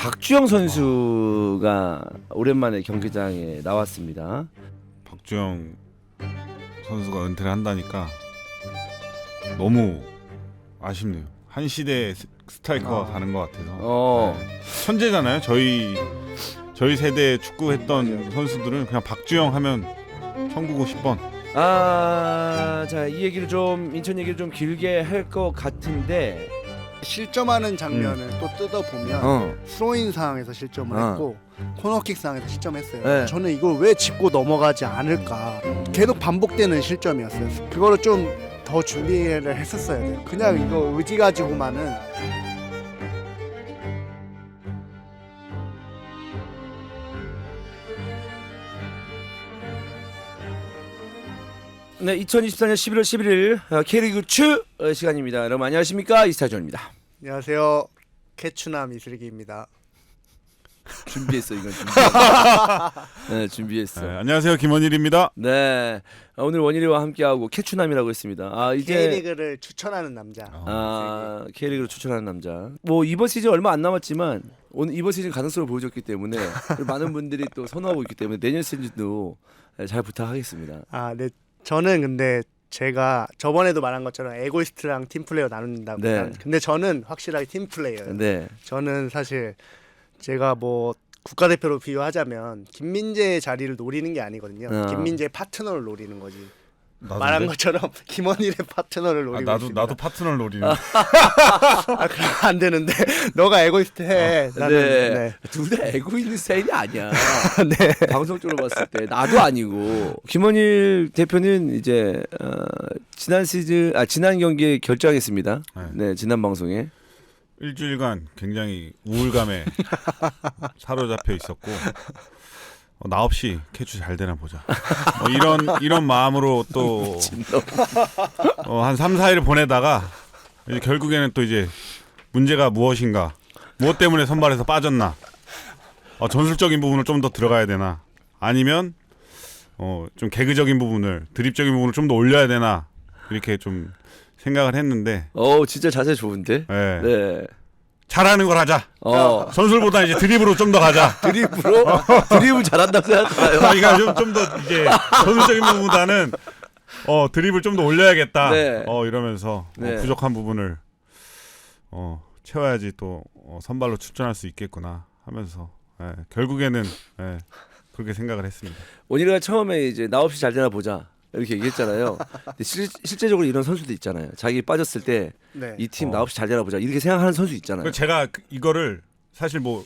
박주영 선수가 오랜만에 경기장에 나왔습니다. 박주영 선수가 은퇴를 한다니까 너무 아쉽네요. 한 시대 스트라이커가 가는 것 같아서. 네. 천재잖아요. 저희 세대 축구했던 선수들은 그냥 박주영 하면 1950번. 자, 이 얘기를 좀 인천 얘기를 좀 길게 할 것 같은데 실점하는 장면을 또 뜯어보면 스로인 상황에서 실점을 했고 코너킥 상황에서 실점했어요. 네. 저는 이걸 왜 짚고 넘어가지 않을까 계속 반복되는 실점이었어요. 그거를 좀 더 준비를 했었어야 돼요. 그냥 이거 의지 가지고만은 네, 2024년 11월 11일 K리그 추 시간입니다. 여러분 안녕하십니까? 이스타전입니다. 안녕하세요. 캐추남 이슬기입니다. 준비했어 이건 네, 준비했어. 네, 안녕하세요. 김원일입니다. 네, 오늘 원일이와 함께하고 캐추남이라고 했습니다. 이제 K리그를 추천하는 남자. K리그를 추천하는 남자. 뭐 이번 시즌 얼마 안 남았지만 오늘 이번 시즌 가능성을 보여줬기 때문에 많은 분들이 또 선호하고 있기 때문에 내년 시즌도 잘 부탁하겠습니다. 네. 저는 근데 제가 저번에도 말한 것처럼 에고이스트랑 팀플레이어 나눈다고. 네. 근데 저는 확실하게 팀플레이어예요. 네. 저는 사실 제가 뭐 국가대표로 비유하자면 김민재의 자리를 노리는 게 아니거든요. 김민재의 파트너를 노리는 거지. 말한 것처럼 김원일의 파트너를 노리고 있습니다. 나도 파트너를 노리는. 그럼 안 되는데 너가 에고이스트 해. 나는 네. 둘 다 에고 있는 스타일이 아니야. 네. 방송적으로 봤을 때 나도 아니고 김원일 대표는 이제 지난 경기에 결정했습니다. 네, 지난 방송에 일주일간 굉장히 우울감에 사로잡혀 있었고 나 없이 캐치 잘 되나 보자. 이런 마음으로 또 한 3, 4일 보내다가 이제 결국에는 또 이제 문제가 무엇인가, 무엇 때문에 선발에서 빠졌나, 전술적인 부분을 좀 더 들어가야 되나, 아니면 좀 개그적인 부분을, 드립적인 부분을 좀 더 올려야 되나, 이렇게 좀 생각을 했는데. 진짜 자세 좋은데. 네. 네. 잘하는 걸 하자. 전술보다 이제 드립으로 좀 더 가자. 드립으로? 드립을 잘한다고 생각하나요? 그러니까 좀 더 이제 전술적인 부분보다는 드립을 좀 더 올려야겠다. 네. 이러면서 네. 부족한 부분을 채워야지 또 선발로 출전할 수 있겠구나 하면서 결국에는 그렇게 생각을 했습니다. 원일이가 처음에 이제 나 없이 잘 되나 보자 이렇게 얘기했잖아요. 근데 실제적으로 이런 선수도 있잖아요. 자기 빠졌을 때 이 팀 나 없이 잘 되나 보자 이렇게 생각하는 선수 있잖아요. 제가 이거를 사실 뭐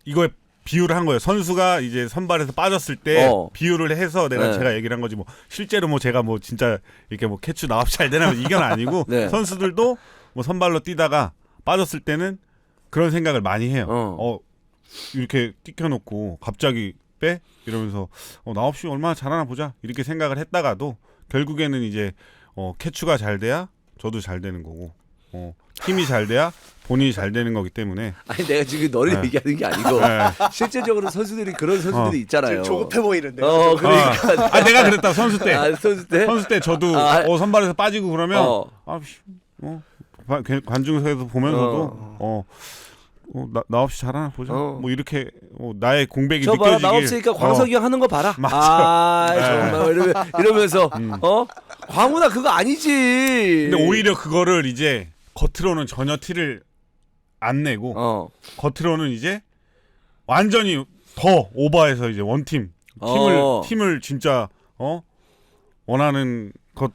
이거에 비유를 한 거예요. 선수가 이제 선발에서 빠졌을 때 비유를 해서 제가 얘기를 한 거지, 뭐 실제로 뭐 제가 뭐 진짜 이렇게 뭐 캐치 나 없이 잘 되나 이건 아니고 네. 선수들도 뭐 선발로 뛰다가 빠졌을 때는 그런 생각을 많이 해요. 이렇게 뛰켜놓고 갑자기 빼? 이러면서 나 없이 얼마나 잘하나 보자 이렇게 생각을 했다가도 결국에는 이제 캐치가 잘 돼야 저도 잘 되는 거고 팀이 잘 돼야 본인이 잘 되는 거기 때문에. 아니 내가 지금 너를 얘기하는 게 아니고 실제적으로 선수들이 그런 선수들이 있잖아요. 조급해 보이는데. 그러니까 내가 그랬다 선수 때. 선수 때 저도 선발에서 빠지고 그러면 관중석에서 보면서도 나 없이 잘하나 보자. 뭐 이렇게 나의 공백이 느껴지길. 나 없으니까 광석이 형 하는 거 봐라. 정말 이러면서 광우나 그거 아니지. 근데 오히려 그거를 이제 겉으로는 전혀 티를 안 내고 겉으로는 이제 완전히 더 오버해서 이제 원팀 팀을 진짜 원하는 것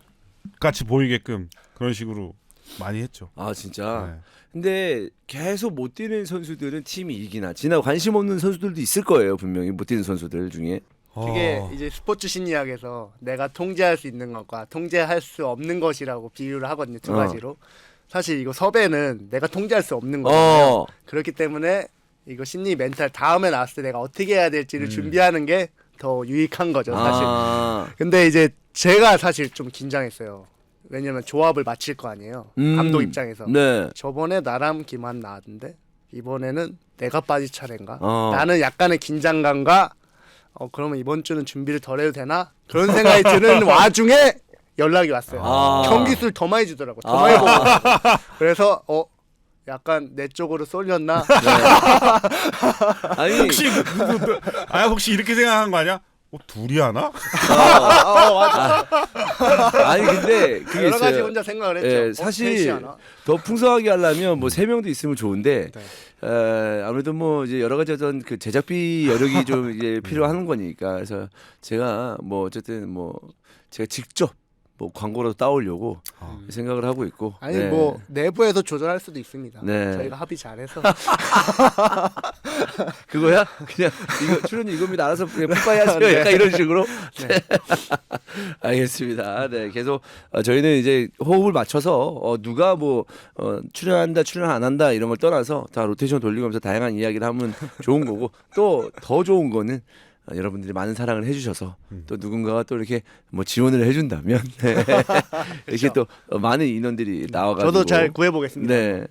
같이 보이게끔 그런 식으로 많이 했죠. 진짜. 네. 근데 계속 못 뛰는 선수들은 팀이 이기나 지나 관심 없는 선수들도 있을 거예요. 분명히 못 뛰는 선수들 중에. 그게 이제 스포츠 심리학에서 내가 통제할 수 있는 것과 통제할 수 없는 것이라고 비유를 하거든요. 두 가지로. 사실 이거 섭외는 내가 통제할 수 없는 거잖아요. 그렇기 때문에 이거 심리 멘탈 다음에 나왔을 때 내가 어떻게 해야 될지를 준비하는 게 더 유익한 거죠, 사실. 근데 이제 제가 사실 좀 긴장했어요. 왜냐면 조합을 맞힐 거 아니에요. 감독 입장에서. 네. 저번에 나람 김한 나왔는데 이번에는 내가 빠질 차례인가? 나는 약간의 긴장감과 그러면 이번 주는 준비를 덜 해도 되나? 그런 생각이 드는 와중에 연락이 왔어요. 경기 수를 더 많이 주더라고. 더 많이 보고. 그래서 약간 내 쪽으로 쏠렸나? 아니 혹시 이렇게 생각한 거 아니야? 둘이 하나? 아니 근데 그게 여러 가지 있어요. 혼자 생각을 했죠. 예, 사실 더 풍성하게 하려면 뭐 3명도 있으면 좋은데 아무래도 뭐 이제 여러 가지 어떤 그 제작비 여력이 좀 이제 필요한 거니까 그래서 제가 뭐 어쨌든 뭐 제가 직접 뭐 광고라도 따오려고 생각을 하고 있고 아니 뭐 내부에서 조절할 수도 있습니다. 네. 저희가 합의 잘해서 그거야? 그냥 이거 출연료 이겁니다. 알아서 그냥 풋바이 하세요. 약간 이런 식으로. 네. 알겠습니다. 네, 계속 저희는 이제 호흡을 맞춰서 누가 뭐 출연한다, 출연 안 한다 이런 걸 떠나서 다 로테이션 돌리면서 다양한 이야기를 하면 좋은 거고 또 더 좋은 거는 여러분들이 많은 사랑을 해주셔서 또 누군가가 또 이렇게 뭐 지원을 해준다면 이렇게 또 많은 인원들이 나와가지고 저도 잘 구해보겠습니다. 네,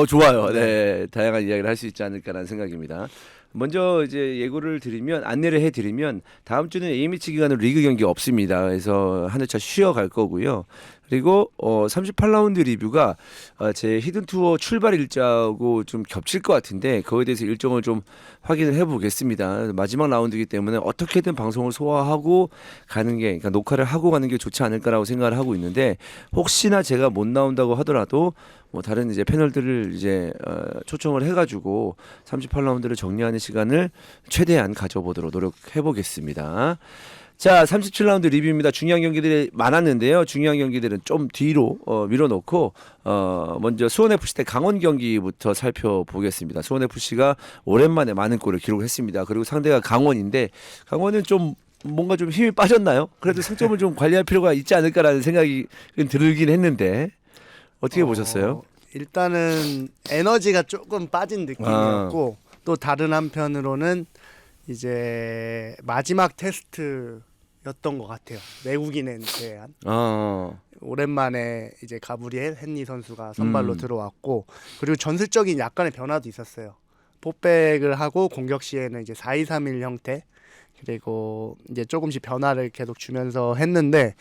좋아요. 네, 다양한 이야기를 할 수 있지 않을까라는 생각입니다. 먼저 이제 예고를 드리면 안내를 해드리면 다음 주는 A매치 기간으로 리그 경기 없습니다. 그래서 한 회차 쉬어갈 거고요. 그리고 38라운드 리뷰가 제 히든 투어 출발 일자하고 좀 겹칠 것 같은데 그거에 대해서 일정을 좀 확인을 해보겠습니다. 마지막 라운드이기 때문에 어떻게든 방송을 소화하고 가는 게 그러니까 녹화를 하고 가는 게 좋지 않을까라고 생각을 하고 있는데 혹시나 제가 못 나온다고 하더라도 뭐 다른 이제 패널들을 이제 초청을 해가지고 38라운드를 정리하는 시간을 최대한 가져보도록 노력해 보겠습니다. 자, 37라운드 리뷰입니다. 중요한 경기들이 많았는데요. 중요한 경기들은 좀 뒤로 밀어놓고 먼저 수원FC 대 강원 경기부터 살펴보겠습니다. 수원FC가 오랜만에 많은 골을 기록했습니다. 그리고 상대가 강원인데 강원은 좀 뭔가 좀 힘이 빠졌나요? 그래도 승점을 좀 관리할 필요가 있지 않을까라는 생각이 들긴 했는데 어떻게 보셨어요? 일단은 에너지가 조금 빠진 느낌이었고 또 다른 한편으로는 이제 마지막 테스트였던 것 같아요. 외국인에 대한 오랜만에 이제 가브리엘 헨리 선수가 선발로 들어왔고 그리고 전술적인 약간의 변화도 있었어요. 포백을 하고 공격 시에는 이제 4-2-3-1 형태 그리고 이제 조금씩 변화를 계속 주면서 했는데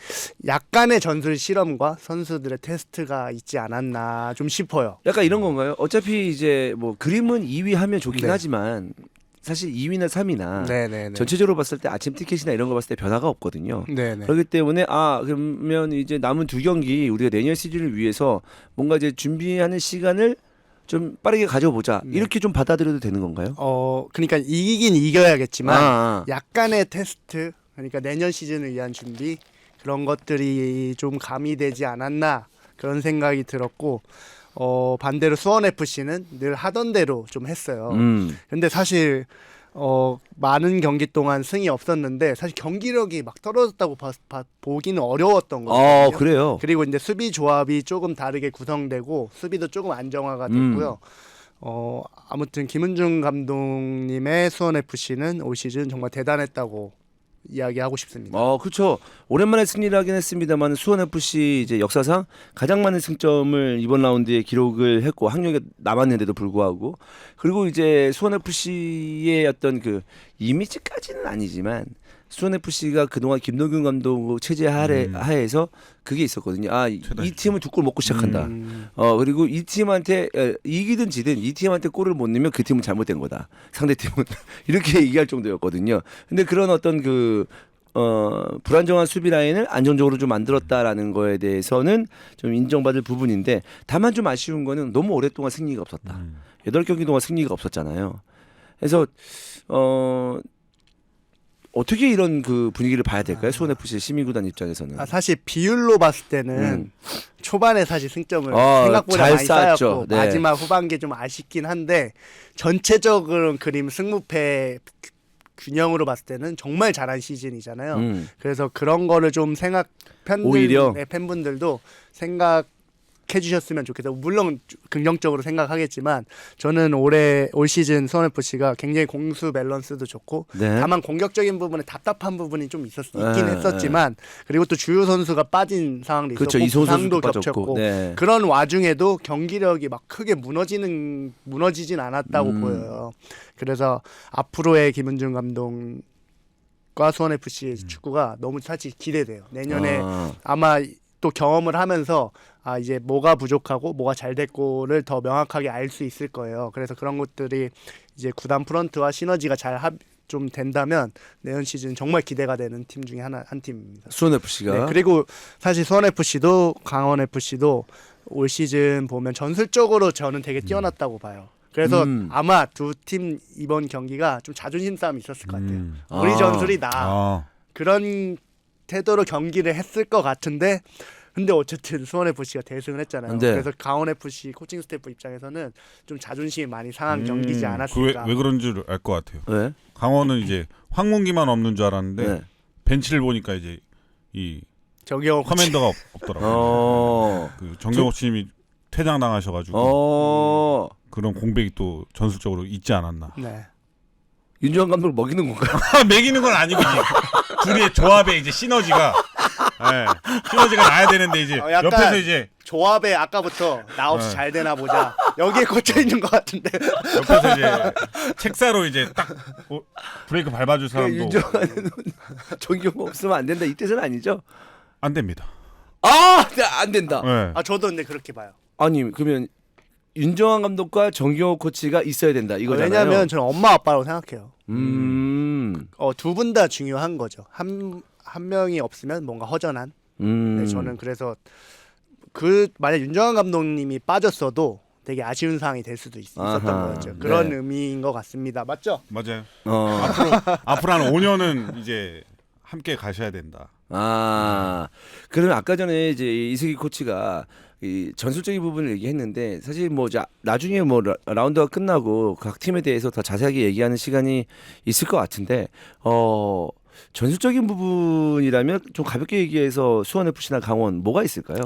약간의 전술 실험과 선수들의 테스트가 있지 않았나 좀 싶어요. 약간 이런 건가요? 어차피 이제 뭐 그림은 2위 하면 좋긴 네. 하지만 사실 2위나 3위나 네네네. 전체적으로 봤을 때 아침 티켓이나 이런 거 봤을 때 변화가 없거든요. 네네. 그렇기 때문에 그러면 이제 남은 2경기 우리가 내년 시즌을 위해서 뭔가 이제 준비하는 시간을 좀 빠르게 가져보자 이렇게 좀 받아들여도 되는 건가요? 그러니까 이기긴 이겨야겠지만 아. 약간의 테스트 그러니까 내년 시즌을 위한 준비 그런 것들이 좀 가미되지 않았나 그런 생각이 들었고 반대로 수원 FC는 늘 하던 대로 좀 했어요. 근데 사실 많은 경기 동안 승이 없었는데 사실 경기력이 막 떨어졌다고 보기는 어려웠던 거거든요. 그래요. 그리고 이제 수비 조합이 조금 다르게 구성되고 수비도 조금 안정화가 됐고요. 아무튼 김은중 감독님의 수원 FC는 올 시즌 정말 대단했다고 이야기하고 싶습니다. 그렇죠. 오랜만에 승리를 하긴 했습니다만 수원 FC 이제 역사상 가장 많은 승점을 이번 라운드에 기록을 했고 학력이 남았는데도 불구하고 그리고 이제 수원 FC의 어떤 그 이미지까지는 아니지만 수원 FC가 그동안 김동균 감독 체제 하에서 그게 있었거든요. 이 팀은 2골 먹고 시작한다. 그리고 이 팀한테 이기든 지든 이 팀한테 골을 못 넣으면 그 팀은 잘못된 거다. 상대 팀은 이렇게 얘기할 정도였거든요. 근데 그런 어떤 그 불안정한 수비 라인을 안정적으로 좀 만들었다라는 거에 대해서는 좀 인정받을 부분인데 다만 좀 아쉬운 거는 너무 오랫동안 승리가 없었다. 8경기 동안 승리가 없었잖아요. 그래서 어떻게 이런 그 분위기를 봐야 될까요? 수원 FC 시민구단 입장에서는. 사실 비율로 봤을 때는 초반에 사실 승점을 생각보다 잘 많이 쌓았죠. 쌓였고 네. 마지막 후반기 좀 아쉽긴 한데 전체적으로 그림 승무패 균형으로 봤을 때는 정말 잘한 시즌이잖아요. 그래서 그런 거를 좀 오히려? 팬분들도 생각해 주셨으면 좋겠어요. 물론 긍정적으로 생각하겠지만 저는 올 시즌 수원FC가 굉장히 공수 밸런스도 좋고 다만 공격적인 부분에 답답한 부분이 좀 있긴 했었지만 그리고 또 주요 선수가 빠진 상황도 있었고 부상도 겹쳤고 그런 와중에도 경기력이 막 크게 무너지진 않았다고 보여요. 그래서 앞으로의 김은중 감독과 수원FC의 축구가 너무 사실 기대돼요. 내년에 아마 또 경험을 하면서 아 이제 뭐가 부족하고 뭐가 잘 됐고를 더 명확하게 알 수 있을 거예요. 그래서 그런 것들이 이제 구단 프런트와 시너지가 좀 된다면 내년 시즌 정말 기대가 되는 팀 중에 한 팀입니다. 수원 FC가 네, 그리고 사실 수원 FC도 강원 FC도 올 시즌 보면 전술적으로 저는 되게 뛰어났다고 봐요. 그래서 아마 두 팀 이번 경기가 좀 자존심 싸움이 있었을 것 같아요. 우리 아. 전술이 나 아, 그런 태도로 경기를 했을 것 같은데 근데 어쨌든 수원 FC가 대승을 했잖아요. 네. 그래서 강원 FC 코칭 스태프 입장에서는 좀 자존심이 많이 상한 경기지 그 않았을까. 왜 그런 줄 알 것 같아요. 네. 강원은 이제 황문기만 없는 줄 알았는데 네. 벤치를 보니까 이제 이 정경호 커맨더가 없더라고요. 그 정경호 씨님이 퇴장 당하셔가지고 그런 공백이 또 전술적으로 있지 않았나. 네. 윤정환 감독을 먹이는 건가요? 매기는 건 아니고 이제 둘의 조합의 이제 시너지가 시너지가 나야 되는데 이제 약간 옆에서 이제 조합에 아까부터 나 없이 네. 잘 되나 보자. 여기에 꽂혀 있는 것 같은데. 옆에서 이제 책사로 이제 딱 브레이크 밟아줄 사람도 윤정환은 정경호 없으면 안 된다 이 뜻은 아니죠? 안 됩니다. 안 된다. 네. 아 저도 근데 그렇게 봐요. 아니 그러면 윤정환 감독과 정경호 코치가 있어야 된다 이거잖아요. 왜냐하면 저는 엄마 아빠라고 생각해요. 두 분 다 중요한 거죠. 한 명이 없으면 뭔가 허전한. 네, 저는 그래서 만약 윤정환 감독님이 빠졌어도 되게 아쉬운 상황이 될 수도 있었던 아하, 거죠. 그런 네. 의미인 것 같습니다. 맞죠? 맞아요. 어. 앞으로 한 5년은 이제 함께 가셔야 된다. 그러면 아까 전에 이제 이승기 코치가 이 전술적인 부분을 얘기했는데 사실 뭐 나중에 뭐 라운드가 끝나고 각 팀에 대해서 더 자세하게 얘기하는 시간이 있을 것 같은데 전술적인 부분이라면 좀 가볍게 얘기해서 수원 FC나 강원 뭐가 있을까요?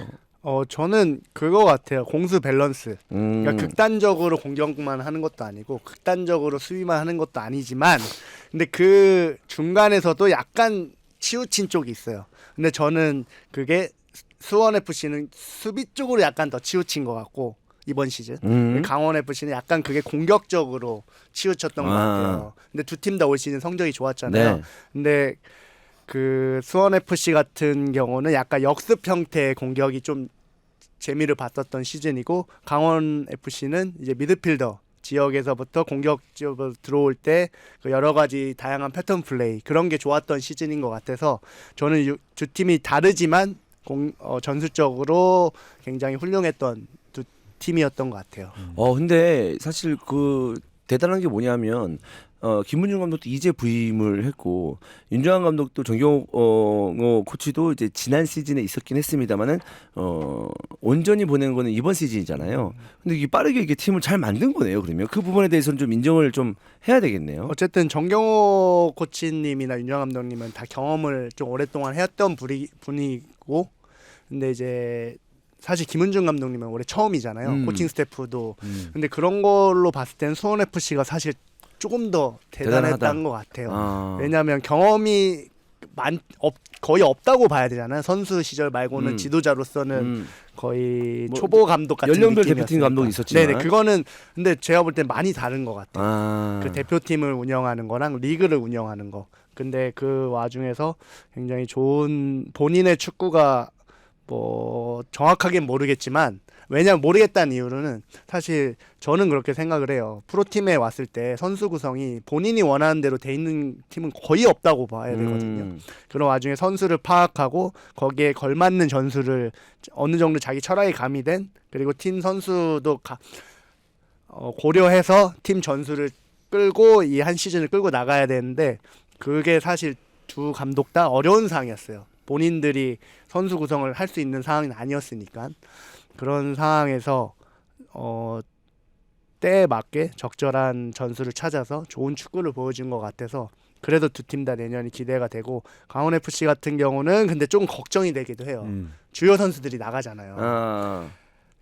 저는 그거 같아요. 공수 밸런스. 그러니까 음. 극단적으로 공격만 하는 것도 아니고 극단적으로 수비만 하는 것도 아니지만 근데 그 중간에서도 약간 치우친 쪽이 있어요. 근데 저는 그게 수원 FC는 수비 쪽으로 약간 더 치우친 것 같고 이번 시즌 강원 FC는 약간 그게 공격적으로 치우쳤던 것 같아요. 근데 두 팀 다 올 시즌 성적이 좋았잖아요. 네. 근데 그 수원 FC 같은 경우는 약간 역습 형태의 공격이 좀 재미를 봤었던 시즌이고 강원 FC는 이제 미드필더 지역에서부터 공격적으로 들어올 때 그 여러 가지 다양한 패턴 플레이 그런 게 좋았던 시즌인 것 같아서 저는 두 팀이 다르지만 전술적으로 굉장히 훌륭했던 두 팀이었던 것 같아요. 근데 사실 그 대단한 게 뭐냐면 김문중 감독도 이제 부임을 했고 윤정환 감독도 정경호 코치도 이제 지난 시즌에 있었긴 했습니다만은 온전히 보낸 거는 이번 시즌이잖아요. 근데 이게 빠르게 이게 팀을 잘 만든 거네요. 그러면 그 부분에 대해서는 좀 인정을 좀 해야 되겠네요. 어쨌든 정경호 코치님이나 윤정환 감독님은 다 경험을 좀 오랫동안 해왔던 분이고 근데 이제 사실 김은중 감독님은 올해 처음이잖아요. 코칭 스태프도. 근데 그런 걸로 봤을 땐 수원 FC가 사실 조금 더 대단했던 대단하다. 것 같아요. 왜냐하면 경험이 거의 없다고 봐야 되잖아요. 선수 시절 말고는 지도자로서는 거의 뭐 초보 감독 같은 연령별 느낌이었으니까. 대표팀 감독이 있었지만. 네네 그거는 근데 제가 볼 땐 많이 다른 것 같아요. 그 그 대표팀을 운영하는 거랑 리그를 운영하는 거. 근데 그 와중에서 굉장히 좋은 본인의 축구가 뭐 정확하게는 모르겠지만 왜냐면 모르겠다는 이유로는 사실 저는 그렇게 생각을 해요. 프로팀에 왔을 때 선수 구성이 본인이 원하는 대로 돼 있는 팀은 거의 없다고 봐야 되거든요. 그런 와중에 선수를 파악하고 거기에 걸맞는 전술을 어느 정도 자기 철학이 가미된 그리고 팀 선수도 고려해서 팀 전술을 끌고 이 한 시즌을 끌고 나가야 되는데 그게 사실 두 감독 다 어려운 상황이었어요. 본인들이 선수 구성을 할 수 있는 상황은 아니었으니까 그런 상황에서 때에 맞게 적절한 전술을 찾아서 좋은 축구를 보여준 것 같아서 그래도 두 팀 다 내년이 기대가 되고 강원 FC 같은 경우는 근데 조금 걱정이 되기도 해요. 주요 선수들이 나가잖아요.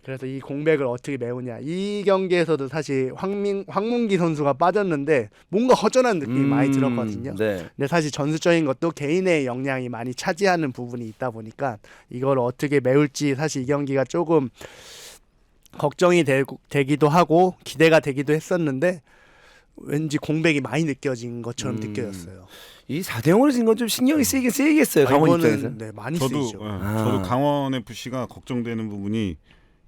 그래서 이 공백을 어떻게 메우냐. 이 경기에서도 사실 황문기 선수가 빠졌는데 뭔가 허전한 느낌이 많이 들었거든요. 네. 근데 사실 전술적인 것도 개인의 역량이 많이 차지하는 부분이 있다 보니까 이걸 어떻게 메울지 사실 이 경기가 조금 걱정이 되기도 하고 기대가 되기도 했었는데 왠지 공백이 많이 느껴진 것처럼 느껴졌어요. 이 4대 0으로 진 건 좀 신경이 쓰이겠어요. 강원 입장에서. 네, 많이 저도 쓰이죠. 저도 강원 FC가 걱정되는 부분이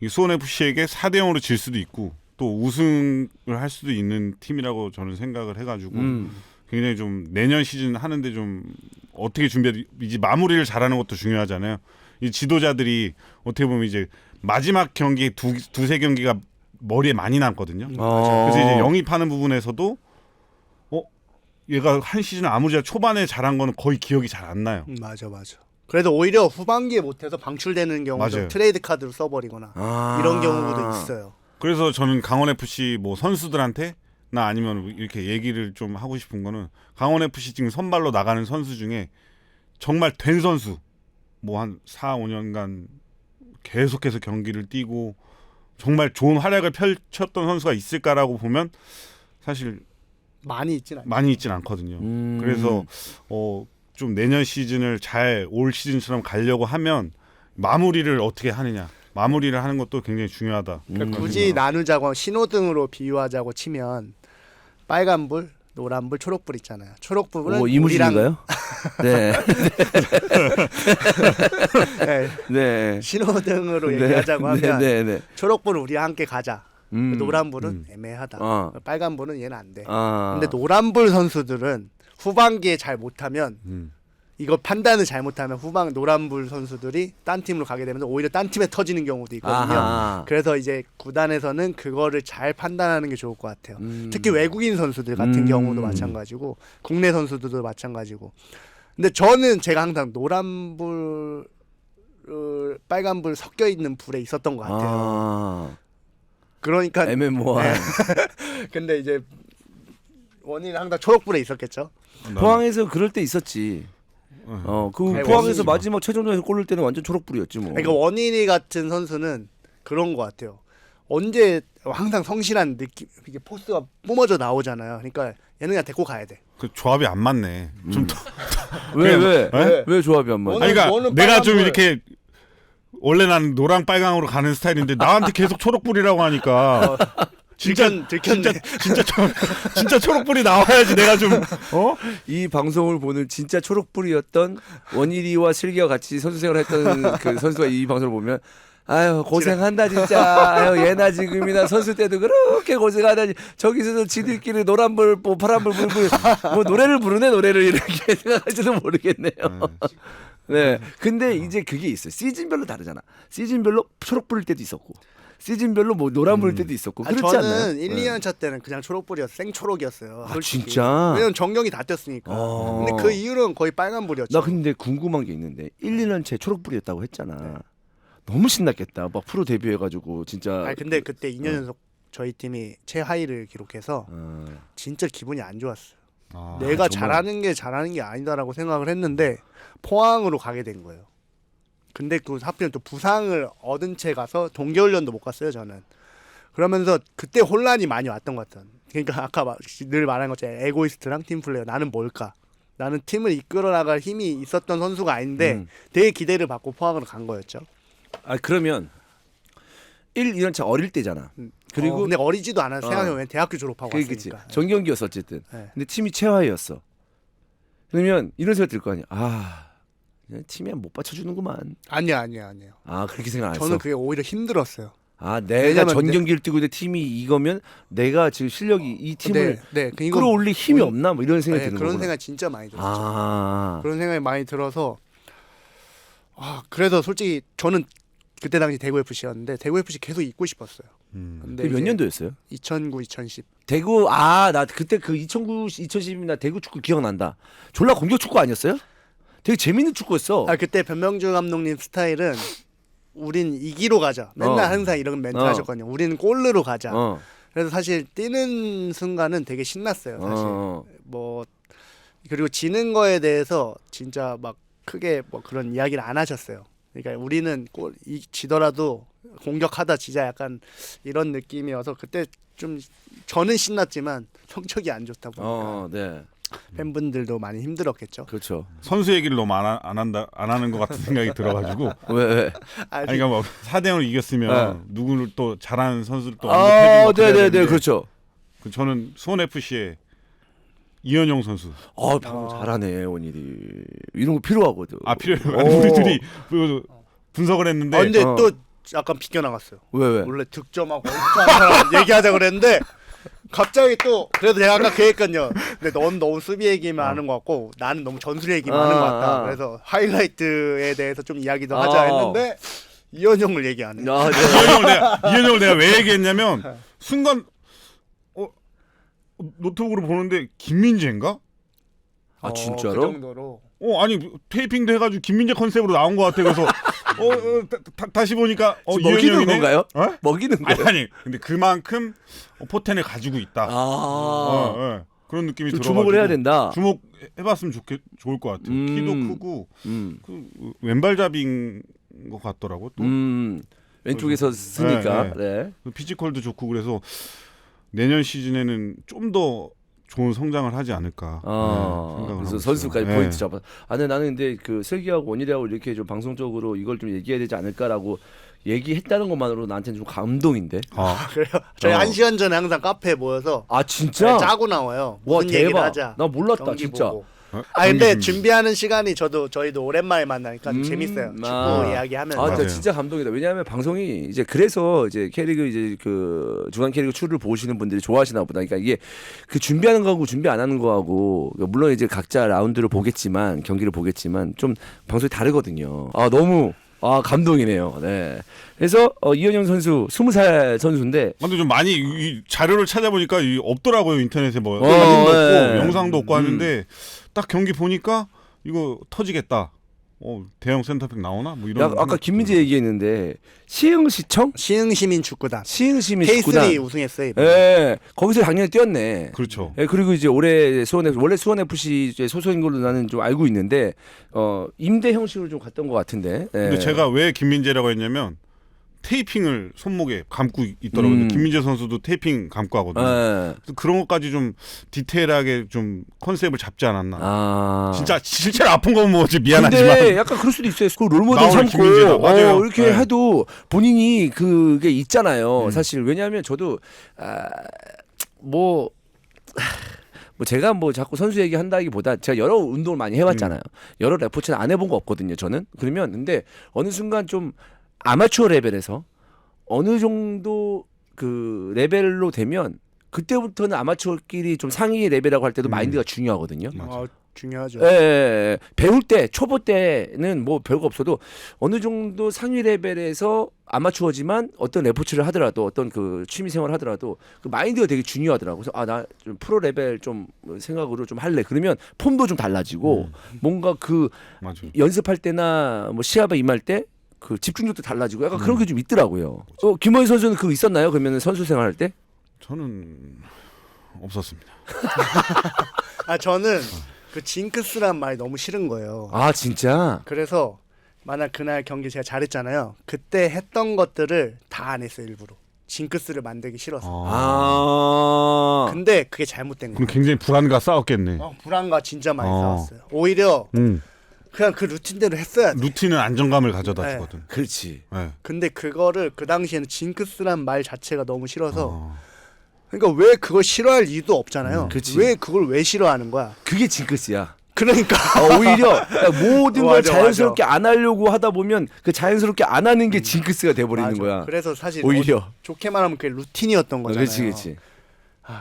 이 수원 FC에게 4대 0으로 질 수도 있고 또 우승을 할 수도 있는 팀이라고 저는 생각을 해가지고 굉장히 좀 내년 시즌 하는데 좀 어떻게 이제 마무리를 잘하는 것도 중요하잖아요. 이 지도자들이 어떻게 보면 이제 마지막 경기 두세 경기가 머리에 많이 남거든요. 그래서 이제 영입하는 부분에서도 얘가 한 시즌 아무리 초반에 잘한 거는 거의 기억이 잘 안 나요. 맞아. 그래도 오히려 후반기에 못해서 방출되는 경우도 맞아요. 트레이드 카드로 써버리거나 이런 경우도 있어요. 그래서 저는 강원 FC 뭐 선수들한테 나 아니면 이렇게 얘기를 좀 하고 싶은 거는 강원 FC 지금 선발로 나가는 선수 중에 정말 된 선수 뭐 한 4, 5년간 계속해서 경기를 뛰고 정말 좋은 활약을 펼쳤던 선수가 있을까라고 보면 사실 많이 있진 않죠. 많이 있진 않거든요. 그래서 좀 내년 시즌을 잘 올 시즌처럼 가려고 하면 마무리를 어떻게 하느냐. 마무리를 하는 것도 굉장히 중요하다. 그러니까 굳이 나누자고 신호등으로 비유하자고 치면 빨간불, 노란불, 초록불 있잖아요. 초록불은 이무진인가요? 네. 네. 네. 신호등으로 얘기하자고 하면 네. 초록불은 우리와 함께 가자. 노란불은 애매하다. 빨간불은 얘는 안 돼. 근데 노란불 선수들은 후반기에 잘 못하면 이거 판단을 잘못하면 후방 노란불 선수들이 딴 팀으로 가게 되면서 오히려 딴 팀에 터지는 경우도 있거든요. 그래서 이제 구단에서는 그거를 잘 판단하는 게 좋을 것 같아요. 특히 외국인 선수들 같은 경우도 마찬가지고 국내 선수들도 마찬가지고. 근데 저는 제가 항상 노란불 빨간불 섞여 있는 불에 있었던 것 같아요. 그러니까 애매모호한. 네. 근데 이제 원인은 항상 초록불에 있었겠죠. 포항에서 그럴 때 있었지. 그 네, 포항에서 원인이 마지막 최종전에서 골 넣을 때는 완전 초록불이었지 뭐. 그러니까 원인이 같은 선수는 그런 것 같아요. 언제 항상 성실한 느낌, 이게 포스가 뿜어져 나오잖아요. 그러니까 얘는 그냥 데리고 가야 돼. 그 조합이 안 맞네. 좀 더. 왜 조합이 안 맞아? 아니, 그러니까 너는 내가 좀 빨간불. 이렇게 원래 난 노랑 빨강으로 가는 스타일인데 나한테 계속 초록불이라고 하니까 들켰네. 진짜 초록불이 나와야지 내가 좀 이 방송을 보는 진짜 초록불이었던 원일이와 슬기와 같이 선수 생활했던 그 선수가 이 방송을 보면 아유 고생한다 진짜. 아유 얘나 지금이나 선수 때도 그렇게 고생하다니 저기서도 지들끼리 노란불 뭐 파란불 불불 뭐 노래를 부르네 노래를 이렇게 생각할지도 모르겠네요. 네. 근데 이제 그게 있어요. 시즌별로 다르잖아. 시즌별로 초록불일 때도 있었고 시즌별로 뭐 노란불일 때도 있었고 그렇지 저는 않나요? 1, 2년 차 때는 그냥 초록불이었어. 생초록이었어요. 아, 솔직히. 진짜? 왜냐면 정경이 다 뛰었으니까. 근데 그 이후로는 거의 빨간불이었죠. 나 근데 궁금한 게 있는데 1, 2년째 초록불이었다고 했잖아. 너무 신났겠다. 막 프로 데뷔해가지고 진짜. 아니 근데 그때 2년 연속 저희 팀이 최하위를 기록해서 진짜 기분이 안 좋았어요. 내가 잘하는 게 아니다라고 생각을 했는데 포항으로 가게 된 거예요. 근데 그 하필 또 부상을 얻은 채 가서 동계훈련도 못 갔어요 저는. 그러면서 그때 혼란이 많이 왔던 것 같아요. 그러니까 아까 늘 말한 것처럼 에고이스트랑 팀플레이어 나는 뭘까? 나는 팀을 이끌어 나갈 힘이 있었던 선수가 아닌데 되게 기대를 받고 포항으로 간 거였죠. 아 그러면 1, 2년차 어릴 때잖아. 그리고 근데 어리지도 않아. 생각해보면 대학교 졸업하고 그치. 왔으니까. 정경기였어 어쨌든. 네. 근데 팀이 최하위였어. 그러면 이런 생각 들 거 아니야. 그냥 팀에 못 받쳐주는구만. 아니요. 아 그렇게 생각 안 했어. 저는 그게 오히려 힘들었어요. 아 내가 왜냐면 전 경기를 뛰고 있는데 팀이 이거면 내가 지금 실력이 이 팀을 이거 끌어올릴 힘이 없나 뭐 이런 생각이 드는 그런 거구나. 생각 진짜 많이 들었죠. 아 그런 생각이 많이 들어서 그래서 솔직히 저는 그때 당시 대구 FC였는데 대구 FC 계속 있고 싶었어요. 근데 그게 몇 년도였어요? 2009, 2010. 대구 나 그때 그 2009, 2010이나 대구 축구 기억난다. 졸라 공격 축구 아니었어요? 되게 재밌는 축구였어. 그때 변명주 감독님 스타일은 우린 이기로 가자. 맨날 항상 이런 멘트 하셨거든요. 우리는 골르로 가자. 그래서 사실 뛰는 순간은 되게 신났어요. 사실 뭐 그리고 지는 거에 대해서 진짜 막 크게 뭐 그런 이야기를 안 하셨어요. 그러니까 우리는 지더라도 공격하다 지자 약간 이런 느낌이어서 그때 좀 저는 신났지만 성적이 안 좋다 보니까 네. 팬분들도 많이 힘들었겠죠. 그렇죠. 선수 얘기를 너무 안 하는 것 같은 생각이 들어가지고 왜? 아니 그러니까 뭐 4대 0을 이겼으면 누구를 또 잘하는 선수를 또 네네네 되는데 그렇죠. 저는 수원 FC의 이현영 선수. 방금 잘하네 원일이. 이런 거 필요하거든. 필요해요. 우리 둘이 분석을 했는데. 근데 또 약간 비껴 나갔어요. 왜? 원래 득점하고 어떻게 사람 얘기하자 그랬는데 갑자기 또 그래도 제가 아까 그랬거든요. 근데 넌 너무 수비 얘기만 하는 것 같고 나는 너무 전술 얘기만 하는 것 같다. 그래서 하이라이트에 대해서 좀 이야기도 하자 했는데 이현영을 얘기 안 해. 네. 이현영을 내가 왜 얘기했냐면 순간 노트북으로 보는데 김민재인가? 진짜로? 그 정도로. 아니 테이핑도 해가지고 김민재 컨셉으로 나온 것 같아. 그래서 다시 보니까 먹이는 이현영이네? 건가요? 어? 먹이는 거예요? 아니 근데 그만큼 포텐을 가지고 있다. 그런 느낌이 좀 들어가지고 주목을 해야 된다. 주목해봤으면 좋을 것 같아요. 키도 크고 그 왼발잡이인 것 같더라고. 또 왼쪽에서 쓰니까. 네. 피지컬도 좋고 그래서 내년 시즌에는 좀 더 좋은 성장을 하지 않을까 생각을 그래서 하고 선수까지 있어요. 포인트 잡아. 근데 나는 근데 그 슬기하고 원일이하고 이렇게 좀 방송적으로 이걸 좀 얘기해야 되지 않을까라고 얘기했다는 것만으로 나한테는 좀 감동인데. 그래요? 저희 1시간 전에 항상 카페에 모여서 진짜? 짜고 나와요. 와 무슨 얘기를 대박. 하자. 나 몰랐다 경기 진짜. 보고. 경기 근데 준비. 준비하는 시간이 저희도 오랜만에 만나니까 좀 재밌어요. 축구 이야기하면서. 맞아요. 진짜 감동이다. 왜냐하면 방송이 이제 그래서 이제 K리그 이제 그 주간 K리그 추를 보시는 분들이 좋아하시나 보다. 그러니까 이게 그 준비하는 거하고 준비 안 하는 거하고 물론 이제 각자 라운드를 보겠지만 경기를 보겠지만 좀 방송이 다르거든요. 너무 감동이네요. 네. 그래서 이현영 선수 20살 선수인데. 근데 좀 많이 이 자료를 찾아보니까 없더라고요. 인터넷에 뭐 사진도 없고 영상도 없고 하는데 딱 경기 보니까 이거 터지겠다. 대형 센터백 나오나? 뭐 이런. 아까 김민재 얘기했는데 시흥시청? 시흥시민축구단. 시흥시민 K3 축구단. 우승했어요. 예, 거기서 작년에 뛰었네. 그렇죠. 예, 그리고 이제 올해 원래 수원 FC 소속인 걸로 나는 좀 알고 있는데 임대 형식으로 좀 갔던 것 같은데. 예. 근데 제가 왜 김민재라고 했냐면 테이핑을 손목에 감고 있더라고요. 근데 김민재 선수도 테이핑 감고 하거든요. 예. 그래서 그런 것까지 좀 디테일하게 좀 컨셉을 잡지 않았나. 진짜 실제로 아픈 건 뭐지 미안하지만. 근데 약간 그럴 수도 있어요. 그 롤모델 나오는 삼고 김민재다. 맞아요. 이렇게 네. 해도 본인이 그게 있잖아요. 사실 왜냐하면 저도 뭐 제가 뭐 자꾸 선수 얘기한다기보다 제가 여러 운동을 많이 해왔잖아요. 여러 레포츠는 안 해본 거 없거든요. 저는 그러면 근데 어느 순간 좀 아마추어 레벨에서 어느 정도 그 레벨로 되면 그때부터는 아마추어끼리 좀 상위 레벨이라고 할 때도 마인드가 중요하거든요. 중요하죠. 예. 배울 때 초보 때는 뭐 별거 없어도 어느 정도 상위 레벨에서 아마추어지만 어떤 레포츠를 하더라도 어떤 그 취미 생활을 하더라도 그 마인드가 되게 중요하더라고. 그래서 나 좀 프로 레벨 좀 생각으로 좀 할래. 그러면 폼도 좀 달라지고 뭔가 그 맞아요. 연습할 때나 뭐 시합에 임할 때 그 집중력도 달라지고 약간 그런 게 좀 있더라고요. 김원희 선수는 그거 있었나요? 그러면 선수 생활할 때? 저는 없었습니다. 저는 그 징크스란 말이 너무 싫은 거예요. 진짜? 그래서 만약 그날 경기 제가 잘했잖아요. 그때 했던 것들을 다 안 했어요. 일부러. 징크스를 만들기 싫어서. 근데 그게 잘못된 그럼 거예요. 굉장히 불안과 싸웠겠네. 불안과 진짜 많이 싸웠어요. 오히려 그냥 그 루틴대로 했어야 돼. 루틴은 안정감을 가져다 네. 주거든. 그렇지. 네. 근데 그거를 그 당시에는 징크스란 말 자체가 너무 싫어서 그러니까 왜 그걸 싫어할 이유도 없잖아요. 그치. 왜 그걸 왜 싫어하는 거야? 그게 징크스야. 그러니까 오히려 모든 걸 맞아, 자연스럽게 안 하려고 하다 보면 그 자연스럽게 안 하는 게 징크스가 돼버리는 맞아. 거야. 그래서 사실 오히려. 좋게 말하면 그게 루틴이었던 거잖아요. 그렇지.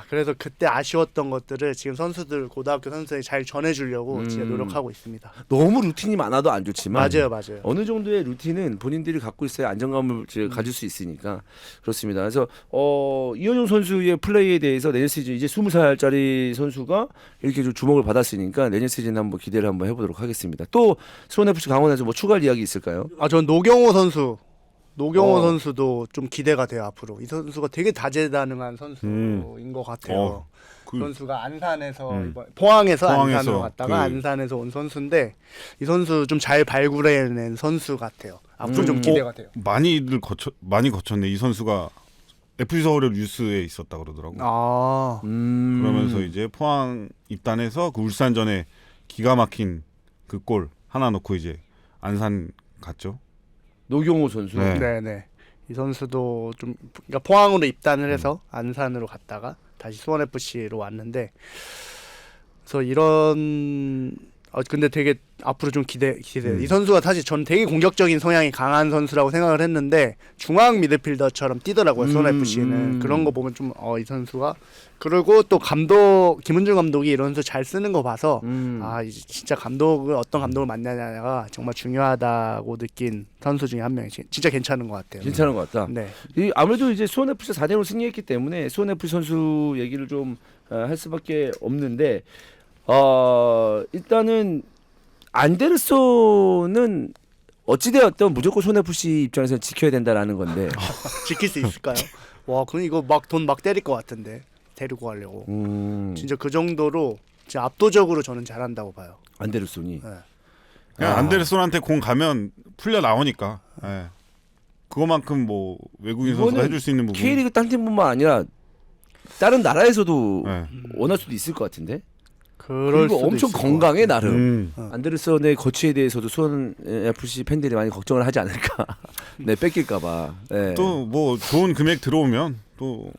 그래서 그때 아쉬웠던 것들을 지금 선수들 고등학교 선수들이 잘 전해주려고 진짜 노력하고 있습니다. 너무 루틴이 많아도 안 좋지만 맞아요. 어느 정도의 루틴은 본인들이 갖고 있어야 안정감을 가질 수 있으니까 그렇습니다. 그래서 이현용 선수의 플레이에 대해서 내년 시즌 이제 20살짜리 선수가 이렇게 좀 주목을 받았으니까 내년 시즌 한번 기대를 한번 해보도록 하겠습니다. 또 수원 FC 강원에서 뭐 추가할 이야기 있을까요? 전 노경호 선수도 좀 기대가 돼요. 앞으로 이 선수가 되게 다재다능한 선수인 것 같아요. 선수가 안산에서 포항에서 안산으로 갔다가 안산에서 온 선수인데 이 선수 좀 잘 발굴해낸 선수 같아요. 앞으로 좀 기대가 돼요. 많이 거쳤네. 이 선수가 FC 서울의 뉴스에 있었다 그러더라고. 그러면서 이제 포항 입단해서 그 울산전에 기가 막힌 그 골 하나 넣고 이제 안산 갔죠. 노경호 선수. 네. 네네. 이 선수도 좀 그러니까 포항으로 입단을 해서 안산으로 갔다가 다시 수원 FC로 왔는데, 그래서 이런 근데 되게 앞으로 좀 기대돼요. 이 선수가 사실 전 되게 공격적인 성향이 강한 선수라고 생각을 했는데 중앙 미드필더처럼 뛰더라고요. 수원 FC는 그런 거 보면 좀 이 선수가, 그리고 또 감독 김은중 감독이 이런 선수 잘 쓰는 거 봐서 이제 진짜 감독을 어떤 감독을 만나냐가 정말 중요하다고 느낀 선수 중에 한 명이 진짜 괜찮은 것 같아요. 괜찮은 것 같다. 네. 아무래도 이제 수원 FC 4대0로 승리했기 때문에 수원 FC 선수 얘기를 좀 할 수밖에 없는데 일단은 안데르손은 어찌되었든 무조건 수원 FC 입장에서는 지켜야 된다라는 건데 지킬 수 있을까요? 와, 그럼 이거 막 돈 막 때릴 것 같은데 데리고 가려고. 진짜 그 정도로 진짜 압도적으로 저는 잘한다고 봐요. 안데르손이. 네. 그냥 안데르손한테 공 가면 풀려 나오니까. 예. 그거만큼 뭐 외국인 선수가 해줄 수 있는 부분. K리그 딴 팀뿐만 아니라 다른 나라에서도 예. 원할 수도 있을 것 같은데. 그럴 그리고 수도 엄청 있을 건강해 나름. 음. 안데르손의 거취에 대해서도 수원 FC 팬들이 많이 걱정을 하지 않을까. 네, 뺏길까봐. 네. 또 뭐 좋은 금액 들어오면 또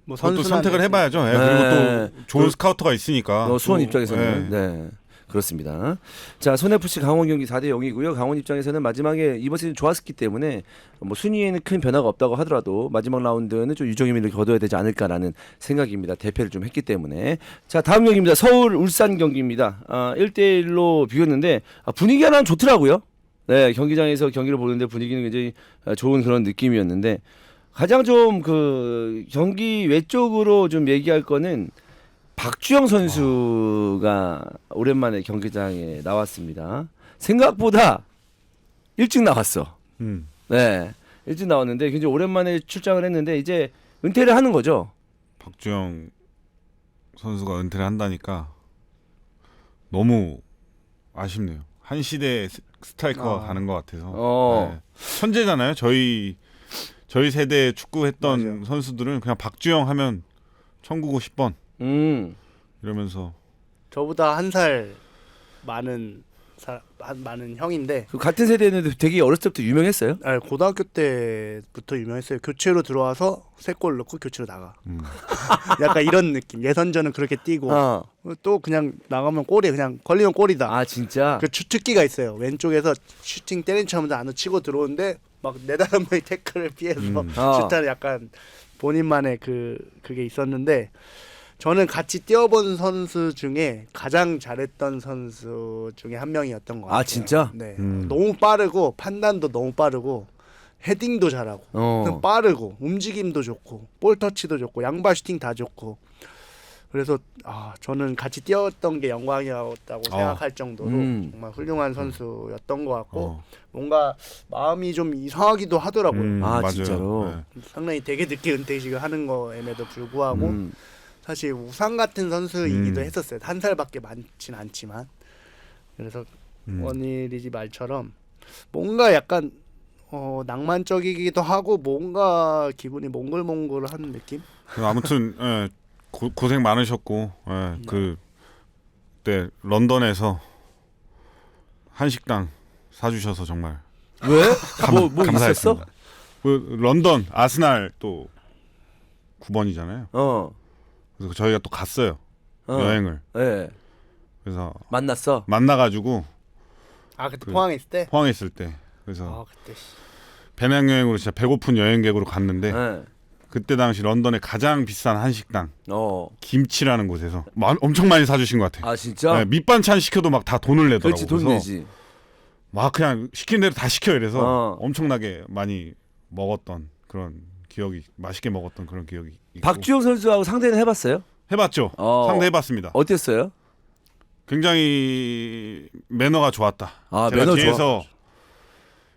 뭐 그것도 선택을 해봐야죠. 예. 네. 그리고 또 좋은 스카우터가 있으니까. 수원 또, 입장에서는 예. 네. 그렇습니다. 자, 수원 FC 강원 경기 4대 0이고요. 강원 입장에서는 마지막에 이번 시즌 좋았기 때문에 뭐 순위에는 큰 변화가 없다고 하더라도 마지막 라운드는 좀 유종의 미를 거둬야 되지 않을까라는 생각입니다. 대패를 좀 했기 때문에. 자, 다음 경기입니다. 서울 울산 경기입니다. 1대 1로 비겼는데 분위기가 난 좋더라고요. 네, 경기장에서 경기를 보는데 분위기는 굉장히 좋은 그런 느낌이었는데 가장 좀 그 경기 외적으로 좀 얘기할 거는 박주영 선수가 오랜만에 경기장에 나왔습니다. 생각보다 일찍 나왔어. 네, 일찍 나왔는데 굉장히 오랜만에 출장을 했는데 이제 은퇴를 하는 거죠. 박주영 선수가 은퇴를 한다니까 너무 아쉽네요. 한 시대 스트라이커가 가는 것 같아서. 네. 천재잖아요. 저희 세대 축구했던 맞아요. 선수들은 그냥 박주영 하면 1950번 이러면서 저보다 한 살 많은 많은 형인데 그 같은 세대는 되게 어렸을 때부터 유명했어요. 고등학교 때부터 유명했어요. 교체로 들어와서 3골 넣고 교체로 나가. 약간 이런 느낌. 예선전은 그렇게 뛰고 또 그냥 나가면 골이 그냥 걸리면 골이다. 아 진짜. 그 주특기가 있어요. 왼쪽에서 슈팅 때린 척하면서 안으로 치고 들어오는데 막 4-5명이 태클을 피해서 슈타는 약간 본인만의 그게 있었는데, 저는 같이 뛰어본 선수 중에 가장 잘했던 선수 중에 한 명이었던 것 같아요. 아 진짜? 네. 너무 빠르고 판단도 너무 빠르고 헤딩도 잘하고 빠르고 움직임도 좋고 볼 터치도 좋고 양발 슈팅 다 좋고, 그래서 저는 같이 뛰었던 게 영광이었다고 생각할 정도로 정말 훌륭한 선수였던 것 같고 뭔가 마음이 좀 이상하기도 하더라고요. 아, 맞아요. 진짜로? 네. 상당히 되게 늦게 은퇴식을 하는 거에도 불구하고 사실 우상 같은 선수이기도 했었어요. 한 살밖에 많진 않지만. 그래서 원일이지 말처럼 뭔가 약간 낭만적이기도 하고 뭔가 기분이 몽글몽글한 느낌? 아무튼 예, 고생 많으셨고 그때 런던에서 한식당 사주셔서 정말 왜? 뭐 감사했습니다. 있었어? 그 런던 아스날 또 9번이잖아요. 그래서 저희가 또 갔어요. 여행을. 네. 그래서 만났어. 만나가지고 그때 포항에 있을 때? 포항에 있을 때. 그래서 그때 배낭여행으로 진짜 배고픈 여행객으로 갔는데 네. 그때 당시 런던의 가장 비싼 한식당 김치라는 곳에서 엄청 많이 사주신 것 같아요. 아 진짜? 네, 밑반찬 시켜도 막 다 돈을 내더라고. 그렇지, 돈 그래서 내지. 막 그냥 시킨 대로 다 시켜 이래서 엄청나게 많이 먹었던 그런 기억이, 맛있게 먹었던 그런 기억이 있고. 박주영 선수하고 상대는 해봤어요? 해봤죠. 상대해봤습니다. 어땠어요? 굉장히 매너가 좋았다. 제가 매너 뒤에서 좋아.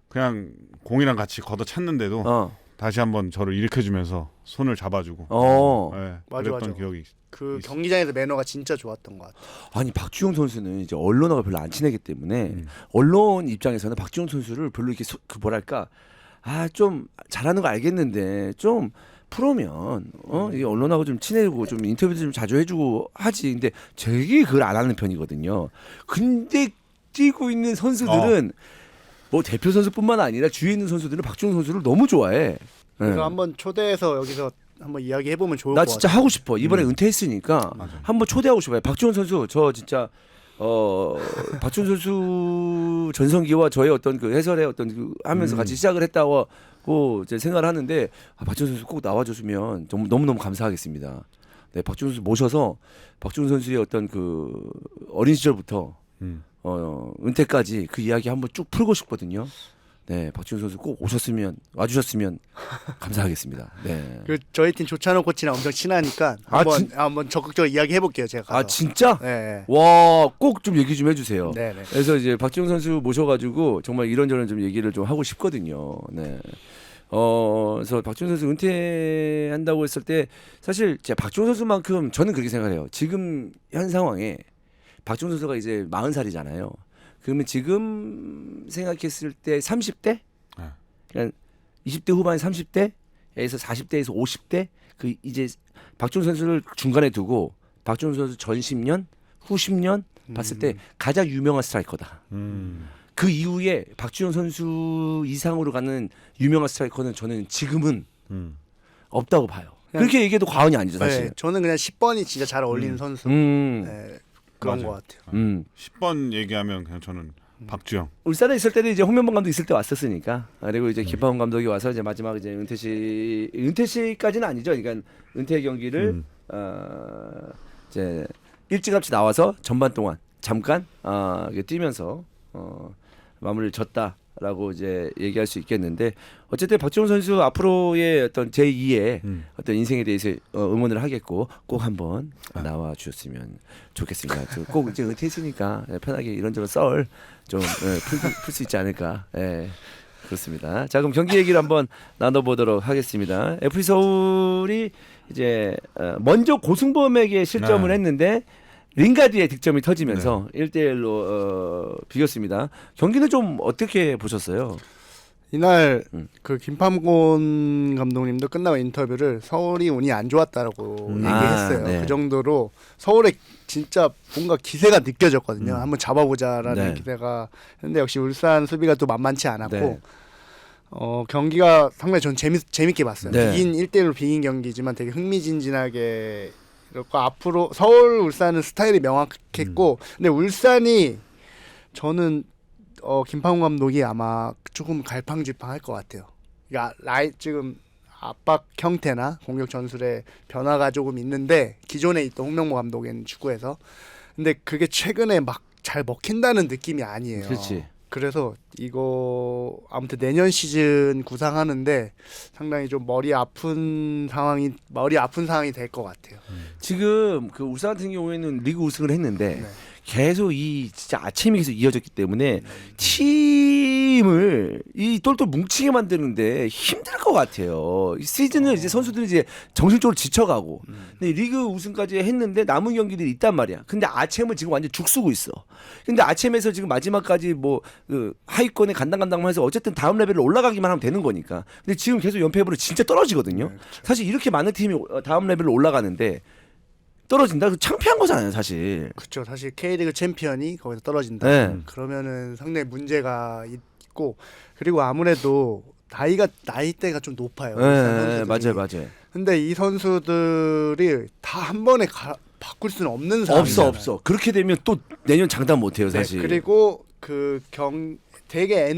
그냥 공이랑 같이 걷어 찼는데도 다시 한번 저를 일으켜주면서 손을 잡아주고 네, 그랬던 맞아. 기억이 그 경기장에서 매너가 진짜 좋았던 것 같아요. 아니 박주영 선수는 이제 언론하고 별로 안 친하기 때문에 언론 입장에서는 박주영 선수를 별로 이렇게 뭐랄까 좀 잘하는 거 알겠는데 좀 프로면 이 언론하고 좀 친해지고 좀 인터뷰도 좀 자주 해주고 하지. 근데 되게 그걸 안 하는 편이거든요. 근데 뛰고 있는 선수들은 뭐 대표 선수뿐만 아니라 주위에 있는 선수들은 박주영 선수를 너무 좋아해. 그래서 한번 초대해서 여기서 한번 이야기해 보면 좋을 나 것 진짜 같아요. 하고 싶어. 이번에 은퇴했으니까 맞아. 한번 초대하고 싶어요. 박주원 선수 저 진짜 박주원 선수 전성기와 저의 어떤 그 해설의 어떤 그 하면서 같이 시작을 했다고 이제 생각을 하는데 박주원 선수 꼭 나와줬으면 너무 감사하겠습니다. 네, 박주원 선수 모셔서 박주원 선수의 어떤 그 어린 시절부터 은퇴까지 그 이야기 한번 쭉 풀고 싶거든요. 네, 박주원 선수 꼭 와주셨으면 감사하겠습니다. 네. 그 저희 팀 조찬호 코치랑 엄청 친하니까 한번 적극적으로 이야기해 볼게요. 제가 가서. 아 진짜? 네. 와, 꼭 좀 얘기 좀 해주세요. 네. 네. 그래서 이제 박지용 선수 모셔가지고 정말 이런저런 좀 얘기를 좀 하고 싶거든요. 네. 그래서 박지용 선수 은퇴한다고 했을 때 사실 제 박지용 선수만큼 저는 그렇게 생각해요. 지금 현 상황에 박지용 선수가 이제 40살이잖아요. 그러면 지금 생각했을 때 30대? 네. 그냥 20대 후반 30대에서 40대에서 50대 그 이제 박지용 선수를 중간에 두고 박지용 선수 전 10년, 후 10년 봤을 때 가장 유명한 스트라이커다. 그 이후에 박지용 선수 이상으로 가는 유명한 스트라이커는 저는 지금은 없다고 봐요. 그렇게 얘기해도 과언이 아니죠, 사실. 네, 저는 그냥 10번이 진짜 잘 어울리는 선수. 네, 그런 맞아요. 것 같아요. 10번 얘기하면 그냥 저는 박주영. 울산에 있을 때도 이제 홍명보 감독 있을 때 왔었으니까. 그리고 이제 김파원 감독이 와서 이제 마지막 이제 은퇴시까지는 아니죠. 그러니까 은퇴 경기를 이제 일찌감치 나와서 전반 동안 잠깐 뛰면서 마무리를 졌다라고 이제 얘기할 수 있겠는데 어쨌든 박지용 선수 앞으로의 어떤 제2의 어떤 인생에 대해서 응원을 하겠고 꼭 한번 나와 주셨으면 좋겠습니다. 꼭 이제 은퇴했으니까 편하게 이런저런 썰 좀 풀 수 있지 않을까. 예. 그렇습니다. 자, 그럼 경기 얘기를 한번 나눠보도록 하겠습니다. FC 서울이 이제 먼저 고승범에게 실점을 했는데 링가드의 득점이 터지면서 1대1로 비겼습니다. 경기는 좀 어떻게 보셨어요? 이날 그 김판곤 감독님도 끝나고 인터뷰를 서울이 운이 안 좋았다라고 얘기했어요. 네. 그 정도로 서울의 진짜 뭔가 기세가 느껴졌거든요. 한번 잡아보자라는 네. 기세가. 근데 역시 울산 수비가 또 만만치 않았고 네. 경기가 상당히 전 재밌게 봤어요. 네. 1대1로 비긴 경기지만 되게 흥미진진하게 그리고 앞으로 서울 울산은 스타일이 명확했고 근데 울산이 저는 김판훈 감독이 아마 조금 갈팡질팡할 것 같아요. 그러니까 지금 압박 형태나 공격 전술에 변화가 조금 있는데 기존에 있던 홍명보 감독인 축구에서 근데 그게 최근에 막 잘 먹힌다는 느낌이 아니에요. 그렇지. 그래서 이거 아무튼 내년 시즌 구상하는데 상당히 좀 머리 아픈 상황이 될 것 같아요. 지금 그 울산 같은 경우에는 리그 우승을 했는데 네. 계속 이 진짜 아침이 계속 이어졌기 때문에 팀을 이 똘똘 뭉치게 만드는데 힘들 것 같아요. 이 시즌을 이제 선수들이 이제 정신적으로 지쳐가고 근데 리그 우승까지 했는데 남은 경기들이 있단 말이야. 근데 아챔은 지금 완전 죽쓰고 있어. 근데 아챔에서 지금 마지막까지 뭐 그 하위권에 간당간당만 해서 어쨌든 다음 레벨로 올라가기만 하면 되는 거니까. 근데 지금 계속 연패부로 진짜 떨어지거든요. 사실 이렇게 많은 팀이 다음 레벨로 올라가는데 떨어진다? 그 창피한 거잖아요, 사실. 그렇죠. 사실 K리그 챔피언이 거기서 떨어진다. 네. 그러면은 상당히 문제가 있고 그리고 아무래도 나이대가 좀 높아요. 네, 선수들이. 맞아요. 근데 이 선수들이 다 한 번에 바꿀 수는 없는 상황이잖아요. 없어. 그렇게 되면 또 내년 장담 못 해요, 사실. 네, 그리고 되게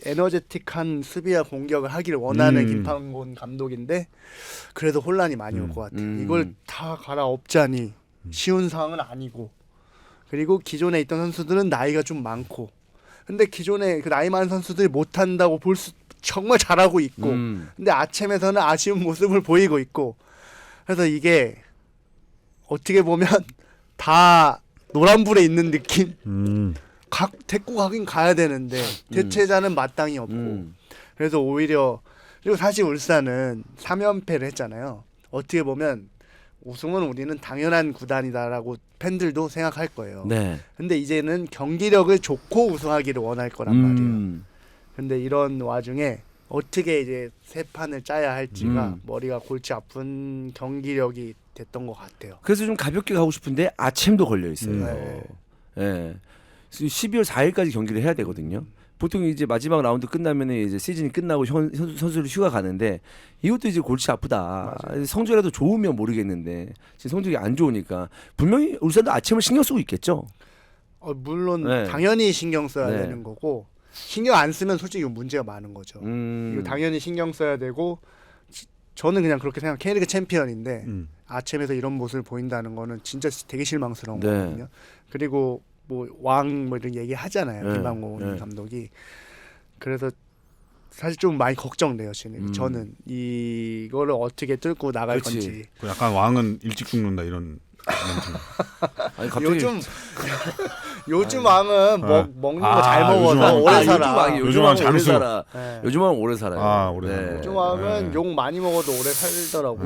에너제틱한 수비와 공격을 하기를 원하는 김판곤 감독인데 그래도 혼란이 많이 올 것 같아요. 이걸 다 갈아엎자니 쉬운 상황은 아니고 그리고 기존에 있던 선수들은 나이가 좀 많고 근데 기존에 그 나이 많은 선수들이 못한다고 정말 잘하고 있고 근데 아챔에서는 아쉬운 모습을 보이고 있고 그래서 이게 어떻게 보면 다 노란불에 있는 느낌? 데리고 가긴 가야 되는데 대체자는 마땅히 없고 그래서 오히려 그리고 사실 울산은 3연패를 했잖아요. 어떻게 보면 우승은 우리는 당연한 구단이다라고 팬들도 생각할 거예요. 네. 근데 이제는 경기력을 좋고 우승하기를 원할 거란 말이에요. 근데 이런 와중에 어떻게 이제 새 판을 짜야 할지가 머리가 골치 아픈 경기력이 됐던 것 같아요. 그래서 좀 가볍게 가고 싶은데 아침도 걸려 있어요. 네. 예. 12월 4일까지 경기를 해야 되거든요. 보통 이제 마지막 라운드 끝나면은 이제 시즌이 끝나고 선수들 휴가 가는데 이것도 이제 골치 아프다. 성적이라도 좋으면 모르겠는데 지금 성적이 안 좋으니까 분명히 울산도 아침을 신경 쓰고 있겠죠. 물론 네. 당연히 신경 써야 네. 되는 거고 신경 안 쓰면 솔직히 문제가 많은 거죠. 이거 당연히 신경 써야 되고 저는 그냥 그렇게 생각. K리그 챔피언인데 아침에서 이런 모습을 보인다는 거는 진짜 되게 실망스러운 네. 거거든요. 그리고 뭐 왕 뭐 이런 얘기 하잖아요. 네. 김방곤 네. 감독이. 그래서 사실 좀 많이 걱정돼요. 저는 이거를 어떻게 뚫고 나갈 그치. 건지. 그 약간 왕은 일찍 죽는다 이런 멘트. 아니 갑자기 요즘 왕은 먹는 거 잘 아, 요즘 먹어서 왕. 오래 아, 살아. 요즘 왕이 오래 장수. 살아. 네. 요즘 왕은 오래 살아요. 아, 오래 살아요. 요즘 왕은 네. 욕 많이 먹어도 오래 살더라고.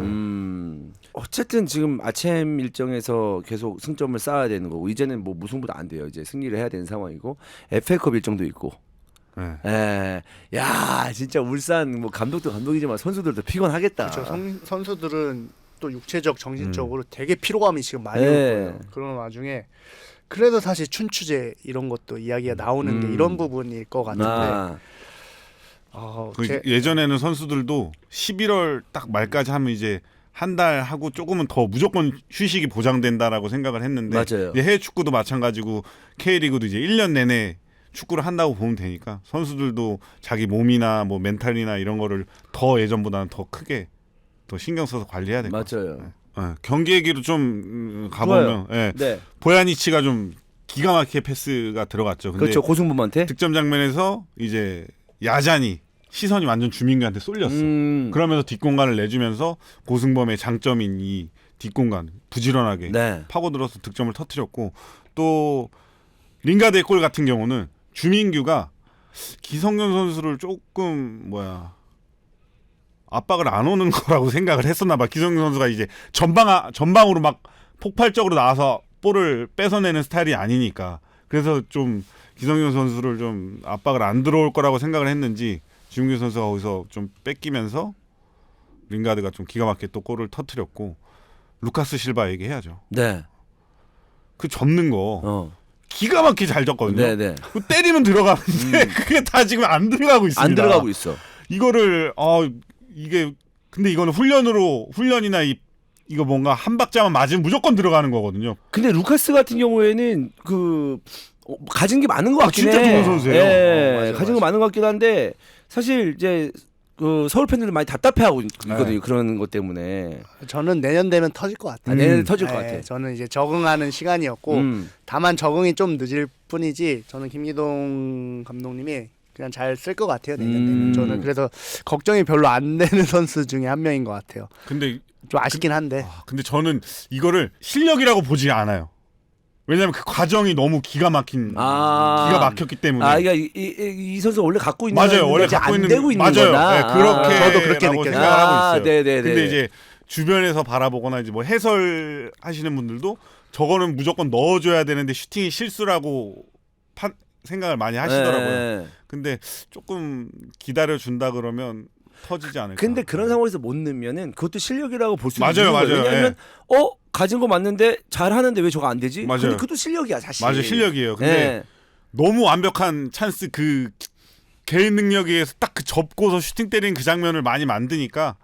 어쨌든 지금 아침 일정에서 계속 승점을 쌓아야 되는 거고 이제는 뭐 무승부도 안 돼요. 이제 승리를 해야 되는 상황이고 FA컵 일정도 있고. 네. 야 진짜 울산 뭐 감독도 감독이지만 선수들도 피곤하겠다. 그렇죠. 선수들은 또 육체적, 정신적으로 되게 피로감이 지금 많이 네. 올 거예요. 그런 와중에 그래서 사실 춘추제 이런 것도 이야기가 나오는 게 이런 부분일 것 같은데. 그 예전에는 선수들도 11월 딱 말까지 하면 이제 한 달 하고 조금은 더 무조건 휴식이 보장된다라고 생각을 했는데 맞아요. 이제 해외 축구도 마찬가지고 K리그도 이제 1년 내내 축구를 한다고 보면 되니까 선수들도 자기 몸이나 뭐 멘탈이나 이런 거를 더 예전보다는 더 크게 더 신경 써서 관리해야 될 것 같아요. 맞아요. 경기 얘기로 좀 가보면 네. 보야니치가 좀 기가 막히게 패스가 들어갔죠. 근데 그렇죠. 고승범한테. 득점 장면에서 이제 야잔이 시선이 완전 주민규한테 쏠렸어. 그러면서 뒷공간을 내주면서 고승범의 장점인 이 뒷공간 부지런하게 네. 파고들어서 득점을 터뜨렸고 또 링가드의 골 같은 경우는 주민규가 기성용 선수를 조금 압박을 안 오는 거라고 생각을 했었나 봐. 기성용 선수가 이제 전방으로 막 폭발적으로 나와서 볼을 뺏어내는 스타일이 아니니까 그래서 좀 기성용 선수를 좀 압박을 안 들어올 거라고 생각을 했는지 주민규 선수가 거기서 좀 뺏기면서 링가드가 좀 기가 막히게 또 골을 터뜨렸고 루카스 실바 얘기해야죠. 네. 그 접는 거 기가 막히게 잘 접거든요. 네네. 그 때리면 들어가는데 그게 다 지금 안 들어가고 있습니다. 안 들어가고 있어. 이거를 이게 근데 이거는 훈련이나 이거 뭔가 한 박자만 맞으면 무조건 들어가는 거거든요. 근데 루카스 같은 경우에는 가진 게 많은 것 같긴 해. 진짜 좋은 선수예요. 예, 가진 거 많은 것 같긴 한데 사실 이제 그 서울 팬들은 많이 답답해하고 있거든요. 그런 것 때문에. 저는 내년 되면 터질 것 같아요. 내년에 터질 것 같아. 저는 이제 적응하는 시간이었고 다만 적응이 좀 늦을 뿐이지 저는 김기동 감독님이 그냥 잘 쓸 것 같아요. 내년 되면. 저는 그래서 걱정이 별로 안 되는 선수 중에 한 명인 것 같아요. 근데 좀 아쉽긴 한데. 근데 저는 이거를 실력이라고 보지 않아요. 왜냐면 그 과정이 너무 기가 막혔기 때문에. 그러니까 이 선수 원래 갖고 있는 맞아요. 원래 이제 갖고 안 있는 되고 있는 맞아요. 거다. 네, 그렇게 저도 그렇게 느껴요. 생각을 하고 있어요. 네네네. 근데 이제 주변에서 바라보거나 이제 뭐 해설하시는 분들도 저거는 무조건 넣어줘야 되는데 슈팅이 실수라고 생각을 많이 하시더라고요. 네. 근데 조금 기다려 준다 그러면 터지지 않을까. 근데 그런 상황에서 못 넣으면은 그것도 실력이라고 볼 수 맞아요, 있는 거예요. 맞아요. 왜냐하면 가진 거 맞는데 잘 하는데 왜 저거 안 되지? 맞아요. 근데 그것도 실력이야 사실. 맞아요, 실력이에요. 근데 네. 너무 완벽한 찬스 그 개인 능력에 의해서 딱 그 접고서 슈팅 때리는 그 장면을 많이 만드니까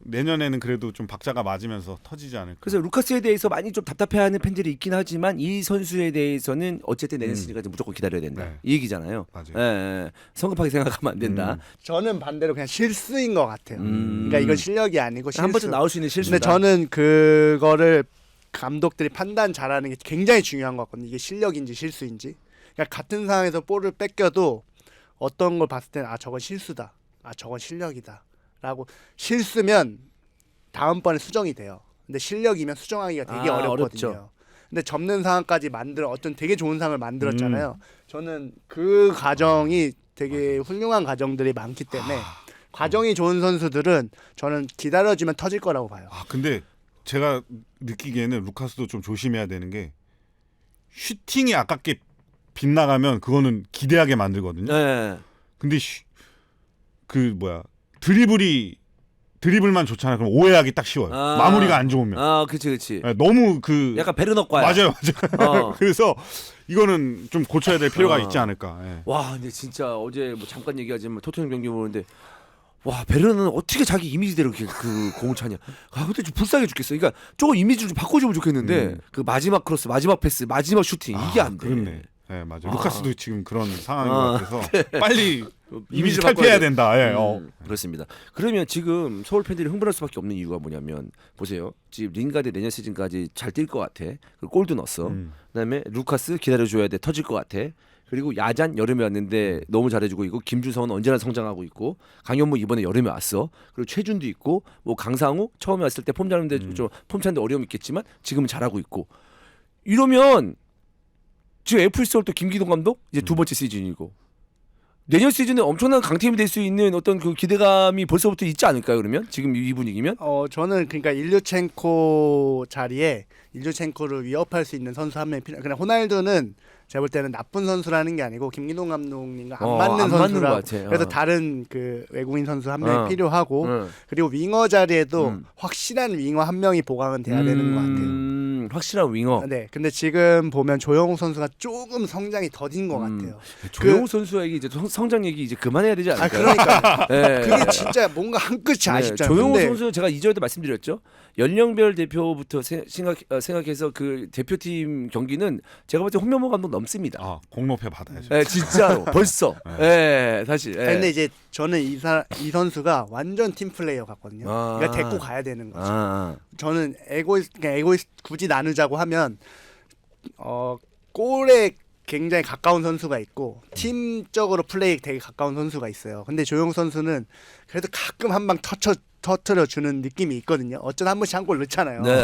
내년에는 그래도 좀 박자가 맞으면서 터지지 않을까. 그래서 루카스에 대해서 많이 좀 답답해하는 팬들이 있긴 하지만 이 선수에 대해서는 어쨌든 내년 시즌까지 무조건 기다려야 된다. 네. 이 얘기잖아요. 맞아요. 예. 성급하게 생각하면 안 된다. 저는 반대로 그냥 실수인 것 같아요. 그러니까 이건 실력이 아니고 실수. 한 번쯤 나올 수 있는 실수다. 근데 저는 그거를 감독들이 판단 잘하는 게 굉장히 중요한 것 같거든요. 이게 실력인지 실수인지. 그러니까 같은 상황에서 볼을 뺏겨도 어떤 걸 봤을 때는 저건 실수다. 저건 실력이다. 라고 실수면 다음번에 수정이 돼요. 근데 실력이면 수정하기가 되게 어렵거든요. 어렵죠. 근데 접는 상황까지 어떤 되게 좋은 상황을 만들었잖아요. 저는 그 과정이 되게 훌륭한 과정들이 많기 때문에 과정이 좋은 선수들은 저는 기다려주면 터질 거라고 봐요. 근데 제가 느끼기에는 루카스도 좀 조심해야 되는 게 슈팅이 아깝게 빗나가면 그거는 기대하게 만들거든요. 네. 근데 드리블만 좋잖아요. 그럼 오해하기 딱 쉬워요. 아. 마무리가 안 좋으면. 아, 그렇지. 네, 너무 그 약간 베르너과야. 맞아요. 어. 그래서 이거는 좀 고쳐야 될 필요가 어. 있지 않을까. 예. 와, 근데 진짜 어제 뭐 잠깐 얘기하지만 토트넘 경기 보는데 와, 베르는 어떻게 자기 이미지대로 이렇게 그 공을 차냐. 아, 근데 좀 불쌍해 죽겠어. 그러니까 조금 이미지를 좀 바꿔주면 좋겠는데 그 마지막 크로스, 마지막 패스, 마지막 슈팅 이게 안 돼. 그렇네. 네, 맞아요. 아. 루카스도 지금 그런 상황인 아. 것 같아서 빨리 이미지 바꿔야 탈피해야 돼. 된다. 예. 그렇습니다. 그러면 지금 서울 팬들이 흥분할 수밖에 없는 이유가 뭐냐면 보세요. 지금 링가드 내년 시즌까지 잘 뛸 것 같아. 그리고 골도 넣었어. 그다음에 루카스 기다려줘야 돼. 터질 것 같아. 그리고 야잔 여름에 왔는데 너무 잘해주고 있고 김주성은 언제나 성장하고 있고 강현무 이번에 여름에 왔어. 그리고 최준도 있고 뭐 강상우 처음에 왔을 때 폼 잘하는데 좀 폼 차는데 어려움이 있겠지만 지금은 잘하고 있고 이러면 지금 FC 서울 또 김기동 감독 이제 두 번째 시즌이고 내년 시즌에 엄청난 강팀이 될 수 있는 어떤 그 기대감이 벌써부터 있지 않을까요? 그러면 지금 이 분위기면 저는 그러니까 일류첸코 자리에 일류첸코를 위협할 수 있는 선수 한 명이 필요. 그냥 호날두는 제가 볼 때는 나쁜 선수라는 게 아니고 김기동 감독님과 안 맞는 안 맞는 선수라. 것 같아. 그래서 다른 그 외국인 선수 한 명이 필요하고 응. 그리고 윙어 자리에도 확실한 윙어 한 명이 보강은 돼야 되는 것 같아요. 확실한 윙어. 네, 근데 지금 보면 조영욱 선수가 조금 성장이 더딘 것 같아요. 조영우 선수에게 이제 성장 얘기 이제 그만해야 되지 아 않을까요? 그러니까 네. 그게 진짜 뭔가 한 끗이 아쉽잖아요. 조영우 근데 선수 제가 이전에도 말씀드렸죠. 연령별 대표부터 생각해서 그 대표팀 경기는 제가 볼 때 홍명보 감독 넘습니다. 아, 공로패 받아야죠. 네, 진짜로 벌써. 네, 사실. 네. 근데 이제 저는 이 선수가 완전 팀 플레이어 같거든요. 아. 그러니까 데리고 가야 되는 거죠. 아, 저는 에고이스트 굳이 나누자고 하면 골에 굉장히 가까운 선수가 있고 팀적으로 플레이 되게 가까운 선수가 있어요. 근데 조용 선수는 그래도 가끔 한 방 터트려 주는 느낌이 있거든요. 어쩌다 한 번씩 한 골 넣잖아요. 네.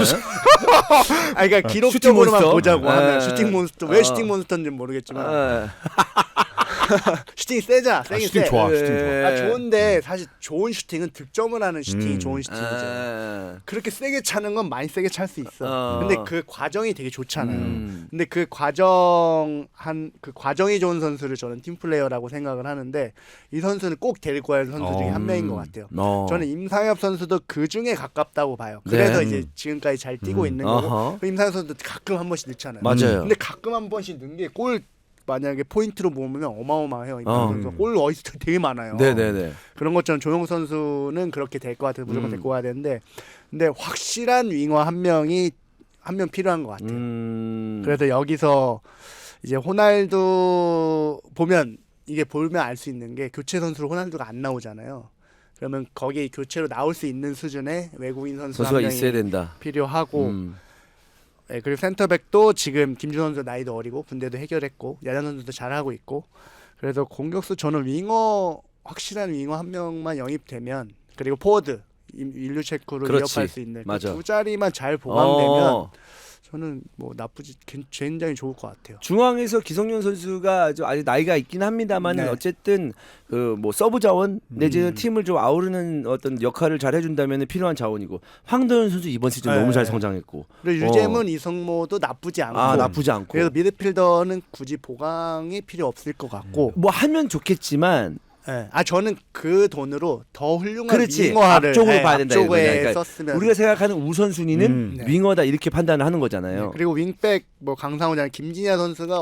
아, 그러니까 기록적으로만 슈팅 몬스터? 보자고 하면 네. 슈팅 몬스터 왜 슈팅 몬스터인지 모르겠지만 아, 슈팅이 세잖아. 세긴 슈팅 세. 좋아. 네. 슈팅 좋아. 아, 좋은데 사실 좋은 슈팅은 득점을 하는 슈팅이 좋은 슈팅이죠. 아. 그렇게 세게 차는 건 많이 세게 찰 수 있어. 어. 근데 그 과정이 되게 좋잖아요. 근데 그 과정이 좋은 선수를 저는 팀 플레이어라고 생각을 하는데 이 선수는 꼭 데리고 와야 할 선수 중에 한 명인 것 같아요. 저는 임상엽 선수도 그 중에 가깝다고 봐요. 그래서 네. 이제 지금까지 잘 뛰고 있는 거고 어허. 그 임상엽 선수도 가끔 한 번씩 넣잖아요. 맞아요. 근데 가끔 한 번씩 넣은 게 골 만약에 포인트로 보면 어마어마해요. 임상엽 선수 골 어시스트 되게 많아요. 네네네. 그런 것처럼 조용 선수는 그렇게 될 것 같아서 무조건 데리고 와야 되는데 근데 확실한 윙어 한 명 필요한 것 같아요. 그래서 여기서 이제 호날두 보면 알 수 있는 게 교체 선수로 호날두가 안 나오잖아요. 그러면 거기에 교체로 나올 수 있는 수준의 외국인 선수 한 선수가 명이 있어야 된다. 필요하고 네, 그리고 센터백도 지금 김준 선수 나이도 어리고 군대도 해결했고 야잔 선수도 잘하고 있고 그래서 공격수 저는 확실한 윙어 한 명만 영입되면 그리고 포워드 일류체코를 그렇지. 위협할 수 있는 맞아. 그 두 자리만 잘 보강되면 어. 저는 뭐 나쁘지 굉장히 좋을 것 같아요. 중앙에서 기성용 선수가 아직 나이가 있긴 합니다만 네. 어쨌든 그 뭐 서브 자원 내지는 팀을 좀 아우르는 어떤 역할을 잘 해준다면 필요한 자원이고 황도현 선수 이번 시즌 네. 너무 잘 성장했고 그리고 유재문 이성모도 나쁘지 않고 나쁘지 않고 그래서 미드필더는 굳이 보강이 필요 없을 것 같고 뭐 하면 좋겠지만 네. 저는 그 돈으로 더 훌륭한 그렇지 윙어를 앞쪽으로 봐야 된다 앞쪽에 이거냐. 그러니까 썼으면 우리가 생각하는 우선순위는 네. 윙어다 이렇게 판단을 하는 거잖아요. 네, 그리고 윙백 뭐 강상우잖아요. 김진야 선수가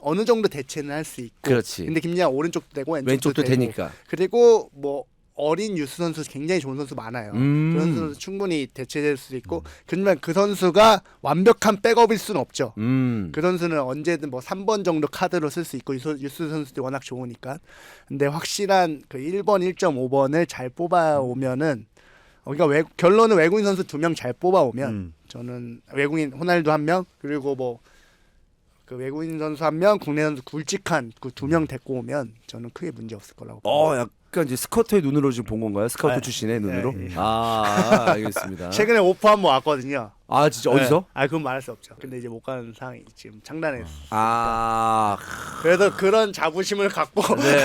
어느 정도 대체는 할 수 있고. 그렇지. 근데 김진야 오른쪽도 되고 왼쪽도 되고. 되니까. 그리고 뭐 어린 유스 선수 굉장히 좋은 선수 많아요. 그런 선수 충분히 대체될 수 있고. 그렇지만 그 선수가 완벽한 백업일 수는 없죠. 그 선수는 언제든 뭐 3번 정도 카드로 쓸 수 있고 유스 선수들이 워낙 좋으니까. 근데 확실한 그 1번, 1.5번을 잘 뽑아오면은 그러니까 결론은 외국인 선수 2명 잘 뽑아오면 저는 외국인 호날두 1명 그리고 뭐 그 외국인 선수 1명 국내 선수 굵직한 그 2명 데리고 오면 저는 크게 문제 없을 거라고 봅니다. 약간 이제 스카우터의 눈으로 지금 본 건가요? 스카우터 네. 출신의 눈으로? 네. 알겠습니다. 최근에 오프 한 번 왔거든요. 진짜 어디서? 네. 그건 말할 수 없죠. 근데 이제 못 가는 상황이 지금 장난했어. 그래서 그런 자부심을 갖고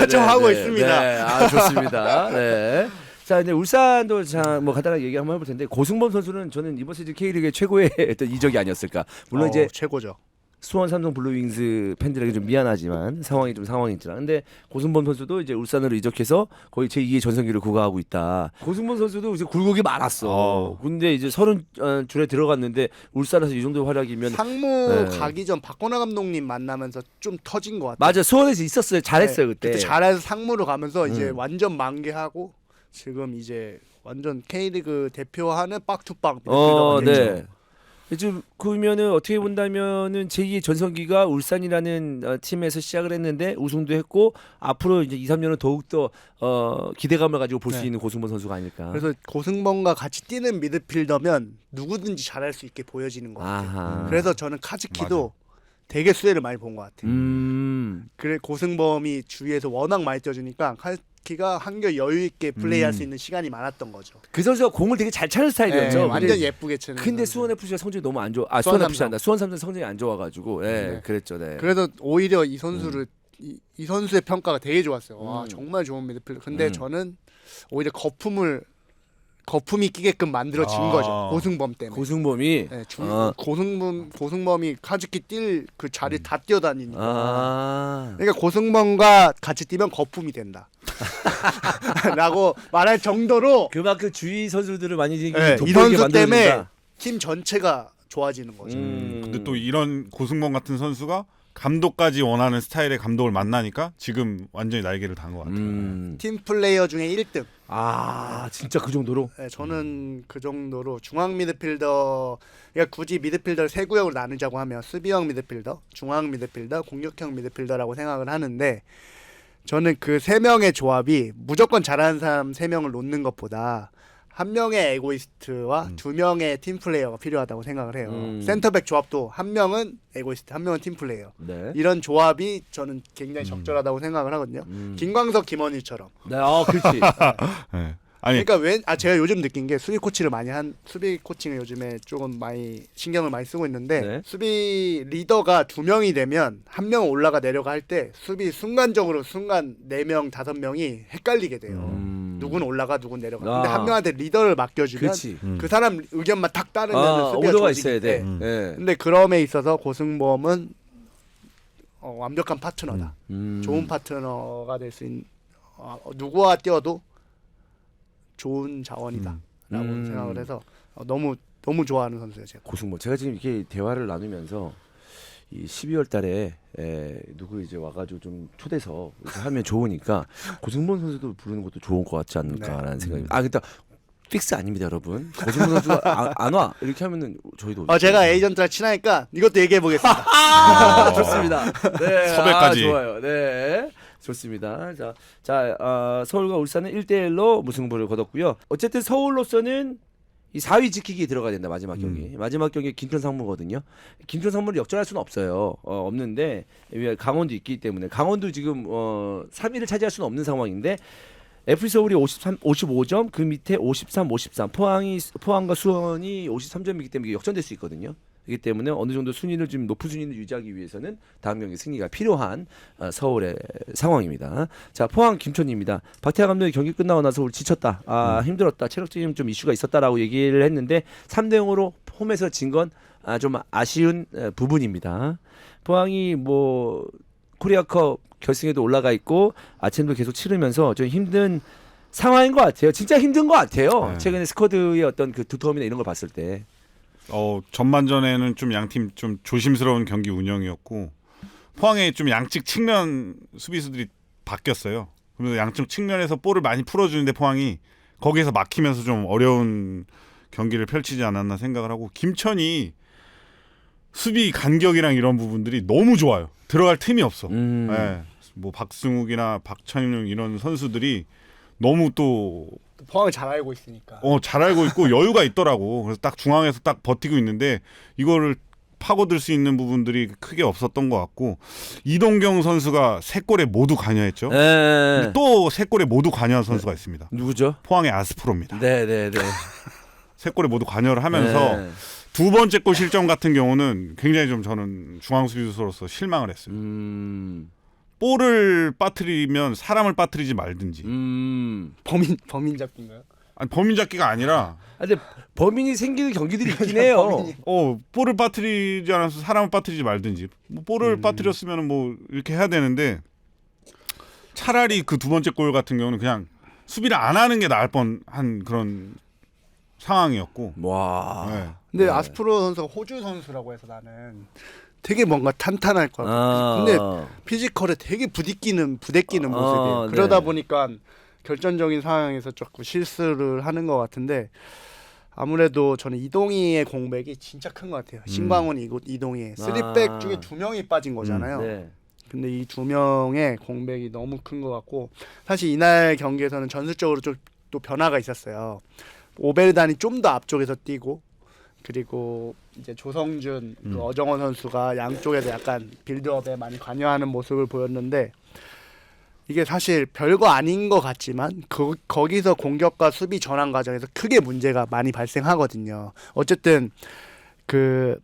좀 하고 있습니다. 네, 좋습니다. 네. 자, 이제 울산도 뭐 간단하게 얘기 한번 해볼 텐데 고승범 선수는 저는 이번 시즌 K리그의 최고의 어떤 이적이 아니었을까. 물론 이제 최고죠. 수원 삼성 블루윙즈 팬들에게 좀 미안하지만 상황이지만 근데 고승범 선수도 이제 울산으로 이적해서 거의 제2의 전성기를 구가하고 있다. 고승범 선수도 이제 굴곡이 많았어. 근데 이제 30줄에 들어갔는데 울산에서 이 정도 활약이면 상무 네. 가기 전 박건하 감독님 만나면서 좀 터진 것 같아요. 맞아 수원에서 있었어요. 잘했어요 네, 그때. 잘해서 상무로 가면서 이제 음. 완전 만개하고 지금 이제 완전 K리그 대표하는 빡투빡 어, 미드필더가 됐죠. 네. 지금 그러면은 어떻게 본다면은 제2의 전성기가 울산이라는 팀에서 시작을 했는데 우승도 했고 앞으로 이제 2, 3년은 더욱 더 기대감을 가지고 볼 수 네. 있는 고승범 선수가 아닐까. 그래서 고승범과 같이 뛰는 미드필더면 누구든지 잘할 수 있게 보여지는 것 같아요. 아하. 그래서 저는 카즈키도 되게 수혜를 많이 본 것 같아요. 그래 고승범이 주위에서 워낙 많이 뛰어주니까 카즈키가 한결 여유 있게 플레이할 수 있는 시간이 많았던 거죠. 그 선수가 공을 되게 잘 차는 스타일이었죠. 네, 완전 근데- 예쁘게 치는. 근데 선수. 수원 FC가 성적이 너무 안 좋아. 수원 수원 FC 삼성. 한다. 수원 삼성 성적이 안 좋아가지고, 예, 네. 그랬죠, 네. 그래서 오히려 이 선수를 이 선수의 평가가 되게 좋았어요. 와 정말 좋은 미드필더. 근데 저는 오히려 거품이 끼게끔 만들어진 거죠. 고승범 때문에. 고승범이 네, 아. 고승범이 카즈키 뛸 그 자리 다 뛰어다니니까. 아, 그러니까 고승범과 같이 뛰면 거품이 된다. 라고 말할 정도로 그만큼 주위 선수들을 많이 네, 이 돋보이게 선수 때문에 만들어준다. 팀 전체가 좋아지는 거죠. 근데 또 이런 고승범 같은 선수가 감독까지 원하는 스타일의 감독을 만나니까 지금 완전히 날개를 단 것 같아요. 팀 플레이어 중에 1등. 아, 진짜 그 정도로? 네, 저는 그 정도로 중앙 미드필더, 그러니까 굳이 미드필더를 세 구역으로 나누자고 하면 수비형 미드필더, 중앙 미드필더, 공격형 미드필더라고 생각을 하는데 저는 그 세 명의 조합이 무조건 잘하는 사람 세 명을 놓는 것보다 한 명의 에고이스트와 두 명의 팀 플레이어가 필요하다고 생각을 해요. 센터백 조합도 한 명은 에고이스트, 한 명은 팀 플레이어. 네. 이런 조합이 저는 굉장히 적절하다고 생각을 하거든요. 김광석, 김원일처럼. 네, 그렇지. 네. 아니 그러니까 제가 요즘 느낀 게 수비 코칭을 요즘에 조금 많이 신경을 많이 쓰고 있는데 네. 수비 리더가 두 명이 되면 한 명 올라가 내려가 할 때 수비 순간 4명 5명이 헷갈리게 돼요. 누군 올라가 누군 내려가. 근데 아. 한 명한테 리더를 맡겨주면 그렇지. 그 사람 의견만 딱 따르면 수비가 오더가 조직이 있어야 돼. 돼. 네. 근데 그럼에 있어서 고승범은 완벽한 파트너다. 좋은 파트너가 될 수 있는 누구와 뛰어도 좋은 자원이다라고 생각을 해서 너무 좋아하는 선수예요, 제가. 고승범. 제가 지금 이렇게 대화를 나누면서 이 12월 달에 누구 이제 와가지고 좀 초대서 이렇게 하면 좋으니까 고승범 선수도 부르는 것도 좋을 것 같지 않을까라는 생각이. 근데 픽스 아닙니다, 여러분. 고승범 선수가 안 와. 이렇게 하면은 저희도. 제가 에이전트랑 친하니까 이것도 얘기해 보겠습니다. 좋습니다. 네, 섭외까지. 좋아요. 네. 좋습니다. 서울과 울산은 1대1로 무승부를 거뒀고요. 어쨌든 서울로서는 이 4위 지키기 들어가야 된다. 마지막 경기. 마지막 경기 김천 상무거든요. 김천 상무를 역전할 수는 없어요. 없는데 강원도 있기 때문에 강원도 지금 3위를 차지할 수는 없는 상황인데 FC 서울이 55점, 그 밑에 53, 53. 포항과 수원이 53점이기 때문에 역전될 수 있거든요. 그렇기 때문에 어느 정도 순위를 좀 높은 순위를 유지하기 위해서는 다음 경기 승리가 필요한 서울의 상황입니다. 자, 포항 김천입니다. 박태하 감독이 경기 끝나고 나서 우리 지쳤다. 힘들었다. 체력적인 좀 이슈가 있었다라고 얘기를 했는데 3대 0으로 홈에서 진 건 좀 아쉬운 부분입니다. 포항이 뭐 코리아컵 결승에도 올라가 있고 아침도 계속 치르면서 좀 힘든 상황인 것 같아요. 진짜 힘든 것 같아요. 네. 최근에 스쿼드의 어떤 그 두터움이나 이런 걸 봤을 때. 전반전에는 좀 양팀 좀 조심스러운 경기 운영이었고 포항의 좀 양측 측면 수비수들이 바뀌었어요. 그래서 양측 측면에서 볼을 많이 풀어주는데 포항이 거기에서 막히면서 좀 어려운 경기를 펼치지 않았나 생각을 하고 김천이 수비 간격이랑 이런 부분들이 너무 좋아요. 들어갈 틈이 없어. 네. 뭐 박승욱이나 박찬용 이런 선수들이 너무 또 포항을 잘 알고 있으니까. 잘 알고 있고 여유가 있더라고. 그래서 딱 중앙에서 딱 버티고 있는데 이거를 파고들 수 있는 부분들이 크게 없었던 것 같고 이동경 선수가 3골에 모두 관여했죠. 네. 또 3골에 모두 관여한 선수가 있습니다. 누구죠? 포항의 아스프로입니다. 네네네. 3골에 모두 관여를 하면서 네. 두 번째 골 실점 같은 경우는 굉장히 좀 저는 중앙 수비수로서 실망을 했어요. 볼을 빠뜨리면 사람을 빠뜨리지 말든지. 범인 잡기인가요? 아니, 범인 잡기가 아니라 근데 범인이 생기는 경기들이 있긴 해요. 볼을 빠뜨리지 않아서 사람을 빠뜨리지 말든지 뭐 볼을 빠뜨렸으면 뭐 이렇게 해야 되는데 차라리 그 두 번째 골 같은 경우는 그냥 수비를 안 하는 게 나을 뻔한 그런 상황이었고. 와. 네. 근데 네. 아스프로 선수가 호주 선수라고 해서 나는 되게 뭔가 탄탄할 것 같아. 아. 근데 피지컬에 되게 부대끼는 모습이에요. 그러다 네. 보니까 결정적인 상황에서 자꾸 실수를 하는 것 같은데 아무래도 저는 이동희의 공백이 진짜 큰 것 같아요. 신광훈, 이동희 3백 중에 2명이 빠진 거잖아요. 네. 근데 이 2명의 공백이 너무 큰 것 같고 사실 이날 경기에서는 전술적으로 좀 또 변화가 있었어요. 오베르단이 좀 더 앞쪽에서 뛰고 그리고 이제 조성준, 그 어정원 선수가 양쪽에서 약간 빌드업에 많이 관여하는 모습을 보였는데 이게 사실 별거 아닌 것 같지만 거기서 공격과 수비 전환 과정에서 크게 문제가 많이 발생하거든요. 어쨌든 그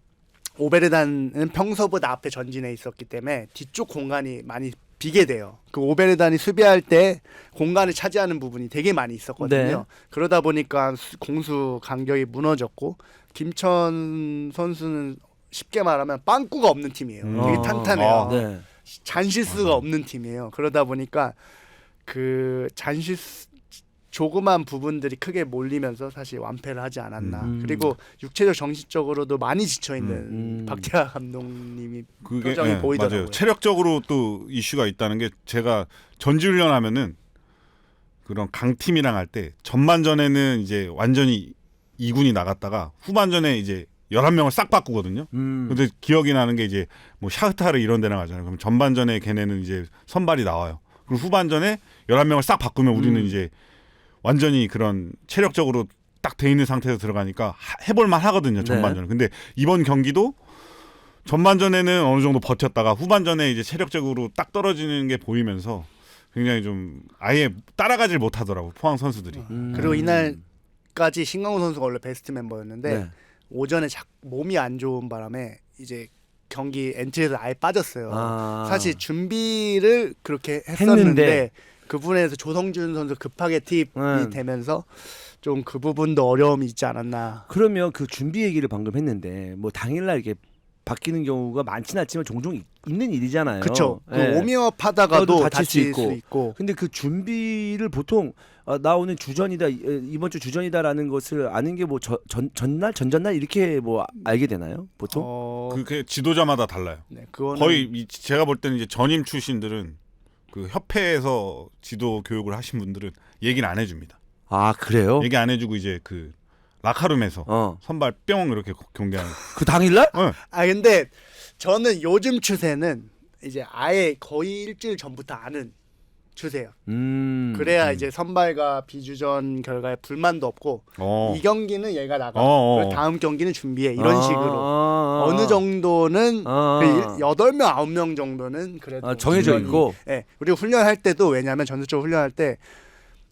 오베르단은 평소보다 앞에 전진해 있었기 때문에 뒤쪽 공간이 많이 비게 돼요. 그 오베르단이 수비할 때 공간을 차지하는 부분이 되게 많이 있었거든요. 네. 그러다 보니까 공수 간격이 무너졌고 김천 선수는 쉽게 말하면 빵꾸가 없는 팀이에요. 되게 탄탄해요. 네. 잔실수가 없는 팀이에요. 그러다 보니까 그 잔실수 조그만 부분들이 크게 몰리면서 사실 완패를 하지 않았나. 그리고 육체적 정신적으로도 많이 지쳐 있는 박태하 감독님이 그게 표정이 보이더라고요. 맞아요. 체력적으로 또 이슈가 있다는 게 제가 전지훈련 하면은 그런 강팀이랑 할 때 전반전에는 이제 완전히 2군이 나갔다가 후반전에 이제 11명을 싹 바꾸거든요. 근데 기억이 나는 게 이제 뭐 샤흐타르 이런 데나 가잖아요. 그럼 전반전에 걔네는 이제 선발이 나와요. 그리고 후반전에 11명을 싹 바꾸면 우리는 이제 완전히 그런 체력적으로 딱 돼 있는 상태에서 들어가니까 해볼만 하거든요. 전반전은. 네. 근데 이번 경기도 전반전에는 어느 정도 버텼다가 후반전에 이제 체력적으로 딱 떨어지는 게 보이면서 굉장히 좀 아예 따라가질 못하더라고 포항 선수들이. 그리고 이날까지 신강훈 선수가 원래 베스트 멤버였는데 네. 오전에 몸이 안 좋은 바람에 이제 경기 엔트리에서 아예 빠졌어요. 사실 준비를 그렇게 했었는데 했는데. 그 부분에서 조성준 선수 급하게 투입이 되면서 좀 그 부분도 어려움이 있지 않았나. 그러면 그 준비 얘기를 방금 했는데 뭐 당일날 이렇게 바뀌는 경우가 많지는 않지만 종종 있는 일이잖아요. 그렇죠. 그 네. 오미업 하다가도 그래도 다칠 수 있고. 근데 그 준비를 보통 나 오늘 주전이다 이번 주 주전이다라는 것을 아는 게 뭐 전날 전전날 이렇게 뭐 알게 되나요? 보통? 그게 지도자마다 달라요. 네, 그거는 거의 제가 볼 때는 이제 전임 출신들은 그 협회에서 지도 교육을 하신 분들은 얘기를 안 해줍니다. 아 그래요? 얘기 안 해주고 이제 그 라카룸에서 선발 뿅 이렇게 경기하는. 그 당일날? 근데 저는 요즘 추세는 이제 아예 거의 일주일 전부터 아는 추세예요. 그래야 이제 선발과 비주전 결과에 불만도 없고 이 경기는 얘가 나가. 그리고 다음 경기는 준비해. 이런 식으로 어느 정도는 8명 9명 정도는 그래도 정해져 훈련이, 있고. 네. 그리고 훈련할 때도 왜냐하면 전술적으로 훈련할 때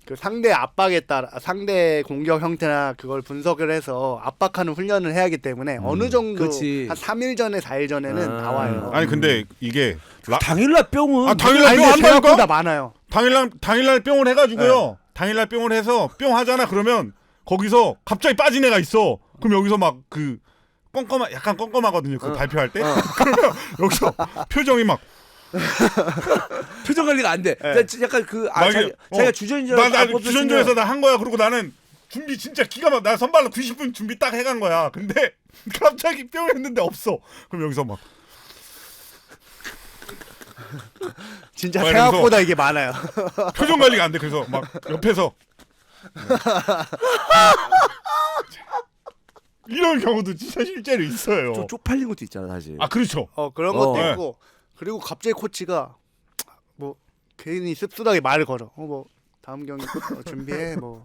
그 상대 압박에 따라 상대 공격 형태나 그걸 분석을 해서 압박하는 훈련을 해야 하기 때문에 어느 정도 그렇지. 한 3일 전에 4일 전에는 나와요. 아니 근데 이게 당일날 뿅은 당일날 아니, 뿅 한다니까? 생각보다 많아요. 당일날 뿅을 해가지고요. 당일날 뿅을 해서 뿅 하잖아. 그러면 거기서 갑자기 빠진 애가 있어. 그럼 여기서 막 그 약간 껌껌하거든요. 그 발표할 때. 그러면 여기서 표정이 막 표정 관리가 안 돼. 약간 그 자기가 주전인 줄 나 알고 주전조에서 나 한 거야. 그리고 나는 준비 진짜 기가 막 나 선발로 90분 준비 딱 해간 거야. 근데 갑자기 뿅 했는데 없어. 그럼 여기서 막 진짜 막 생각보다 이게 많아요. 표정 관리가 안 돼. 그래서 막 옆에서 이런 경우도 진짜 실제로 있어요. 좀 쪽팔린 것도 있잖아 사실. 아 그렇죠. 그런 것도 네. 있고 그리고 갑자기 코치가 뭐 괜히 씁쓸하게 말을 걸어. 뭐 다음 경기 준비해 뭐.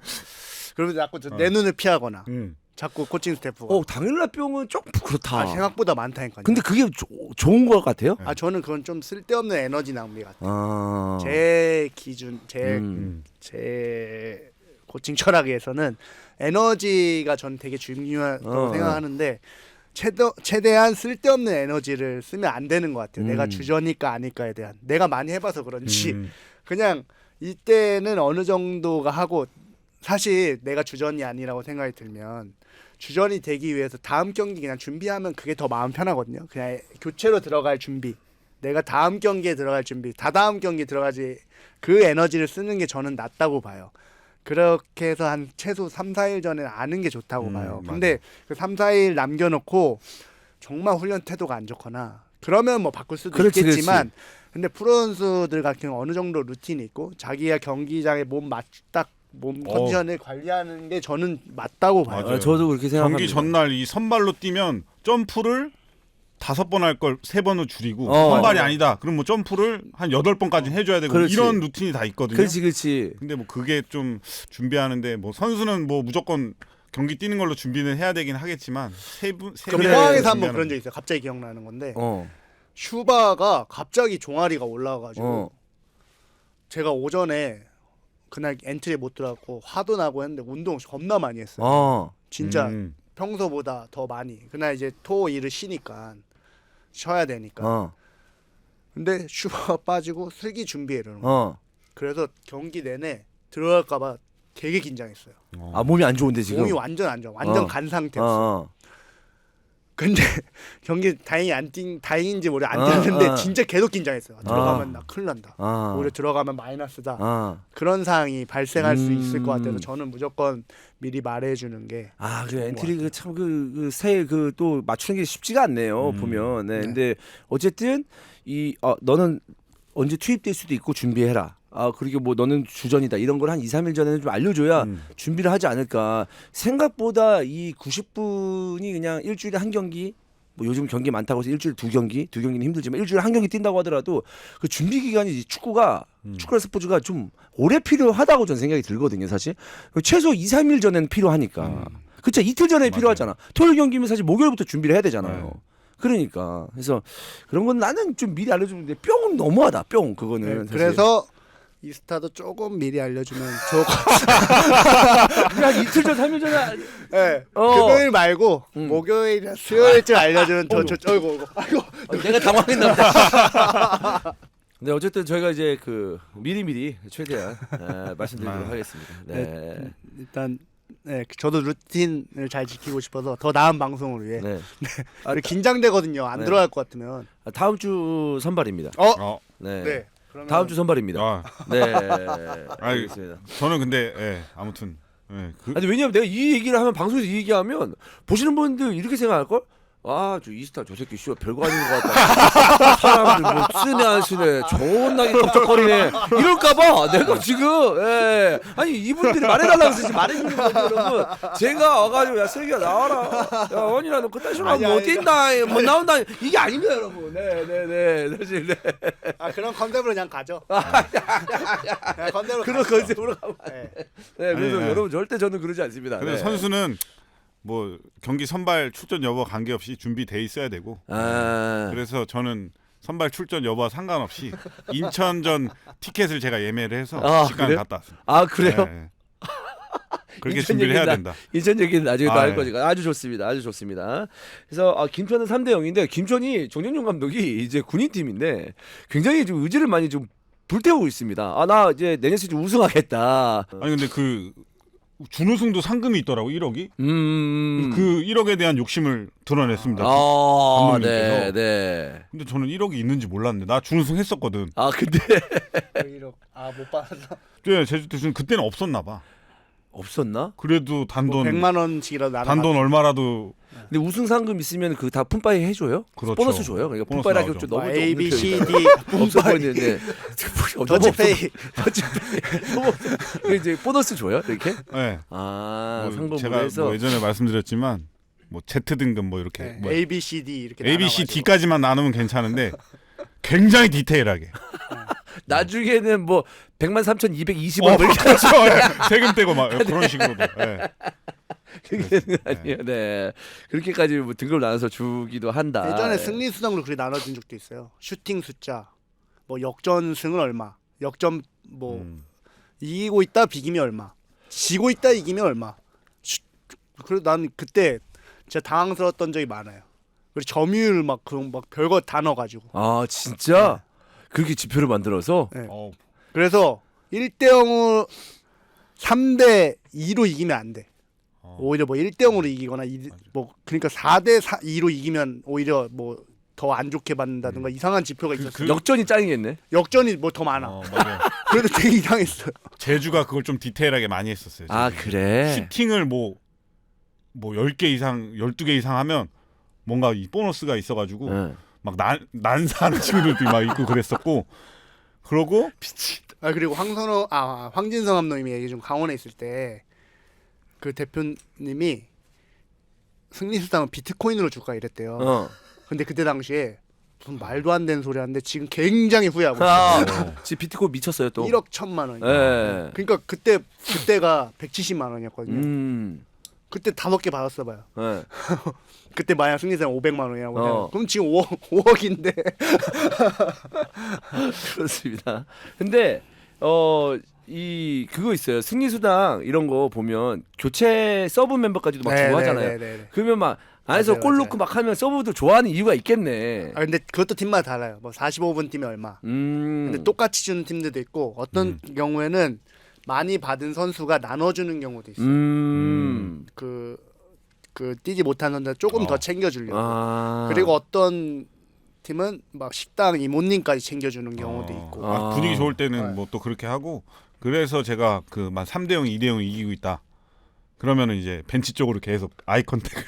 그러면 자꾸 내 눈을 피하거나 자꾸 코칭 스태프가. 당일날 뿅은 좀 그렇다. 생각보다 많다니까요. 근데 그게 좋은 것 같아요? 저는 그건 좀 쓸데없는 에너지 낭비 같아요. 아. 제 기준, 제 코칭 철학에서는 에너지가 전 되게 중요하다고 생각하는데 최대한 쓸데없는 에너지를 쓰면 안 되는 것 같아요. 내가 주저니까 아닐까에 대한. 내가 많이 해봐서 그런지 그냥 이때는 어느 정도가 하고 사실 내가 주전이 아니라고 생각이 들면 주전이 되기 위해서 다음 경기 그냥 준비하면 그게 더 마음 편하거든요. 그냥 교체로 들어갈 준비, 내가 다음 경기에 들어갈 준비, 다다음 경기에 들어가지 그 에너지를 쓰는 게 저는 낫다고 봐요. 그렇게 해서 한 최소 3, 4일 전에 아는 게 좋다고 봐요. 근데 그 3, 4일 남겨놓고 정말 훈련 태도가 안 좋거나 그러면 뭐 바꿀 수도 그렇지, 있겠지만 근데 프로 선수들 같은 경우 어느 정도 루틴이 있고 자기가 경기장에 몸 컨디션을 관리하는 게 저는 맞다고 봐요. 맞아요. 저도 그렇게 생각합니다. 경기 전날 이 선발로 뛰면 점프를 5번 할 걸 3번을 줄이고 어. 선발이 아니다. 그럼 뭐 점프를 한 8번까지 해줘야 되고 그렇지. 이런 루틴이 다 있거든요. 그렇지. 근데 뭐 그게 좀 준비하는데 뭐 선수는 뭐 무조건 경기 뛰는 걸로 준비는 해야 되긴 하겠지만 세 그 그래, 포항에서 한번 그런 적 있어요. 갑자기 기억나는 건데 슈바가 갑자기 종아리가 올라와가지고 제가 오전에 그날 엔트리에 못 들어갔고 화도 나고 했는데 운동 겁나 많이 했어요. 진짜 평소보다 더 많이. 그날 이제 토 일을 쉬니까 쉬어야 되니까. 근데 슈바가 빠지고 슬기 준비해 이러는 거예요. 그래서 경기 내내 들어갈까봐 되게 긴장했어요. 아 몸이 안 좋은데 지금. 몸이 완전 안 좋아. 완전 간 상태였어. 근데 경기 다행인지 모르 안 뛰었는데 진짜 계속 긴장했어요. 들어가면 나 큰일 난다. 오히려 들어가면 마이너스다. 그런 상황이 발생할 수 있을 것 같아서 저는 무조건 미리 말해주는 게. 그 엔트리 참그새 또 맞추는 게 쉽지가 않네요. 보면. 네. 근데 어쨌든 너는 언제 투입될 수도 있고 준비해라. 그리고 뭐 너는 주전이다 이런 걸 한 2, 3일 전에는 좀 알려줘야 준비를 하지 않을까. 생각보다 이 90분이 그냥 일주일에 한 경기, 뭐 요즘 경기 많다고 해서 일주일에 두 경기는 힘들지만 일주일에 한 경기 뛴다고 하더라도 그 준비 기간이 축구나 스포츠가 좀 오래 필요하다고 저는 생각이 들거든요. 사실 최소 2, 3일 전에는 필요하니까. 그쵸, 이틀 전에 필요하잖아. 토요일 경기면 사실 목요일부터 준비를 해야 되잖아요. 그러니까 그래서 그런 건 나는 좀 미리 알려주는데 뿅은 너무하다. 뿅 그거는. 네, 그래서 이스타도 조금 미리 알려주면 좋을 것 같아요. 그냥 이틀 전, 3일 전에. 네, 금요일 말고 목요일이나 수요일쯤 알려주면 아이고. 내가 당황했나 보다. 네, 어쨌든 저희가 이제 미리미리 최대한 말씀드리도록 하겠습니다. 네. 일단 저도 루틴을 잘 지키고 싶어서 더 나은 방송을 위해. 네. 긴장되거든요. 안 들어갈 것 같으면. 다음 주 선발입니다. 네. 네. 그러면 다음 주 선발입니다. 네. 알겠습니다. 저는 근데 아무튼 아니 왜냐면 내가 이 얘기를 하면 방송에서 이 얘기하면 보시는 분들 이렇게 생각할 걸. 저 이스타 저 새끼 씨발 별거 아닌 것 같다. 사람들 뭐 쓰네 안 쓰네 존나게 쩍쩍거리네 이럴까봐 내가 지금 아니 이분들이 말해달라고 쓰지 말해주는 거지 여러분. 제가 와가지고 야 슬기야 나와라. 야 원이라 너 그딴 식으로 하면 못 뛴다 못 나온다 이게 아닙니다 여러분. 네네네 사실 네. 그런 컨셉으로 그냥 가죠. 컨셉으로 그런 가죠. 컨셉으로 가면 네 그래서 여러분 절대 저는 그러지 않습니다. 근데 선수는 뭐 경기 선발 출전 여부 관계없이 준비돼 있어야 되고 그래서 저는 선발 출전 여부와 상관없이 인천전 티켓을 제가 예매를 해서 시간 그래요? 갔다 왔습니다. 그래요? 네. 그렇게 준비를 해야 된다. 인천 얘기는 나중에 또 할 거니까 아주 좋습니다. 아주 좋습니다. 그래서 김천은 3대 0인데 김천이 정영용 감독이 이제 군인팀인데 굉장히 좀 의지를 많이 좀 불태우고 있습니다. 나 이제 내년 시즌 우승하겠다. 아니 근데 준우승도 상금이 있더라고 1억이. 그 1억에 대한 욕심을 드러냈습니다. 감독님께서. 네. 근데 저는 1억이 있는지 몰랐는데 나 준우승 했었거든. 근데 못 받았어. 네, 제주도에서는 그때는 없었나 봐. 없었나? 그래도 단돈 100만 원씩이라도 나눠. 단돈 얼마라도. 근데 우승 상금 있으면 다 푼바이 해줘요? 그렇죠. 보너스 줘요? 그러니까 보너스 푼바이라기 나오죠. 좀 너무 A, B, C, D 없어 보이는데 더치페이. 이제 보너스 줘요? 이렇게? 네. 상금으로 제가 해서 뭐 예전에 말씀드렸지만 뭐 Z 등급 뭐 이렇게 뭐 A, B, C, D 이렇게 A, B, C, D까지만 나누면 괜찮은데 굉장히 디테일하게. 나중에는 뭐 13,220원 뭐 이렇게 그렇죠. 세금 떼고 막 그런 식으로도. 그게는 아니에요. 네. 그렇게까지 뭐 등급을 나눠서 주기도 한다. 예전에 승리 수당으로 그렇게 나눠준 적도 있어요. 슈팅 숫자, 뭐 역전승은 얼마, 역전 뭐 이기고 있다 비기면 얼마, 지고 있다 이기면 얼마. 그래서 난 그때 진짜 당황스러웠던 적이 많아요. 그리고 점유율 막 그런 막 별거 다 넣어가지고. 진짜? 네. 그렇게 지표를 만들어서? 네. 그래서 1대 0으로 3대 2로 이기면 안 돼. 어. 오히려 뭐 1대 0으로 이기거나 뭐 그러니까 4대 2로 이기면 오히려 뭐 더 안 좋게 받는다든가 이상한 지표가 있었어요. 역전이 짱이겠네. 역전이 뭐 더 많아. 맞아요. 그래도 되게 이상했어요. 제주가 그걸 좀 디테일하게 많이 했었어요. 아 그래. 슈팅을 뭐 10개 이상 12개 이상 하면 뭔가 이 보너스가 있어가지고 네. 막 난사하는 친구들도 막 있고 그랬었고 그러고 그리고 황진성 감독님이 얘기 좀 강원에 있을 때 그 대표님이 승리 수당은 비트코인으로 줄까 이랬대요. 근데 그때 당시에 무슨 말도 안 되는 소리 하는데 지금 굉장히 후회하고 있어요. 지금 비트코인 미쳤어요 또. 1억 1천만 원이. 네. 그러니까 그때가 170만 원이었거든요. 그때 5개 받았어 봐요. 네. 그때 만약 승리수당 500만 원이라고 해요. 어. 그럼 지금 5억인데. 그렇습니다. 근데 이 그거 있어요. 승리수당 이런 거 보면 교체 서브 멤버까지도 막 주고 하잖아요. 네. 그러면 막 안에서 맞아요, 골 맞아요. 넣고 막 하면 서브들 좋아하는 이유가 있겠네. 근데 그것도 팀마다 달라요. 뭐 45분 뛰면 얼마. 근데 똑같이 주는 팀들도 있고 어떤 경우에는 많이 받은 선수가 나눠주는 경우도 있어요. 그 뛰지 못한 선수 조금 더 챙겨주려고. 그리고 어떤 팀은 막 식당 이모님까지 챙겨주는 경우도 있고. 분위기 좋을 때는 네. 뭐 또 그렇게 하고 그래서 제가 그만 3대 0, 2대 0 이기고 있다. 그러면은 이제 벤치 쪽으로 계속 아이 컨택을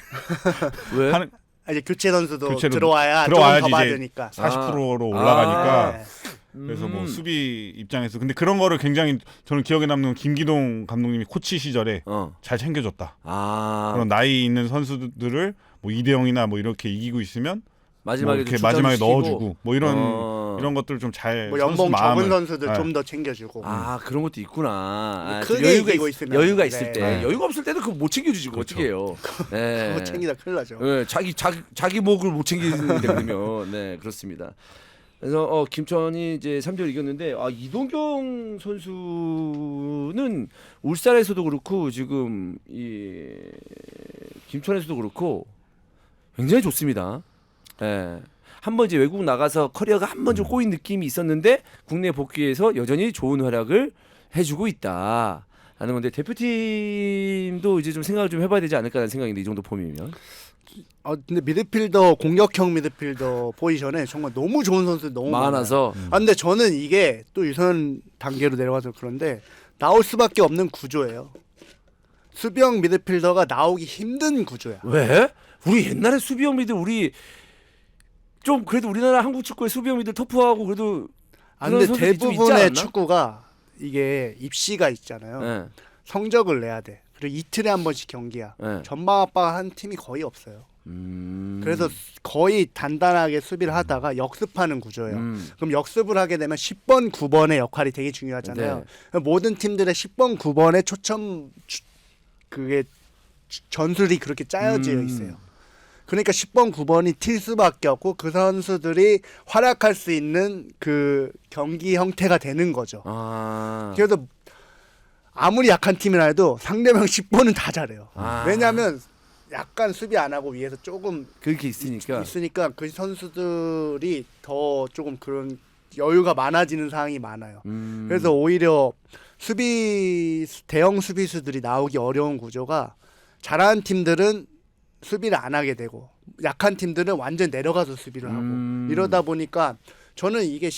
왜? 하는 이제 교체 선수도 교체로 들어와야 들어와야지 조금 더 이제 받으니까. 40%로 올라가니까 네. 그래서 뭐 수비 입장에서 근데 그런 거를 굉장히 저는 기억에 남는 건 김기동 감독님이 코치 시절에 잘 챙겨줬다. 그런 나이 있는 선수들을 뭐 2대 0이나 뭐 이렇게 이기고 있으면 마지막에 뭐 이렇게 마지막에 넣어주고 뭐 이런 것들 좀 잘 뭐 연봉 적은 선수들 좀 더 챙겨주고. 그런 것도 있구나. 크게 이기고 있으면. 여유가 있을 때. 네. 여유가 없을 때는 그거 못 챙겨주지. 그렇죠. 어떻게 해요? 네. 그거 챙기다 큰일 나죠. 네, 자기 목을 못 챙기는데 그러면 네 그렇습니다. 그래서 김천이 이제 3대1 이겼는데 이동경 선수는 울산에서도 그렇고 지금 이 김천에서도 그렇고 굉장히 좋습니다. 예. 한번 이제 외국 나가서 커리어가 한 번 좀 꼬인 느낌이 있었는데 국내 복귀해서 여전히 좋은 활약을 해주고 있다. 라는 건데 대표팀도 이제 좀 생각을 좀 해봐야 되지 않을까라는 생각인데 이 정도 폼이면. 근데 미드필더 공격형 미드필더 포지션에 정말 너무 좋은 선수 너무 많아서. 많아요. 근데 저는 이게 또 유소년 단계로 내려가서 그런데 나올 수밖에 없는 구조예요. 수비형 미드필더가 나오기 힘든 구조야. 왜? 우리 옛날에 수비형 미들 우리 좀 그래도 우리나라 한국 축구의 수비형 미들 터프하고 그래도 근데 선수들이 좀 있지 대부분의 않나? 축구가 이게 입시가 있잖아요. 네. 성적을 내야 돼. 그리고 이틀에 한 번씩 경기야. 네. 전방 압박한 팀이 거의 없어요. 그래서 거의 단단하게 수비를 하다가 역습하는 구조예요. 그럼 역습을 하게 되면 10번, 9번의 역할이 되게 중요하잖아요. 모든 팀들의 10번, 9번의 그게 전술이 그렇게 짜여져 있어요. 그러니까 10번, 9번이 튈 수밖에 없고 그 선수들이 활약할 수 있는 그 경기 형태가 되는 거죠. 그래서 아무리 약한 팀이라 해도 상대방 10번은 다 잘해요. 왜냐하면 약간 수비 안 하고 위에서 조금 그렇게 있으니까 그 선수들이 더 조금 그런 여유가 많아지는 상황이 많아요. 그래서 오히려 대형 수비수들이 나오기 어려운 구조가 잘하는 팀들은 수비를 안 하게 되고 약한 팀들은 완전 내려가서 수비를 하고 이러다 보니까 저는 이게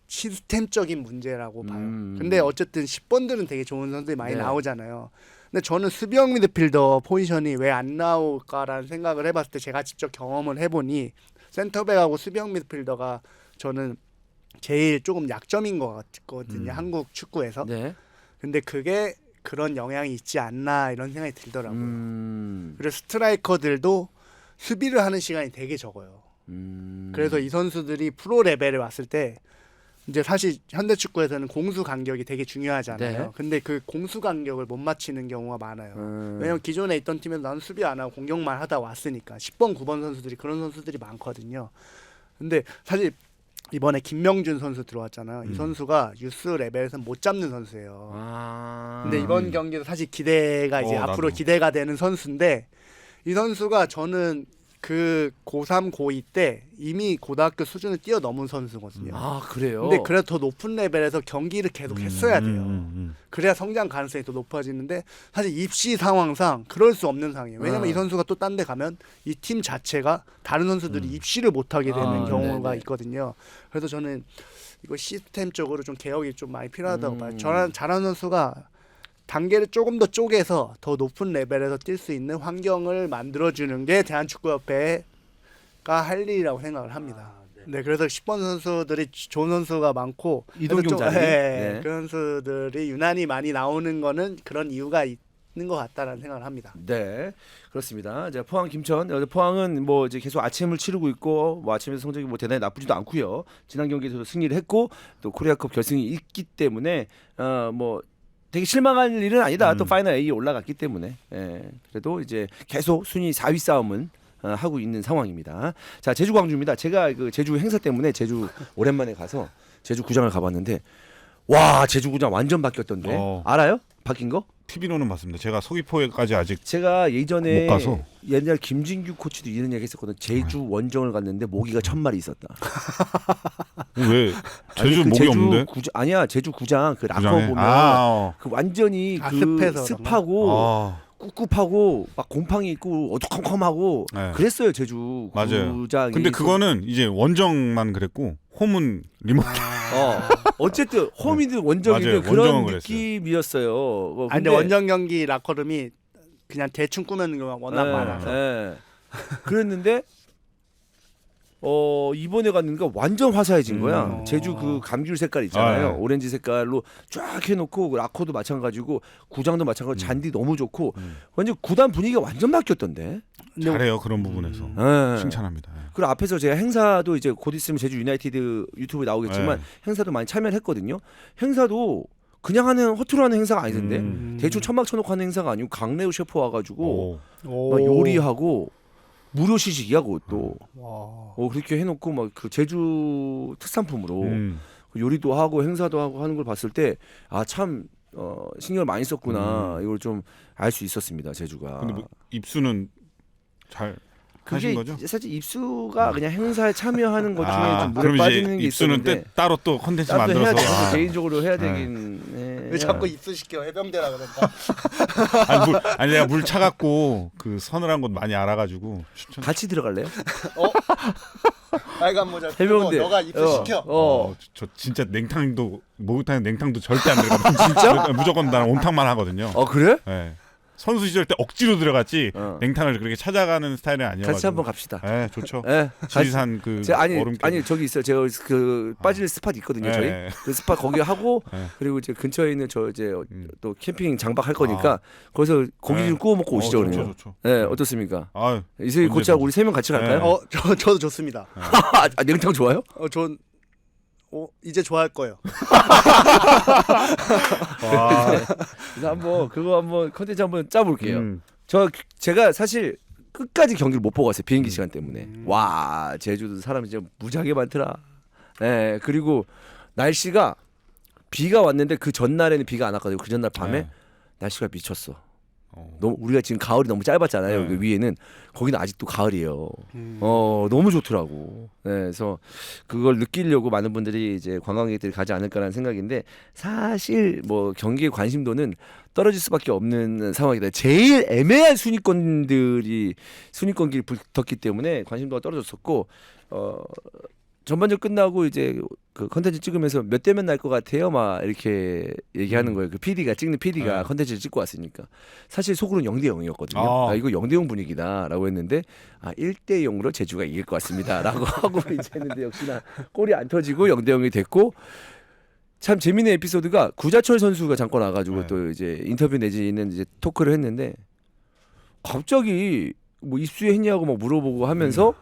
시스템적인 문제라고 봐요. 근데 어쨌든 10번들은 되게 좋은 선수들이 많이 나오잖아요. 근데 저는 수비형 미드필더 포지션이 왜 안 나올까라는 생각을 해봤을 때 제가 직접 경험을 해보니 센터백하고 수비형 미드필더가 저는 제일 조금 약점인 것 같거든요. 한국 축구에서. 네. 근데 그게 그런 영향이 있지 않나 이런 생각이 들더라고요. 그리고 스트라이커들도 수비를 하는 시간이 되게 적어요. 그래서 이 선수들이 프로 레벨에 왔을 때 이제 사실 현대 축구에서는 공수 간격이 되게 중요하잖아요. 네. 근데 그 공수 간격을 못 맞히는 경우가 많아요. 왜냐면 기존에 있던 팀에서 나는 수비 안 하고 공격만 하다 왔으니까 10번, 9번 선수들이 그런 선수들이 많거든요. 근데 사실 이번에 김명준 선수 들어왔잖아요. 이 선수가 유스 레벨에서 못 잡는 선수예요. 근데 이번 경기도 사실 기대가 이제 앞으로 나도. 기대가 되는 선수인데 이 선수가 저는 그 고3, 고2 때 이미 고등학교 수준을 뛰어넘은 선수거든요. 아 그래요. 근데 그래도 더 높은 레벨에서 경기를 계속 했어야 돼요. 음. 그래야 성장 가능성이 더 높아지는데 사실 입시 상황상 그럴 수 없는 상황이에요. 왜냐면 이 선수가 또 딴 데 가면 이 팀 자체가 다른 선수들이 입시를 못하게 되는 아, 경우가 네네. 있거든요. 그래서 저는 이거 시스템적으로 좀 개혁이 좀 많이 필요하다고 봐요. 잘하는 선수가 단계를 조금 더 쪼개서 더 높은 레벨에서 뛸 수 있는 환경을 만들어주는 게 대한축구협회가 할 일이라고 생각을 합니다. 네, 그래서 10번 선수들이 좋은 선수가 많고 이동경 그래서 좀- 자리. 네, 네. 그 선수들이 유난히 많이 나오는 거는 그런 이유가 있는 것 같다라는 생각을 합니다. 네, 그렇습니다. 자, 포항 김천. 포항은 뭐 이제 계속 아침을 치르고 있고 뭐 아침에서 성적이 뭐 대단히 나쁘지도 않고요. 지난 경기에서도 승리를 했고 또 코리아컵 결승이 있기 때문에 뭐 되게 실망할 일은 아니다. 또 파이널 A에 올라갔기 때문에 그래도 이제 계속 순위 4위 싸움은 하고 있는 상황입니다. 자, 제주 광주입니다. 제가 그 제주 행사 때문에 제주 오랜만에 가서 제주 구장을 가봤는데 와, 제주 구장 완전 바뀌었던데. 알아요? 바뀐 거? TV로는 봤습니다. 제가 서귀포에까지 아직 제가 예전에 못 가서. 옛날 김진규 코치도 이런 얘기 했었거든. 제주 원정을 갔는데 모기가 1000마리 있었다. 왜 제주 아니, 그 목이 없는데? 아니야, 제주 구장 그 라커 구장에? 보면 그 완전히 그 습해서 습하고 꿉꿉하고 막 곰팡이 있고 어두컴컴하고 네. 그랬어요, 제주 맞아요. 구장이. 근데 그거는 이제 원정만 그랬고 홈은 리모트. 어쨌든 홈이든 원정이든 맞아요. 그런 원정은 그랬어요. 느낌이었어요. 근데 원정 경기 라커룸이 그냥 대충 꾸며는 경우가 워낙 많아서 그랬는데 이번에 갔는가 완전 화사해진 거야. 음. 제주 그 감귤 색깔 있잖아요. 아, 네. 오렌지 색깔로 쫙 해놓고 그 라코도 마찬가지고 구장도 마찬가지고 잔디 너무 좋고 완전 구단 분위기가 완전 바뀌었던데. 잘해요 그런 부분에서. 네. 칭찬합니다. 그리고 앞에서 제가 행사도 이제 곧 있으면 제주 유나이티드 유튜브에 나오겠지만 네. 행사도 많이 참여를 했거든요. 행사도 그냥 하는 허투루 하는 행사가 아니던데 대충 천막 쳐놓고 하는 행사가 아니고 강래우 셰프 와가지고 막 요리하고 무료 시식이야 그것도. 그렇게 해놓고 막 그 제주 특산품으로 그 요리도 하고 행사도 하고 하는 걸 봤을 때 참 신경을 많이 썼구나 이걸 좀 알 수 있었습니다 제주가. 근데 뭐 입수는 잘 하신 그게 거죠? 사실 입수가 그냥 행사에 참여하는 것 중에 좀 물에 그럼 빠지는 이제 게 입수는 있었는데 따로 또 컨텐츠 나도 해야 만들어서. 돼. 아. 개인적으로 해야 되긴 해. 왜 자꾸 입수시켜 해병대라 그런다. 아니 내가 물 차갑고 그 서늘한 곳 많이 알아가지고 추천. 같이 들어갈래요? 빨간 모자 해병대. 쓰고 너가 입수시켜. 저 진짜 냉탕도 목욕탕에 냉탕도 절대 안 들어가요. 진짜? 무조건 나는 온탕만 하거든요. 그래? 네. 선수 시절 때 억지로 들어갔지 어. 냉탕을 그렇게 찾아가는 스타일은 아니어가지고. 같이 한번 갑시다. 네, 좋죠. 예. 지리산 그 아니 얼음 아니 저기 있어요. 제가 그 빠질 스팟 있거든요. 저희 네. 그 스팟 거기 하고 네. 그리고 이제 근처에 있는 저 이제 또 캠핑 장박 할 거니까 거기서 고기 좀 구워 먹고 오시죠 좋죠, 그러면. 좋죠. 네, 어떻습니까? 아유, 이슬기 코치하고 우리 세 명 같이 갈까요? 네. 저도 좋습니다. 냉탕 좋아요? 전 이제 좋아할 거예요. 그래서 한번 그거 한번 컨텐츠 한번 짜볼게요. 음. 제가 사실 끝까지 경기를 못 보고 왔어요. 비행기 시간 때문에. 와, 제주도 사람이 진짜 무지하게 많더라. 네, 그리고 날씨가 비가 왔는데 그 전날에는 비가 안 왔거든요. 그 전날 밤에 네. 날씨가 미쳤어. 너무 우리가 지금 가을이 너무 짧았잖아요. 그 위에는 거기는 아직도 가을이에요. 너무 좋더라고. 네, 그래서 그걸 느끼려고 많은 분들이 이제 관광객들이 가지 않을까라는 생각인데 사실 뭐 경기의 관심도는 떨어질 수밖에 없는 상황이다. 제일 애매한 순위권들이 순위권끼리 붙었기 때문에 관심도가 떨어졌었고 전반전 끝나고 이제 그 컨텐츠 찍으면서 몇 대면 날 것 같아요, 막 이렇게 얘기하는 거예요. 그 PD가 찍는 PD가 컨텐츠를 찍고 왔으니까 사실 속으로는 0대 0이었거든요. 이거 0대 0 분위기다라고 했는데 1대 0으로 제주가 이길 것 같습니다라고 하고 이제 했는데 역시나 골이 안 터지고 0대 0이 됐고 참 재밌는 에피소드가 구자철 선수가 잠깐 와가지고 또 이제 인터뷰 내지는 이제 토크를 했는데 갑자기 뭐 입수했냐고 막 물어보고 하면서.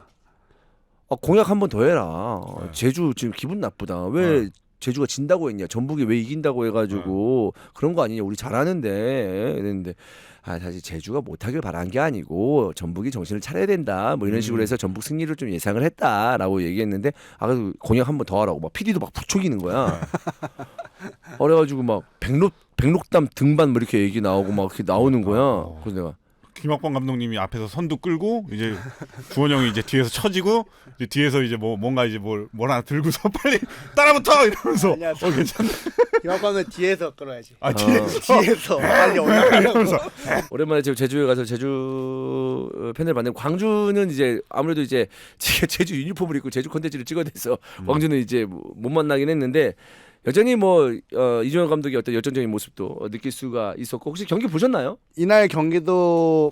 공약 한 번 더 해라. 제주 지금 기분 나쁘다. 왜 제주가 진다고 했냐? 전북이 왜 이긴다고 해가지고 그런 거 아니냐? 우리 잘하는데 이랬는데 사실 제주가 못하길 바란 게 아니고 전북이 정신을 차려야 된다. 뭐 이런 식으로 해서 전북 승리를 좀 예상을 했다라고 얘기했는데 그래도 공약 한 번 더 하라고 막 PD도 막 부추기는 거야. 그래가지고 막 백록담 등반 뭐 이렇게 얘기 나오고 막 이렇게 나오는 거야. 그래서 내가 김학범 감독님이 앞에서 선두 끌고 이제 주원 형이 이제 뒤에서 쳐지고 이제 뒤에서 이제 뭔가 이제 뭘 하나 들고서 빨리 따라붙어 이러면서 아니야, 괜찮네. 김학범은 뒤에서 끌어야지. 뒤에서 빨리 올라가려고. 오랜만에 지금 제주에 가서 제주 팬을 봤는데 광주는 이제 아무래도 이제 제주 유니폼을 입고 제주 콘텐츠를 찍어야 돼서 광주는 이제 못 만나긴 했는데 여전히 뭐 이종현 감독의 어떤 열정적인 모습도 느낄 수가 있었고 혹시 경기 보셨나요? 이날 경기도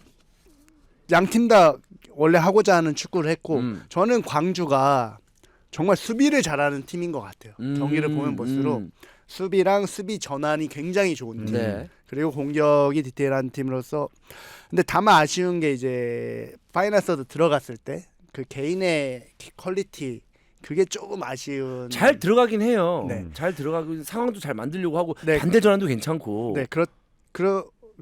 양 팀 다 원래 하고자 하는 축구를 했고 저는 광주가 정말 수비를 잘하는 팀인 것 같아요. 경기를 보면 볼수록 수비랑 수비 전환이 굉장히 좋은 팀. 네. 그리고 공격이 디테일한 팀으로서 근데 다만 아쉬운 게 이제 파이널 서드 들어갔을 때 그 개인의 퀄리티 그게 조금 아쉬운. 잘 들어가긴 해요. 네. 잘 들어가고 상황도 잘 만들려고 하고 네. 반대 전환도 괜찮고. 네,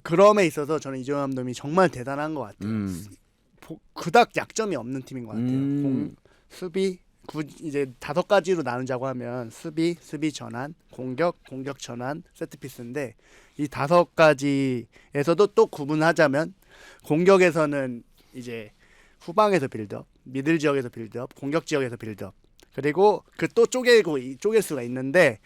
그럼에 있어서 저는 이종현 감독이 정말 대단한 것 같아요. 그닥 약점이 없는 팀인 것 같아요. 수비 이제 5가지로 나누자고 하면 수비 전환, 공격 전환, 세트피스인데 이 5가지에서도 또 구분하자면 공격에서는 이제 후방에서 빌드업, 미들 지역에서 빌드업, 공격 지역에서 빌드업 그리고 그 또 쪼갤 수가 있는데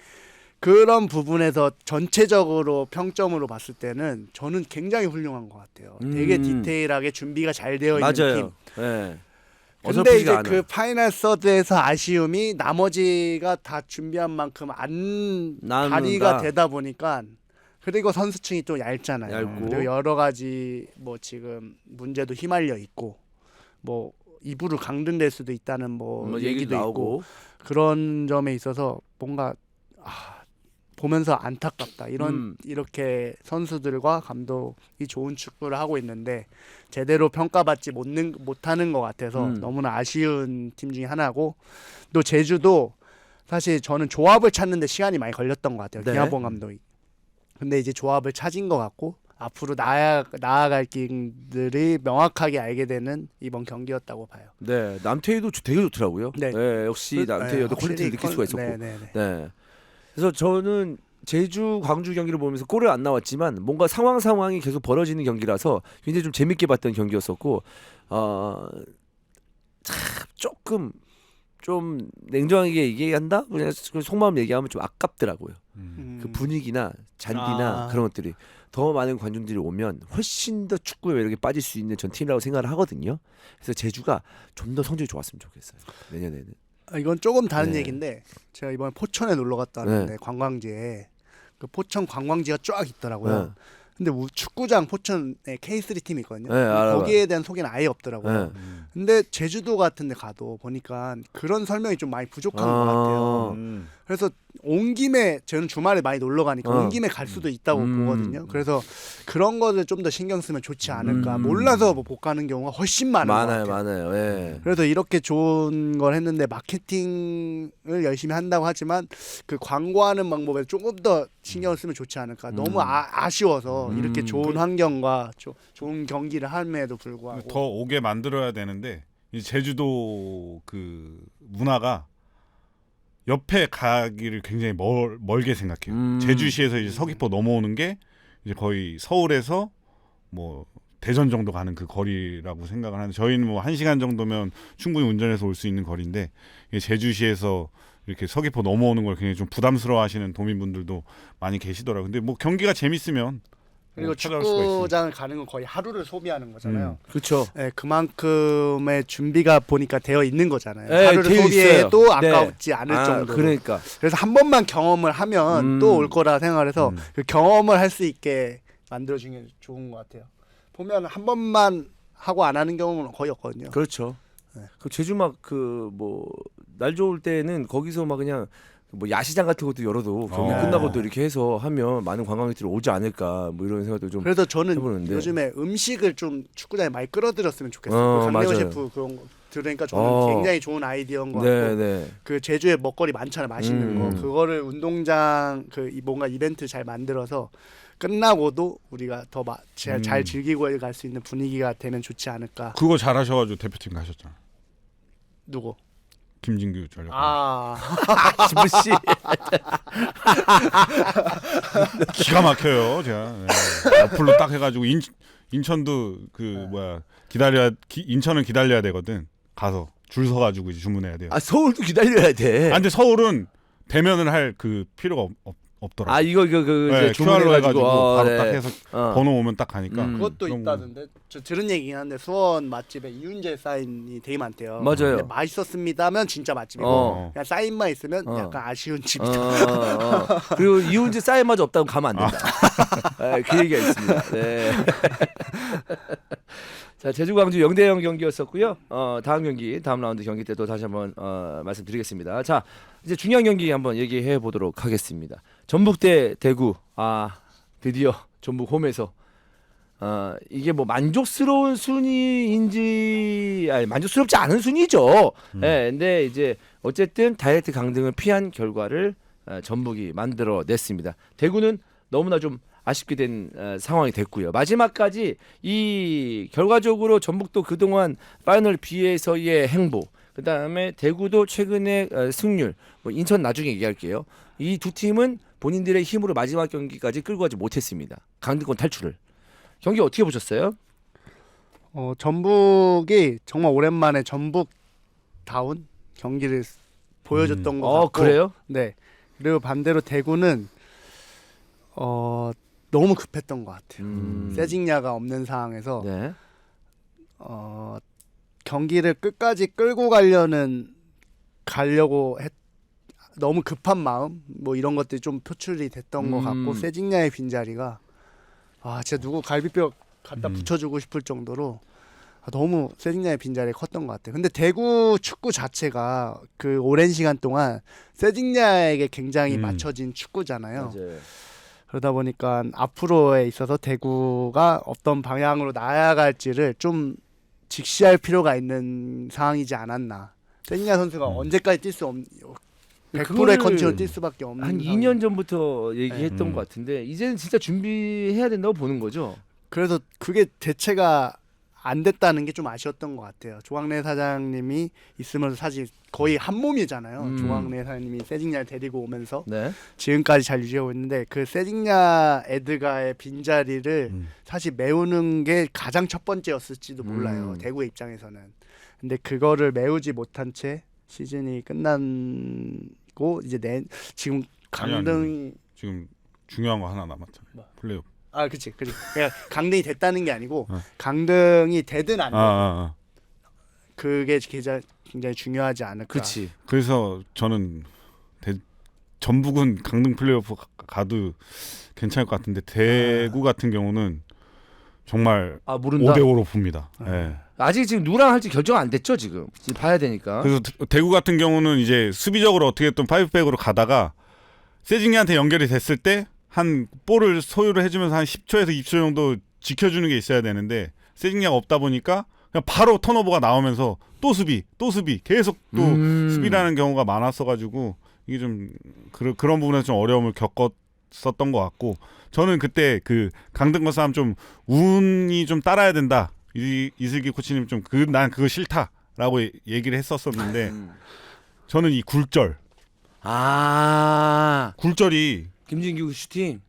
그런 부분에서 전체적으로 평점으로 봤을 때는 저는 굉장히 훌륭한 것 같아요. 되게 디테일하게 준비가 잘 되어 있는 맞아요. 팀. 네. 근데 이제 않아. 그 파이널 서드에서 아쉬움이 나머지가 다 준비한 만큼 안 나눈다. 발휘가 되다 보니까 그리고 선수층이 또 얇잖아요. 얇고. 그리고 여러 가지 뭐 지금 문제도 휘말려 있고 뭐 입으로 강등될 수도 있다는 뭐 얘기도 나오고. 있고 그런 점에 있어서 뭔가 보면서 안타깝다. 이렇게 선수들과 감독이 좋은 축구를 하고 있는데 제대로 평가받지 못하는 것 같아서 너무나 아쉬운 팀 중에 하나고 또 제주도 사실 저는 조합을 찾는데 시간이 많이 걸렸던 것 같아요. 네. 김학범 감독이. 근데 이제 조합을 찾은 것 같고 앞으로 나아갈 길들이 명확하게 알게 되는 이번 경기였다고 봐요. 네, 남태희도 되게 좋더라고요. 네. 네, 역시 남태희도 퀄리티를 느낄 수가 있었고. 네. 그래서 저는 제주 광주 경기를 보면서 골은 안 나왔지만 뭔가 상황이 계속 벌어지는 경기라서 굉장히 좀 재밌게 봤던 경기였었고 참 조금 좀 냉정하게 얘기한다 그냥 속마음 얘기하면 좀 아깝더라고요. 그 분위기나 잔디나 그런 것들이 더 많은 관중들이 오면 훨씬 더 축구에 매력에 빠질 수 있는 전 팀이라고 생각을 하거든요. 그래서 제주가 좀 더 성적이 좋았으면 좋겠어요. 내년에는. 이건 조금 다른 네. 얘기인데 제가 이번에 포천에 놀러 갔다 왔는데 관광지에 그 포천 관광지가 쫙 있더라고요. 네. 근데 축구장 포천에 K3 팀이 있거든요. 네, 알아요. 거기에 대한 소개는 아예 없더라고요. 네. 근데 제주도 같은 데 가도 보니까 그런 설명이 좀 많이 부족한 것 같아요. 그래서 온 김에 저는 주말에 많이 놀러 가니까 온 김에 갈 수도 있다고 보거든요. 그래서 그런 거를 좀 더 신경 쓰면 좋지 않을까. 몰라서 뭐 못 가는 경우가 훨씬 많은 것 같아요. 많아요. 예. 그래서 이렇게 좋은 걸 했는데 마케팅을 열심히 한다고 하지만 그 광고하는 방법에 조금 더 신경을 쓰면 좋지 않을까. 너무 아쉬워서 이렇게 좋은 환경과 좋은 경기를 함에도 불구하고 더 오게 만들어야 되는데 이 제주도 그 문화가 옆에 가기를 굉장히 멀게 생각해요. 제주시에서 이제 서귀포 넘어오는 게 이제 거의 서울에서 뭐 대전 정도 가는 그 거리라고 생각을 하는데 저희는 뭐 1시간 정도면 충분히 운전해서 올 수 있는 거리인데 제주시에서 이렇게 서귀포 넘어오는 걸 굉장히 좀 부담스러워하시는 도민분들도 많이 계시더라고요. 근데 뭐 경기가 재밌으면 그리고 찾아올 수가 있으니까. 축구장을 가는 건 거의 하루를 소비하는 거잖아요. 그렇죠. 네, 그만큼의 준비가 보니까 되어 있는 거잖아요. 네, 하루를 되어 소비해도 있어요. 아깝지 않을 정도로. 그러니까. 그래서 한 번만 경험을 하면 또 올 거라 생각을 해서 그 경험을 할 수 있게 만들어주는 게 좋은 것 같아요. 보면 한 번만 하고 안 하는 경우는 거의 없거든요. 그렇죠. 네. 그 제주 막 그 뭐 날 좋을 때는 거기서 막 그냥 뭐 야시장 같은 것도 열어도 경기 끝나고도 이렇게 해서 하면 많은 관광객들이 오지 않을까 뭐 이런 생각도 좀 그래서 저는 해보는데. 요즘에 음식을 좀 축구장에 많이 끌어들였으면 좋겠어요. 강대호 맞아요. 셰프 그런 거 들으니까 저는 굉장히 좋은 아이디어인 것 같고 네. 그 제주에 먹거리 많잖아요. 맛있는 거. 그거를 운동장 뭔가 이벤트 잘 만들어서 끝나고도 우리가 더 잘 즐기고 갈 수 있는 분위기가 되면 좋지 않을까. 그거 잘하셔가지고 대표팀 가셨잖아. 누구? 김진규 전력. 지부 씨. 기가 막혀요, 제가. 네. 어플로 딱 해가지고 인천도 인천은 기다려야 되거든. 가서 줄 서가지고 이제 주문해야 돼요. 아 서울도 기다려야 돼. 근데 서울은 대면을 할 그 필요가 없더라고. 아 이거 네, 이제 QR로 해가지고 바로 네. 딱 해서 번호 오면 딱 가니까. 그것도 그런 있다던데. 저 들은 얘기긴 한데 수원 맛집에 이윤재 사인이 되게 많대요. 맞아요. 근데 맛있었습니다면 진짜 맛집이고 어. 그냥 사인만 있으면 어. 약간 아쉬운 집이다. 그리고 이훈재 사인마저 없다고 가면 안 된다. 네, 그 얘기가 있습니다. 네. 자 제주 광주 0대0 경기였었고요. 다음 경기 다음 라운드 경기 때도 다시 한번 말씀드리겠습니다. 자 이제 중요한 경기 한번 얘기해 보도록 하겠습니다. 전북 대 대구. 드디어 전북 홈에서 이게 뭐 만족스러운 순위인지 만족스럽지 않은 순위죠. 네, 근데 이제 어쨌든 다이렉트 강등을 피한 결과를 전북이 만들어냈습니다. 대구는 너무나 좀 아쉽게 된 상황이 됐고요. 마지막까지 이 결과적으로 전북도 그동안 파이널 B에서의 행보, 그 다음에 대구도 최근의 승률, 뭐 인천 나중에 얘기할게요. 이 두 팀은 본인들의 힘으로 마지막 경기까지 끌고 가지 못했습니다. 강등권 탈출을. 경기 어떻게 보셨어요? 전북이 정말 오랜만에 전북다운 경기를 보여줬던 것 같고. 그래요? 네. 그리고 반대로 대구는 너무 급했던 것 같아요. 세징야가 없는 상황에서 네. 경기를 끝까지 끌고 가려고 너무 급한 마음 뭐 이런 것들이 좀 표출이 됐던 것 같고 세징야의 빈자리가 진짜 누구 갈비뼈 갖다 붙여주고 싶을 정도로 너무 세징야의 빈자리가 컸던 것 같아요. 근데 대구 축구 자체가 그 오랜 시간 동안 세징야에게 굉장히 맞춰진 축구잖아요. 맞아요. 그러다 보니까 앞으로에 있어서 대구가 어떤 방향으로 나아갈지를 좀 직시할 필요가 있는 상황이지 않았나. 세징야 선수가 언제까지 뛸 수 없는 100%의 컨디션을 뛸 수밖에 없는 한 상황이. 2년 전부터 얘기했던 것 같은데 이제는 진짜 준비해야 된다고 보는 거죠. 그래서 그게 대체가 안 됐다는 게 좀 아쉬웠던 것 같아요. 조광래 사장님이 있으면서 사실 거의 한 몸이잖아요. 조광래 사장님이 세징야를 데리고 오면서 네. 지금까지 잘 유지하고 있는데 그 세징야 에드가의 빈자리를 사실 메우는 게 가장 첫 번째였을지도 몰라요. 대구의 입장에서는. 근데 그거를 메우지 못한 채 시즌이 끝나고 이제 지금 강등이 지금 중요한 거 하나 남았잖아요. 플레이오프. 그치. 그러니까 강등이 됐다는 게 아니고 강등이 되든 안 되든 그게 굉장히 중요하지 않을까. 그렇지. 그래서 저는 전북은 강등 플레이오프 가도 괜찮을 것 같은데 대구 같은 경우는 정말 모른다. 5대5로 봅니다. 네. 아직 지금 누구랑 할지 결정 안 됐죠 지금 봐야 되니까. 그래서 대구 같은 경우는 이제 수비적으로 어떻게든 파이브백으로 가다가 세징야한테 연결이 됐을 때 한 볼을 소유를 해주면서 한 10초에서 20초 정도 지켜주는 게 있어야 되는데 세징야가 없다 보니까 그냥 바로 턴오버가 나오면서 또 수비 계속 또 수비라는 경우가 많았어가지고 이게 좀 그런 부분에서 좀 어려움을 겪었었던 것 같고 저는 그때 그 강등권 싸움 좀 운이 좀 따라야 된다. 이슬기 코치님 좀 난 그거 싫다라고 얘기를 했었었는데 저는 이 굴절이 김진규 슈팅.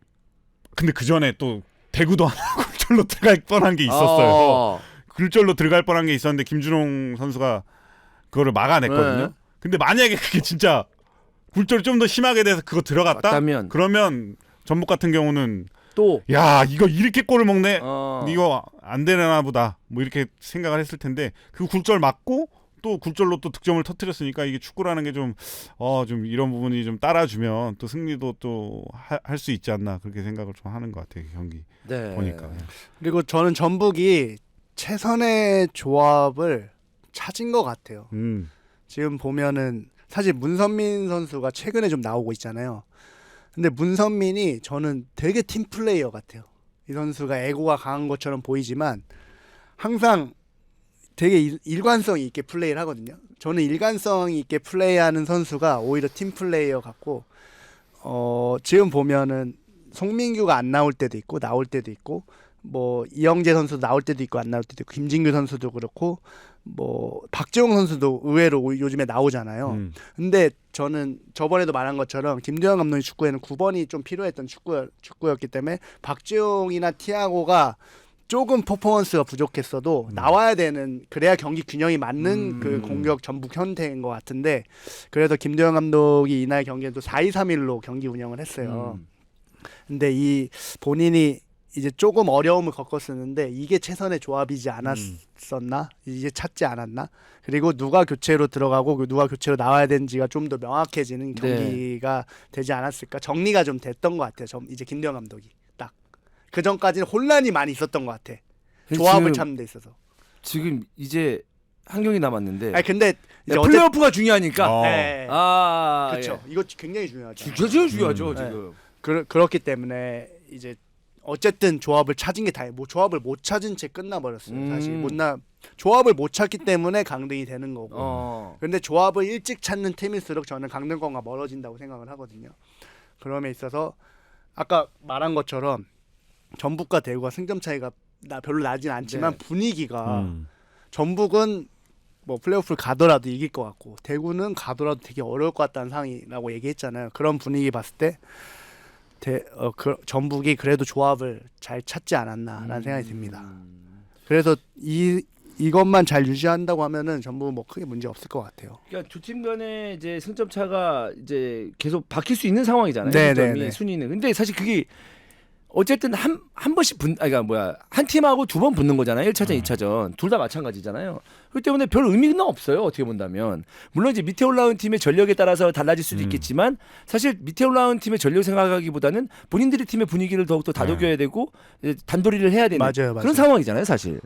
근데 그 전에 또 대구도 하나 굴절로 들어갈 뻔한 게 있었어요. 굴절로 들어갈 뻔한 게 있었는데 김준홍 선수가 그거를 막아냈거든요. 네. 근데 만약에 그게 진짜 굴절이 좀 더 심하게 돼서 그거 들어갔다? 맞다면. 그러면 전북 같은 경우는 또 야 이거 이렇게 골을 먹네. 이거 안 되나 보다. 뭐 이렇게 생각을 했을 텐데 그 굴절 맞고 또 굴절로 또 득점을 터뜨렸으니까 이게 축구라는 게 좀 이런 부분이 좀 따라주면 또 승리도 또 할 수 있지 않나 그렇게 생각을 좀 하는 것 같아요. 경기 네. 보니까. 그리고 저는 전북이 최선의 조합을 찾은 것 같아요. 지금 보면은 사실 문선민 선수가 최근에 좀 나오고 있잖아요. 근데 문선민이 저는 되게 팀 플레이어 같아요. 이 선수가 에고가 강한 것처럼 보이지만 항상 되게 일관성이 있게 플레이를 하거든요. 저는 일관성이 있게 플레이하는 선수가 오히려 팀 플레이어 같고 지금 보면은 송민규가 안 나올 때도 있고 나올 때도 있고 뭐 이영재 선수도 나올 때도 있고 안 나올 때도 있고 김진규 선수도 그렇고 뭐 박재홍 선수도 의외로 요즘에 나오잖아요. 근데 저는 저번에도 말한 것처럼 김도현 감독이 축구에는 9번이 좀 필요했던 축구였기 때문에 박재홍이나 티아고가 조금 퍼포먼스가 부족했어도 나와야 되는 그래야 경기 균형이 맞는 그 공격 전북 현대인 것 같은데 그래서 김도영 감독이 이날 경기에도 4-2-3-1로 경기 운영을 했어요. 근데 이 본인이 이제 조금 어려움을 겪었었는데 이게 최선의 조합이지 않았었나? 이제 찾지 않았나? 그리고 누가 교체로 들어가고 누가 교체로 나와야 되는지가 좀 더 명확해지는 경기가 되지 않았을까? 정리가 좀 됐던 것 같아요. 이제 김도영 감독이 딱 그 전까지는 혼란이 많이 있었던 것 같아. 조합을 찾는 데 있어서. 지금 이제 한 경기 남았는데. 아니 근데 이제 플레이오프가 중요하니까. 네. 예. 그렇죠. 이거 굉장히 중요하죠. 제일 중요하죠 지금. 그렇기 때문에 이제 어쨌든 조합을 찾은 게 다예요. 뭐 조합을 못 찾은 채 끝나버렸어요. 사실 조합을 못 찾기 때문에 강등이 되는 거고. 근데 조합을 일찍 찾는 팀일수록 저는 강등권과 멀어진다고 생각을 하거든요. 그럼에 있어서 아까 말한 것처럼 전북과 대구가 승점 차이가 별로 나진 않지만 분위기가 전북은 뭐 플레이오프를 가더라도 이길 것 같고 대구는 가더라도 되게 어려울 것 같다는 상황이라고 얘기했잖아요. 그런 분위기 봤을 때 전북이 그래도 조합을 잘 찾지 않았나라는 생각이 듭니다. 그래서 이것만 잘 유지한다고 하면은 전부 뭐 크게 문제 없을 것 같아요. 그러니까 두 팀 간에 이제 승점 차가 이제 계속 바뀔 수 있는 상황이잖아요. 네, 승점이 네, 네. 순위는. 근데 사실 그게 어쨌든 한 번씩 한 팀하고 두 번 붙는 거잖아요. 1차전, 2차전. 둘 다 마찬가지잖아요. 그렇기 때문에 별 의미는 없어요. 어떻게 본다면. 물론 이제 밑에 올라온 팀의 전력에 따라서 달라질 수도 있겠지만 사실 밑에 올라온 팀의 전력 생각하기보다는 본인들의 팀의 분위기를 더욱더 다독여야 되고 단도리를 해야 되는 맞아요. 그런 상황이잖아요, 사실.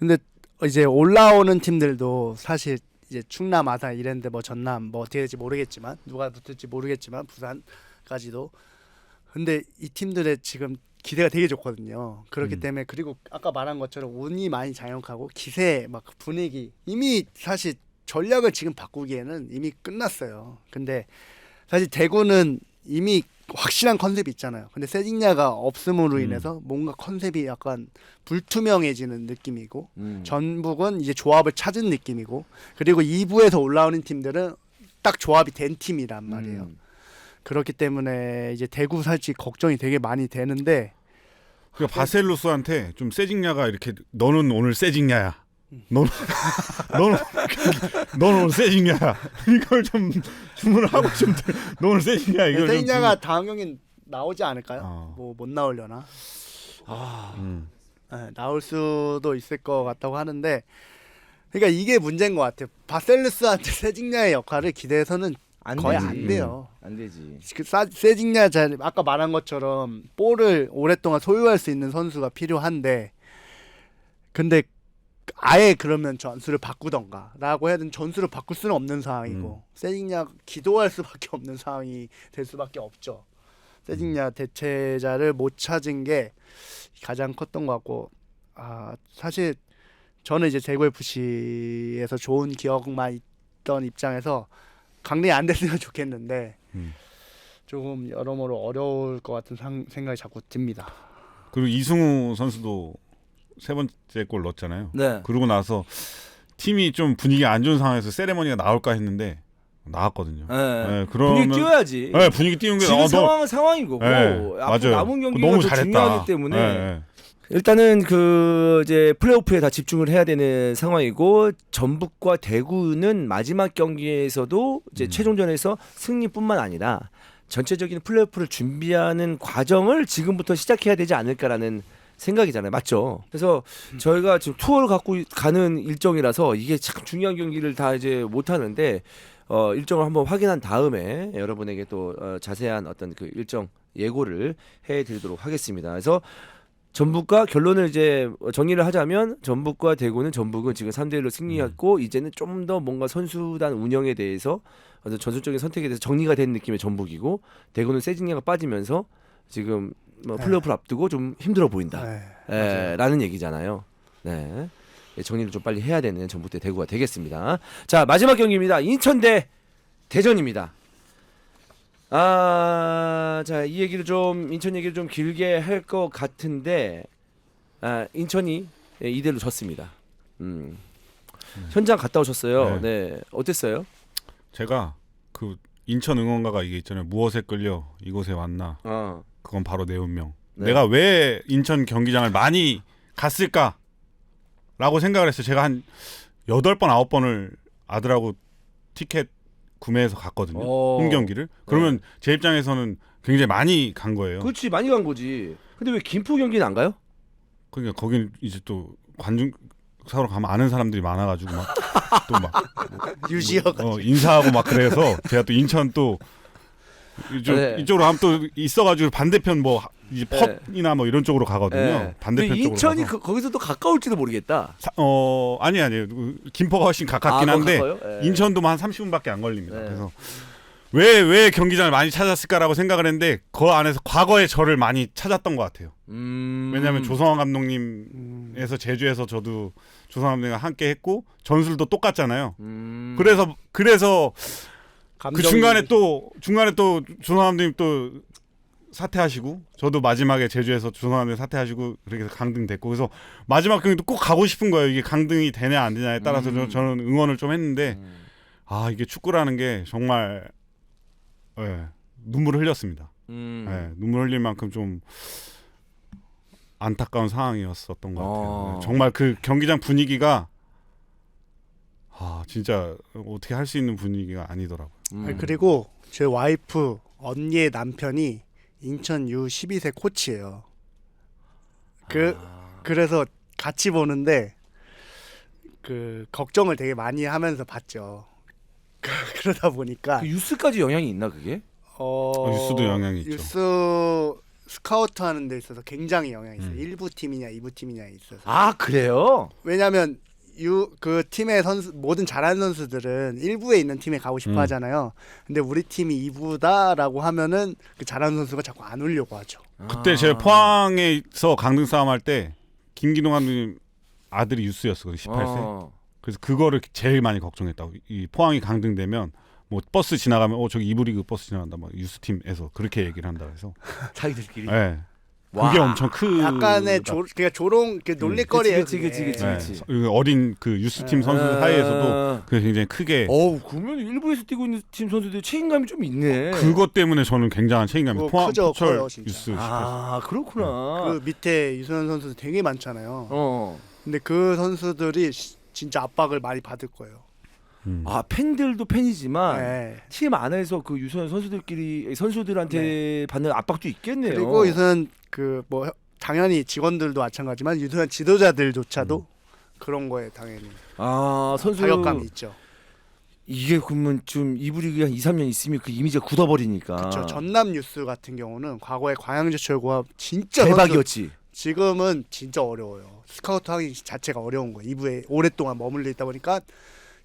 근데 이제 올라오는 팀들도 사실 이제 충남, 아산, 이랜드, 뭐 전남, 뭐 어떻게 될지 모르겠지만 누가 붙을지 모르겠지만 부산까지도. 근데 이 팀들의 지금 기대가 되게 좋거든요. 그렇기 때문에 그리고 아까 말한 것처럼 운이 많이 작용하고 기세 막 분위기 이미 사실 전략을 지금 바꾸기에는 이미 끝났어요. 근데 사실 대구는 이미 확실한 컨셉이 있잖아요. 근데 세징야가 없음으로 인해서 뭔가 컨셉이 약간 불투명해지는 느낌이고 전북은 이제 조합을 찾은 느낌이고 그리고 2부에서 올라오는 팀들은 딱 조합이 된 팀이란 말이에요. 그렇기 때문에 이제 대구 살지 걱정이 되게 많이 되는데 그러니까 바셀루스한테 좀 세징야가 이렇게 너는 오늘 세징야야. 너는 오늘 세징야야. 이걸 좀 주문을 하고 좀 너 오늘 세징야 이걸 좀 세징야가 다음 경기 나오지 않을까요? 뭐 못 나오려나? 네, 나올 수도 있을 것 같다고 하는데 그러니까 이게 문제인 것 같아요. 바셀루스한테 세징야의 역할을 기대해서는 거의 안 돼요. 안 되지. 세징야 아까 말한 것처럼 볼을 오랫동안 소유할 수 있는 선수가 필요한데 근데 아예 그러면 전술을 바꾸던가라고 해야 되는 전술을 바꿀 수는 없는 상황이고 세징야 기도할 수밖에 없는 상황이 될 수밖에 없죠. 세징야 대체자를 못 찾은 게 가장 컸던 것 같고 사실 저는 이제 대구 FC에서 좋은 기억만 있던 입장에서 강등이 안 됐으면 좋겠는데 조금 여러모로 어려울 것 같은 생각이 자꾸 듭니다. 그리고 이승우 선수도 세 번째 골 넣었잖아요. 네. 그러고 나서 팀이 좀 분위기 안 좋은 상황에서 세레머니가 나올까 했는데 나왔거든요. 네. 그러면 분위기 띄워야지. 네, 분위기 띄운 게 지금 상황은 상황인 거고 네, 앞으로 맞아요. 남은 경기가 너무 더 잘했다. 중요하기 때문에 네. 일단은 그 이제 플레이오프에 다 집중을 해야 되는 상황이고 전북과 대구는 마지막 경기에서도 이제 최종전에서 승리뿐만 아니라 전체적인 플레이오프를 준비하는 과정을 지금부터 시작해야 되지 않을까라는 생각이잖아요. 맞죠? 그래서 저희가 지금 투어를 갖고 가는 일정이라서 이게 참 중요한 경기를 다 이제 못 하는데 일정을 한번 확인한 다음에 여러분에게 또 자세한 어떤 그 일정 예고를 해 드리도록 하겠습니다. 그래서 전북과 결론을 이제 정리를 하자면 전북과 대구는 전북은 지금 3대1로 승리했고 이제는 좀 더 뭔가 선수단 운영에 대해서 어떤 전술적인 선택에 대해서 정리가 된 느낌의 전북이고 대구는 세징야가 빠지면서 지금 뭐 플레이오프를 앞두고 좀 힘들어 보인다. 라는 얘기잖아요. 네. 정리를 좀 빨리 해야 되는 전북 대 대구가 되겠습니다. 자, 마지막 경기입니다. 인천 대 대전입니다. 자, 이 얘기를 좀 인천 얘기를 좀 길게 할 것 같은데 인천이 2대1로 졌습니다. 현장 갔다 오셨어요. 네. 어땠어요? 제가 그 인천 응원가가 이게 있잖아요. 무엇에 끌려 이곳에 왔나. 그건 바로 내 운명. 네. 내가 왜 인천 경기장을 많이 갔을까라고 생각을 했어요. 제가 한 8번 9번을 아들하고 티켓 구매해서 갔거든요. 홈 경기를. 그러면 제 입장에서는 굉장히 많이 간 거예요. 그렇지 많이 간 거지. 근데 왜 김포 경기는 안 가요? 그러니까 거기는 이제 또 관중석으로 가면 아는 사람들이 많아가지고 막 또 막 유지어가 인사하고 막 그래서 제가 또 인천 또 네. 이쪽으로 하면 또 있어가지고 반대편 뭐 이제 네. 펍이나 뭐 이런 쪽으로 가거든요. 네. 반대편 근데 쪽으로 인천이 가서. 거기서 또 가까울지도 모르겠다. 아니에요. 김포가 훨씬 가깝긴 한데 인천도 한 30분밖에 안 걸립니다. 네. 그래서 왜 경기장을 많이 찾았을까라고 생각을 했는데 그 안에서 과거에 저를 많이 찾았던 것 같아요. 왜냐하면 조성환 감독님에서 제주에서 저도 조성환 감독님과 함께 했고 전술도 똑같잖아요. 그래서 그 중간에 또 조성환 감독님 또 사퇴하시고 저도 마지막에 제주에서 조성환 감독님 사퇴하시고 그렇게 해서 강등 됐고 그래서 마지막 경기도 꼭 가고 싶은 거예요. 이게 강등이 되냐 안 되냐에 따라서 저는 응원을 좀 했는데 이게 축구라는 게 정말 눈물을 흘렸습니다. 눈물 흘릴 만큼 좀 안타까운 상황이었었던 것 같아요. 정말 그 경기장 분위기가 진짜 어떻게 할 수 있는 분위기가 아니더라고요. 그리고 제 와이프 언니의 남편이 인천 U12세 코치예요. 그래서 같이 보는데 그 걱정을 되게 많이 하면서 봤죠. 그러다 보니까 그 유스까지 영향이 있나 그게? 유스도 영향이 있죠. 유스 스카우트 하는 데 있어서 굉장히 영향이 있어요. 1부 팀이냐 2부 팀이냐에 있어서. 아 그래요? 왜냐하면 그 팀의 모든 잘하는 선수들은 1부에 있는 팀에 가고 싶어 하잖아요. 근데 우리 팀이 2부다라고 하면은 그 잘하는 선수가 자꾸 안 오려고 하죠. 그때 제가 포항에서 강등 싸움 할 때 김기동 감독님 아들이 유스였어요. 18세. 그래서 그거를 제일 많이 걱정했다고. 이 포항이 강등되면 뭐 버스 지나가면 저기 이브리그 버스 지나간다. 뭐 유스 팀에서 그렇게 얘기를 한다 그래서. 자기들끼리. 네. 와. 그게 엄청 큰 약간의 그러니까 조롱 논리거리예요. 그치. 어린 그 유스 팀 선수들 사이에서도 그게 굉장히 크게. 그러면 일부에서 뛰고 있는 팀 선수들 책임감이 좀 있네. 그것 때문에 저는 굉장한 책임감이 포항 크죠, 포철 커요, 진짜. 유스. 그렇구나. 그 밑에 유소연 선수들 되게 많잖아요. 근데 그 선수들이 진짜 압박을 많이 받을 거예요. 팬들도 팬이지만 네. 팀 안에서 그 유소년 선수들한테 받는 압박도 있겠네요. 그리고 유소연 그 뭐 당연히 직원들도 마찬가지만 유소연 지도자들조차도 그런 거에 당연히 선수 타격감이 있죠. 이게 그러면 좀 이브리그 한 2, 3년 있으면 그 이미지가 굳어버리니까. 그렇죠. 전남 뉴스 같은 경우는 과거에 광양제철과 진짜 대박이었지. 지금은 진짜 어려워요. 스카우트 하기 자체가 어려운 거예요. 2부에 오랫동안 머물러 있다 보니까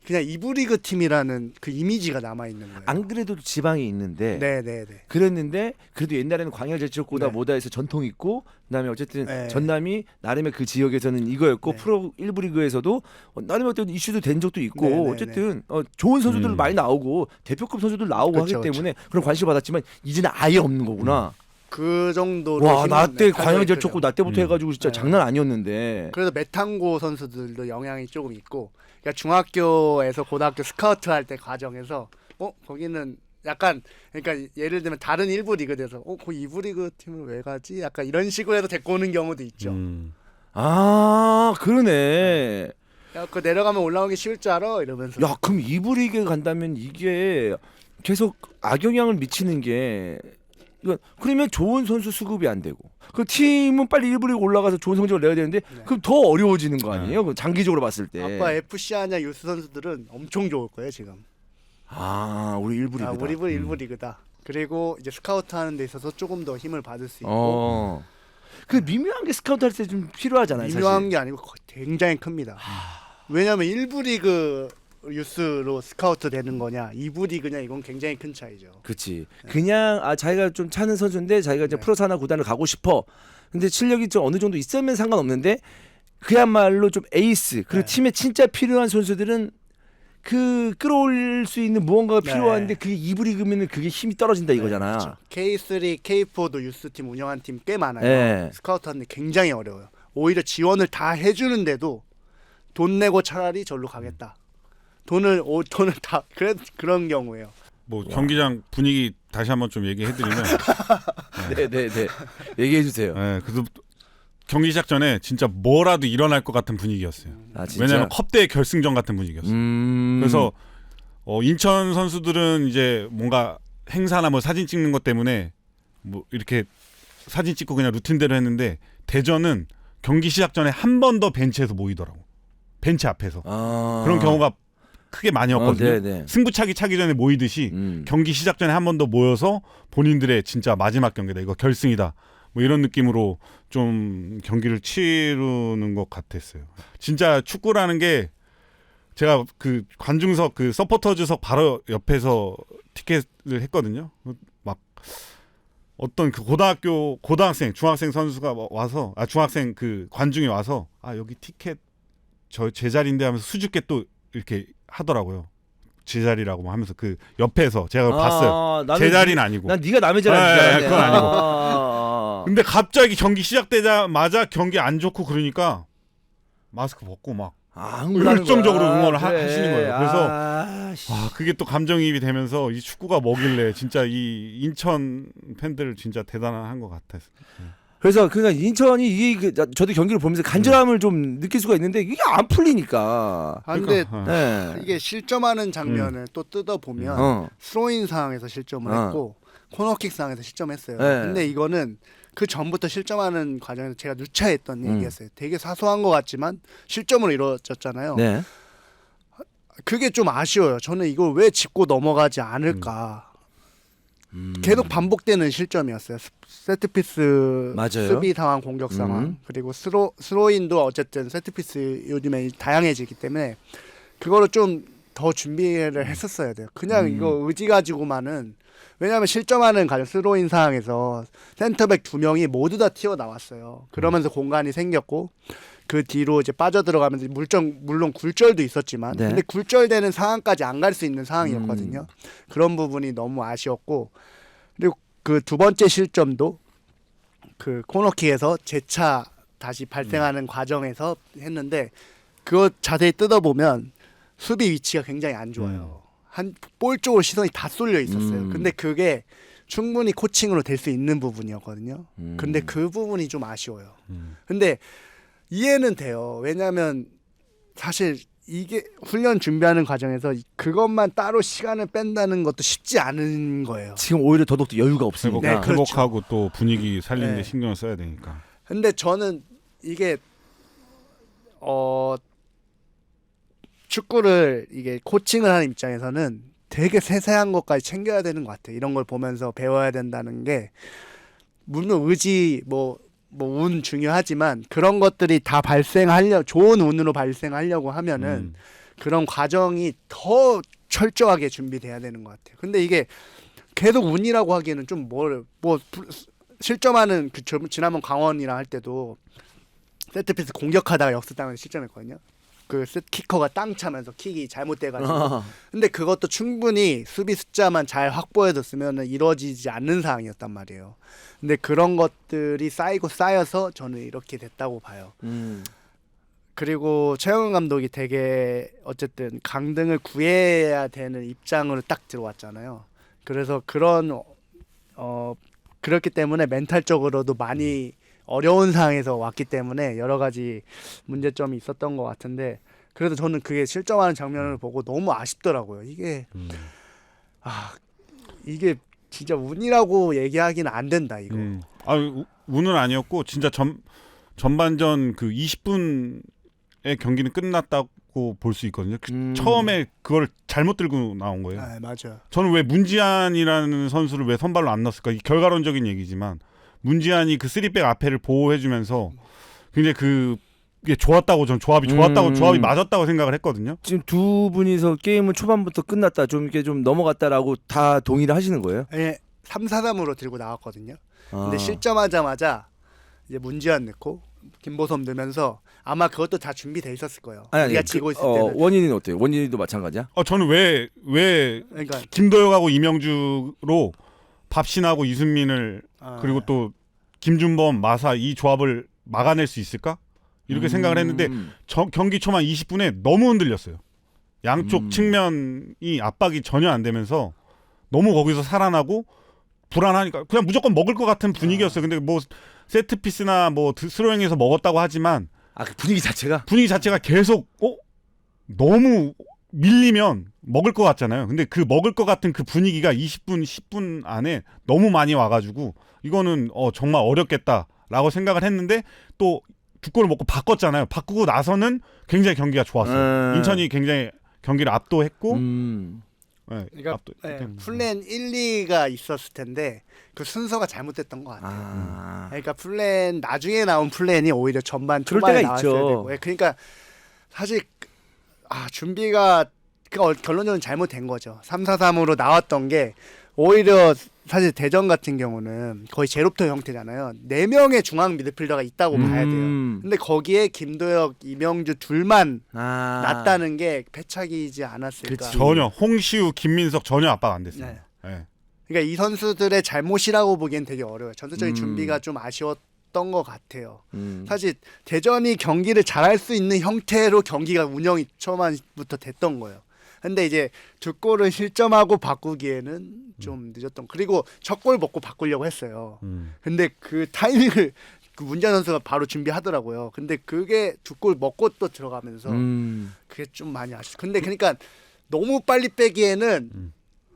그냥 2부 리그 팀이라는 그 이미지가 남아 있는 거예요. 안 그래도 지방에 있는데. 네. 그랬는데 그래도 옛날에는 광양제철보다 네. 뭐다 해서 전통 있고 그다음에 어쨌든 네. 전남이 나름의 그 지역에서는 이거였고 네. 프로 1부 리그에서도 나름의 어떤 이슈도 된 적도 있고 네. 어쨌든 좋은 선수들 많이 나오고 대표급 선수들 나오고 그렇죠, 하기 때문에 그런 관심을 받았지만 이제는 아예 없는 거구나. 그 정도로 와, 나 때 힘은 광양제철고 나 때부터 해가지고 진짜 네. 장난 아니었는데. 그래서 메탄고 선수들도 영향이 조금 있고, 그러니까 중학교에서 고등학교 스카우트 할 때 과정에서 거기는 약간 그러니까 예를 들면 다른 1부 리그 돼서 그 2부 리그 팀을 왜 가지? 약간 이런 식으로 해서 데리고 오는 경우도 있죠. 그러네. 야, 그 내려가면 올라오기 쉬울 줄 알아? 이러면서. 야, 그럼 2부 리그에 간다면 이게 계속 악영향을 미치는 게 그러면 좋은 선수 수급이 안 되고 그 팀은 빨리 1부 리그 올라가서 좋은 성적을 내야 되는데 그럼 더 어려워지는 거 아니에요? 그 장기적으로 봤을 때. 아빠 FC 하냐 유스 선수들은 엄청 좋을 거예요 지금. 우리 1부 리그다. 우리 1부 리그다. 그리고 이제 스카우트 하는 데 있어서 조금 더 힘을 받을 수 있고. 그 미묘한 게 스카우트 할 때 좀 필요하잖아요. 미묘한 사실. 게 아니고 굉장히 큽니다. 왜냐하면 1부 리그 유스로 스카우트 되는 거냐 2부 리그냐 이건 굉장히 큰 차이죠. 그렇지. 그냥 자기가 좀 차는 선수인데 자기가 이제 네. 프로사나 구단을 가고 싶어. 근데 실력이 좀 어느 정도 있으면 상관없는데 그야말로 좀 에이스 그리고 네. 팀에 진짜 필요한 선수들은 그 끌어올릴 수 있는 무언가가 네. 필요한데 그게 2부 리그면은 그게 힘이 떨어진다 이거잖아. 그렇죠. K3, K4도 유스 팀 운영한 팀 꽤 많아요. 네. 스카우트 하는데 굉장히 어려워요. 오히려 지원을 다 해주는데도 돈 내고 차라리 절로 가겠다. 돈을 다 그런 경우예요. 뭐 경기장 분위기 다시 한번 좀 얘기해드리면 네네네. 얘기해 주세요. 네, 그래서 경기 시작 전에 진짜 뭐라도 일어날 것 같은 분위기였어요. 아, 진짜? 왜냐하면 컵대의 결승전 같은 분위기였어요. 그래서 인천 선수들은 이제 뭔가 행사나 뭐 사진 찍는 것 때문에 뭐 이렇게 사진 찍고 그냥 루틴대로 했는데 대전은 경기 시작 전에 한 번 더 벤치에서 모이더라고. 벤치 앞에서. 그런 경우가 크게 많이 없거든요. 네네. 승부차기 차기 전에 모이듯이 경기 시작 전에 한 번 더 모여서 본인들의 진짜 마지막 경기다. 이거 결승이다. 뭐 이런 느낌으로 좀 경기를 치르는 것 같았어요. 진짜 축구라는 게 제가 그 관중석 그 서포터즈석 바로 옆에서 티켓을 했거든요. 막 어떤 그 고등학생 중학생 선수가 와서 중학생 그 관중이 와서 여기 티켓 제 자리인데 하면서 수줍게 또 이렇게 하더라고요. 제 자리라고 하면서 그 옆에서 제가 봤어요. 제 자리는 아니고. 난 네가 남의 자리인 줄 그건 아니고. 아니고. 근데 갑자기 경기 시작되자마자 경기 안 좋고 그러니까 마스크 벗고 막 열정적으로 응원을 하시는 거예요. 그래서 그게 또 감정이입이 되면서 이 축구가 뭐길래 진짜 이 인천 팬들 진짜 대단한 것 같았어요. 그래서 그냥 인천이 저도 경기를 보면서 간절함을 좀 느낄 수가 있는데 이게 안 풀리니까. 근데 네. 이게 실점하는 장면을 또 뜯어보면 스로인 상황에서 실점을 했고 코너킥 상황에서 실점했어요. 네. 근데 이거는 그 전부터 실점하는 과정에서 제가 누차했던 얘기였어요. 되게 사소한 것 같지만 실점으로 이루어졌잖아요. 네. 그게 좀 아쉬워요. 저는 이걸 왜 짚고 넘어가지 않을까. 계속 반복되는 실점이었어요. 세트피스 맞아요. 수비 상황, 공격 상황, 그리고 스로인도 어쨌든 세트피스 요즘에 다양해지기 때문에 그거를 좀 더 준비를 했었어야 돼요. 그냥 이거 의지 가지고만은, 왜냐하면 실점하는 가장 스로인 상황에서 센터백 2명이 모두 다 튀어나왔어요. 그러면서 공간이 생겼고 그 뒤로 이제 빠져들어가면서 물론 굴절도 있었지만 네. 근데 굴절되는 상황까지 안 갈 수 있는 상황이었거든요. 그런 부분이 너무 아쉬웠고, 그리고 그 두 번째 실점도 그 코너킥에서 재차 다시 발생하는 과정에서 했는데 그거 자세히 뜯어보면 수비 위치가 굉장히 안 좋아요. 한 볼 쪽으로 시선이 다 쏠려 있었어요. 근데 그게 충분히 코칭으로 될 수 있는 부분이었거든요. 근데 그 부분이 좀 아쉬워요. 근데 이해는 돼요. 왜냐하면 사실 이게 훈련 준비하는 과정에서 그것만 따로 시간을 뺀다는 것도 쉽지 않은 거예요. 지금 오히려 더더욱 여유가 없으니까. 네, 그렇죠. 회복하고 또 분위기 살리는 데 네. 신경을 써야 되니까. 근데 저는 이게 축구를 이게 코칭을 하는 입장에서는 되게 세세한 것까지 챙겨야 되는 것 같아요. 이런 걸 보면서 배워야 된다는 게, 물론 의지 운 중요하지만 그런 것들이 다 좋은 운으로 발생하려고 하면은 그런 과정이 더 철저하게 준비돼야 되는 것 같아요. 근데 이게 계속 운이라고 하기에는 좀 실점하는 지난번 강원이랑 할 때도 세트피스 공격하다가 역습당해서 실점했거든요. 그 키커가 땅 차면서 킥이 잘못돼가지고. 근데 그것도 충분히 수비 숫자만 잘 확보해뒀으면 이루어지지 않는 상황이었단 말이에요. 근데 그런 것들이 쌓여서 저는 이렇게 됐다고 봐요. 그리고 최영은 감독이 되게 어쨌든 강등을 구해야 되는 입장으로 딱 들어왔잖아요. 그래서 그렇기 때문에 멘탈적으로도 많이 어려운 상황에서 왔기 때문에 여러 가지 문제점이 있었던 것 같은데, 그래도 저는 그게 실점하는 장면을 보고 너무 아쉽더라고요. 이게 진짜 운이라고 얘기하기는 안 된다, 이거. 운은 아니었고 진짜 전반전 그 20분의 경기는 끝났다고 볼 수 있거든요. 처음에 그걸 잘못 들고 나온 거예요. 맞아요. 저는 왜 문지한이라는 선수를 왜 선발로 안 넣었을까? 이게 결과론적인 얘기지만 문지한이 그 3백 앞에를 보호해주면서 굉장히 그게 좋았다고, 전 조합이 맞았다고 생각을 했거든요. 지금 두 분이서 게임은 초반부터 끝났다, 좀 이렇게 좀 넘어갔다라고 다 동의를 하시는 거예요? 네, 3-4-3으로 들고 나왔거든요. 근데 실점하자마자 이제 문지한 넣고 김보섬 넣으면서 아마 그것도 다 준비돼 있었을 거예요. 우리가 지고 있을 때는. 원인은 어때요? 원인도 마찬가지야? 저는 왜 그러니까 김도혁하고 이명주로 밥신하고 이순민을 그리고 또 김준범, 마사 이 조합을 막아낼 수 있을까? 이렇게 생각을 했는데 경기 초반 20분에 너무 흔들렸어요. 양쪽 측면이 압박이 전혀 안 되면서 너무 거기서 살아나고 불안하니까 그냥 무조건 먹을 것 같은 분위기였어요. 근데 뭐 세트 피스나 뭐 스로잉에서 먹었다고 하지만 그 분위기 자체가 계속 너무 밀리면 먹을 것 같잖아요. 근데 그 먹을 것 같은 그 분위기가 20분, 10분 안에 너무 많이 와가지고 이거는 정말 어렵겠다라고 생각을 했는데 또 두 골을 먹고 바꿨잖아요. 바꾸고 나서는 굉장히 경기가 좋았어요. 인천이 굉장히 경기를 압도했고 네, 그러니까 플랜 1, 2가 있었을 텐데 그 순서가 잘못됐던 것 같아요. 그러니까 나중에 나온 플랜이 오히려 전반 그럴 초반에 때가 나왔어야 있죠. 되고 그러니까 사실 준비가 결론적으로 잘못된 거죠. 3-4-3으로 나왔던 게 오히려 사실 대전 같은 경우는 거의 제로톱 형태잖아요. 4명의 중앙 미드필더가 있다고 봐야 돼요. 근데 거기에 김도혁, 이명주 둘만 났다는 게 패착이지 않았을까. 그치. 전혀 홍시우, 김민석 전혀 압박 안 됐어요. 네. 네. 그러니까 이 선수들의 잘못이라고 보기엔 되게 어려워요. 전술적인 준비가 좀 아쉬웠던 것 같아요. 사실 대전이 경기를 잘할 수 있는 형태로 경기가 운영이 초반부터 됐던 거예요. 근데 이제 두 골을 실점하고 바꾸기에는 좀 늦었던. 그리고 첫 골 먹고 바꾸려고 했어요. 근데 그 타이밍을 문jan 선수가 바로 준비하더라고요. 근데 그게 두 골 먹고 또 들어가면서 그게 좀 많이 아쉽죠. 근데 그러니까 너무 빨리 빼기에는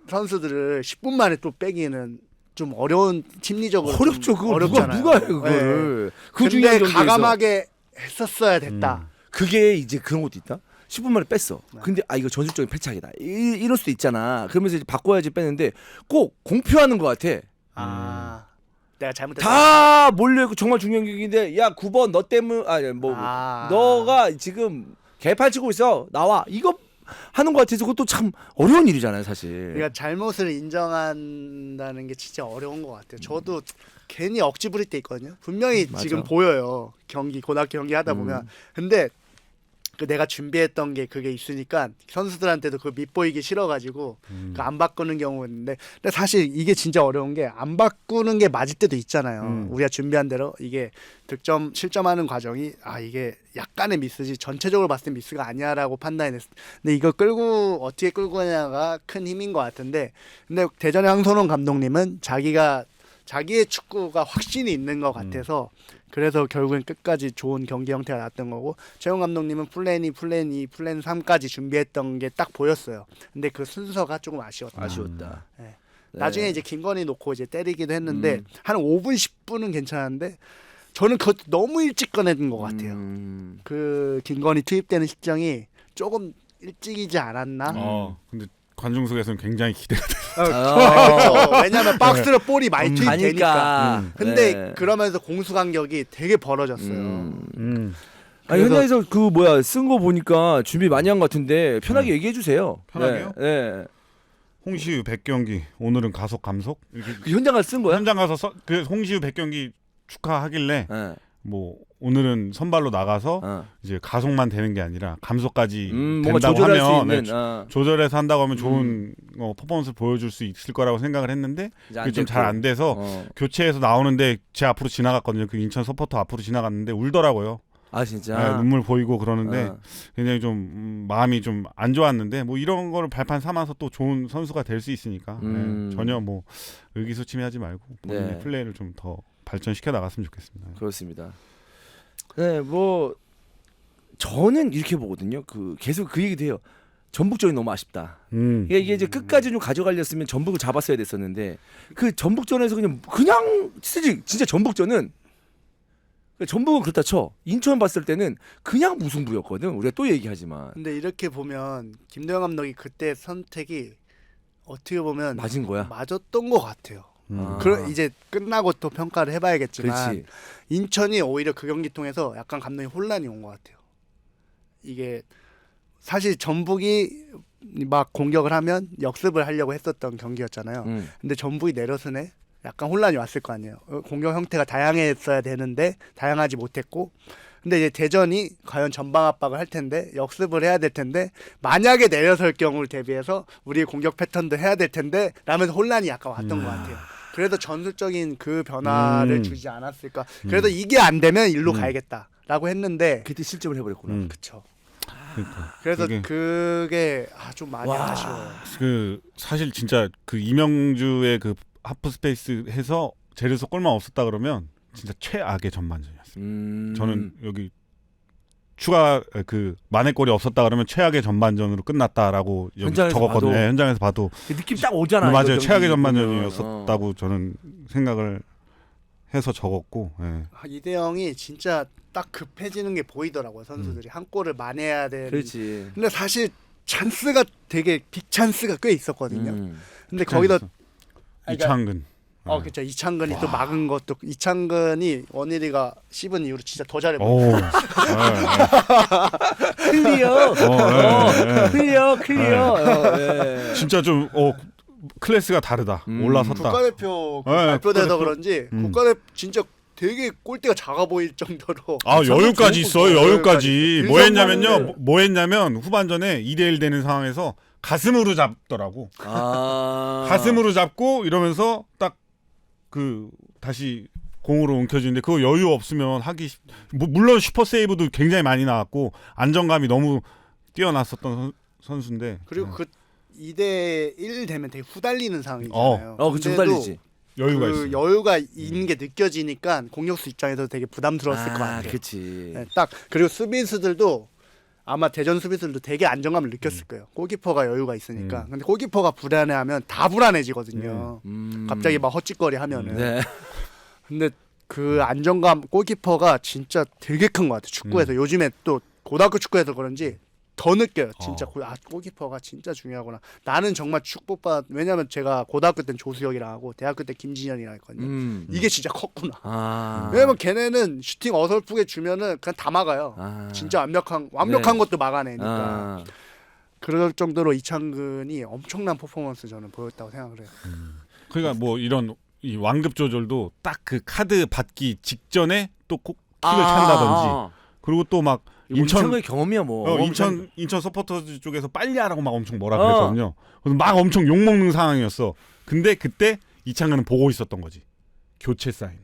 선수들을 10분 만에 또 빼기에는 좀 어려운 심리적으로 어렵죠. 그거 어렵잖아요. 누가 해 그거를. 그 근데 중요한 경기에서 과감하게 했었어야 됐다. 그게 이제 그런 것도 있다. 10분 만에 뺐어. 근데 이거 전술적인 패착이다. 이럴 수도 있잖아. 그러면서 이제 바꿔야지 뺐는데 꼭 공표하는 것 같아. 내가 잘못했다. 다 몰려있고 정말 중요한 경기인데 야 9번 너 때문 너가 지금 개팔 치고 있어. 나와. 이거 하는 것 같아서 그것도 참 어려운 일이잖아요, 사실. 그러니까 잘못을 인정한다는 게 진짜 어려운 것 같아요. 저도 괜히 억지 부릴 때 있거든요. 분명히 맞아. 지금 보여요. 고등학교 경기 하다 보면. 근데 그 내가 준비했던 게 그게 있으니까 선수들한테도 그거 밑보이기 싫어가지고 안 바꾸는 경우가 있는데 근데 사실 이게 진짜 어려운 게 안 바꾸는 게 맞을 때도 있잖아요. 우리가 준비한 대로 이게 득점 실점하는 과정이 이게 약간의 미스지 전체적으로 봤을 때 미스가 아니야라고 판단했어. 근데 이거 어떻게 끌고 가냐가 큰 힘인 것 같은데 근데 대전의 황선홍 감독님은 자기의 축구가 확신이 있는 것 같아서 그래서 결국엔 끝까지 좋은 경기 형태가 나왔던 거고 최용 감독님은 플랜 2, 플랜 3까지 준비했던 게 딱 보였어요. 근데 그 순서가 조금 아쉬웠다. 네. 나중에 이제 김건희 놓고 이제 때리기도 했는데 한 5분 10분은 괜찮은데 저는 그것도 너무 일찍 꺼내는 것 같아요. 그 김건희 투입되는 시점이 조금 일찍이지 않았나? 근데 관중석에서는 굉장히 기대가 돼요. 그렇죠. 왜냐하면 박스로 볼이 많이 투입되니까. 근데 네. 그러면서 공수 간격이 되게 벌어졌어요. 현장에서 쓴 거 보니까 준비 많이 한 것 같은데 편하게 얘기해 주세요. 편하게요? 네. 홍시우 100경기 오늘은 가속 감속 이렇게 그 현장 가서 쓴 거야? 현장 가서 그 홍시우 100경기 축하하길래 네. 뭐 오늘은 선발로 나가서 이제 가속만 되는 게 아니라 감속까지 뭔가 된다고 조절할 하면 수 있는 조절해서 한다고 하면 좋은 퍼포먼스를 보여줄 수 있을 거라고 생각을 했는데 그게 좀 잘 안 돼서 교체해서 나오는데 제 앞으로 지나갔거든요. 그 인천 서포터 앞으로 지나갔는데 울더라고요. 진짜. 네, 눈물 보이고 그러는데 굉장히 좀 마음이 좀 안 좋았는데 뭐 이런 거를 발판 삼아서 또 좋은 선수가 될 수 있으니까 전혀 뭐 의기소침해하지 말고 본인의 플레이를 좀 더 발전시켜 나갔으면 좋겠습니다. 그렇습니다. 네, 저는 이렇게 보거든요. 계속 그 얘기도 해요. 전북전이 너무 아쉽다. 이게 이제 끝까지 좀 가져가렸으면 전북을 잡았어야 됐었는데 그 전북전에서 그냥 진짜 전북전은 그렇다 쳐. 인천 봤을 때는 그냥 무승부였거든. 우리가 또 얘기하지만. 근데 이렇게 보면 김도영 감독이 그때 선택이 어떻게 보면 맞은 거야. 맞았던 것 같아요. 이제 끝나고 또 평가를 해봐야겠지만 그렇지. 인천이 오히려 그 경기 통해서 약간 감독이 혼란이 온 것 같아요. 이게 사실 전북이 막 공격을 하면 역습을 하려고 했었던 경기였잖아요. 근데 전북이 내려서네 약간 혼란이 왔을 거 아니에요. 공격 형태가 다양했어야 되는데 다양하지 못했고 근데 이제 대전이 과연 전방 압박을 할 텐데 역습을 해야 될 텐데 만약에 내려설 경우를 대비해서 우리의 공격 패턴도 해야 될 텐데 라면서 혼란이 약간 왔던 것 같아요. 그래도 전술적인 그 변화를 주지 않았을까. 그래도 이게 안 되면 일로 가야겠다라고 했는데 그때 실점을 해버렸구나. 그쵸. 그러니까 그래서 그게 좀 많이 아쉬워요. 그 사실 진짜 그 이명주의 그 하프 스페이스 해서 제르소 골만 없었다 그러면 진짜 최악의 전반전이었어요. 저는 여기 추가 그 만회골이 없었다 그러면 최악의 전반전으로 끝났다라고 여기 현장에서 적었거든요. 봐도. 네, 현장에서 봐도 그 느낌 딱 오잖아. 맞아요. 이거 최악의 경기 보면. 전반전이었었다고 저는 생각을 해서 적었고. 예. 이대영이 진짜 딱 급해지는 게 보이더라고요. 선수들이 한 골을 만회해야 되는. 그렇지. 근데 사실 찬스가 되게 빅 찬스가 꽤 있었거든요. 근데 거기다 이창근. 그렇죠. 이창근이 또 막은 것도 이창근이 원일이가 씹은 이후로 진짜 더 잘해. 오. 클리어. 클리어. 네. 진짜 좀 클래스가 다르다. 올라섰다. 국가대표 네, 발표돼서 국가대표. 그런지 국가대표 진짜 되게 골대가 작아 보일 정도로. 여유까지 있어요. 여유까지. 뭐 여유까지. 했냐면요. 뭐 했냐면 후반전에 2대1 되는 상황에서 가슴으로 잡더라고. 가슴으로 잡고 이러면서 딱 그 다시 공으로 움켜쥐는데 그거 여유 없으면 물론 슈퍼 세이브도 굉장히 많이 나왔고 안정감이 너무 뛰어났었던 선수인데. 그리고 그 2대1 되면 되게 후달리는 상황이잖아요. 그치 후달리지. 여유가 그 있어요. 여유가 있는 게 느껴지니까 공격수 입장에서 되게 부담스러웠을 것 같아요. 그렇지. 네, 딱 그리고 수비수들도 아마 대전 수비수들도 되게 안정감을 느꼈을 거예요. 골키퍼가 여유가 있으니까. 근데 골키퍼가 불안해하면 다 불안해지거든요. 갑자기 막 헛짓거리 하면은. 네. 근데 그 안정감 골키퍼가 진짜 되게 큰 것 같아요. 축구에서 요즘에 또 고등학교 축구에서 그런지 더 느껴요. 진짜 골키퍼가 진짜 중요하구나. 나는 정말 축복받. 왜냐면 제가 고등학교 때는 조수혁이랑 하고 대학교 때 김진현이랑 했거든요. 이게 진짜 컸구나. 왜냐면 걔네는 슈팅 어설프게 주면은 그냥 다 막아요. 진짜 완벽한 네. 것도 막아내니까. 그럴 정도로 이창근이 엄청난 퍼포먼스 저는 보였다고 생각을 해요. 그러니까 뭐 이런 이 완급 조절도 딱 그 카드 받기 직전에 또 콕 킥을 찬다든지. 그리고 또 막 인천의 경험이야 뭐. 인천 서포터즈 쪽에서 빨리 하라고 막 엄청 뭐라 그랬거든요. 그래서 막 엄청 욕 먹는 상황이었어. 근데 그때 이창근은 보고 있었던 거지. 교체 사인을.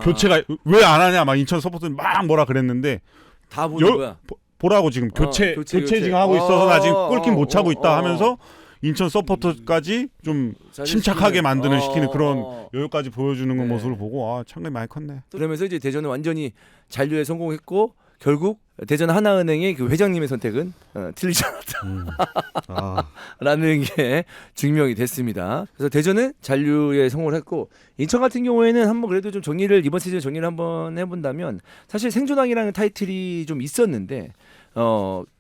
교체가 왜 안 하냐 막 인천 서포터즈 막 뭐라 그랬는데 다 보는 거야. 보라고 지금 교체 지금 하고 있어서 나 지금 골킥 못 차고 있다 하면서 인천 서포터까지 좀 침착하게 만드는 시키는 그런 여유까지 보여주는 네. 모습을 보고 창근이 많이 컸네. 그러면서 이제 대전은 완전히 잔류에 성공했고 결국 대전 하나은행의 그 회장님의 선택은 틀리지 않았다. 라는 게 증명이 됐습니다. 그래서 대전은 잔류에 성공을 했고 인천 같은 경우에는 한번 그래도 좀 이번 시즌 정리를 한번 해본다면 사실 생존왕이라는 타이틀이 좀 있었는데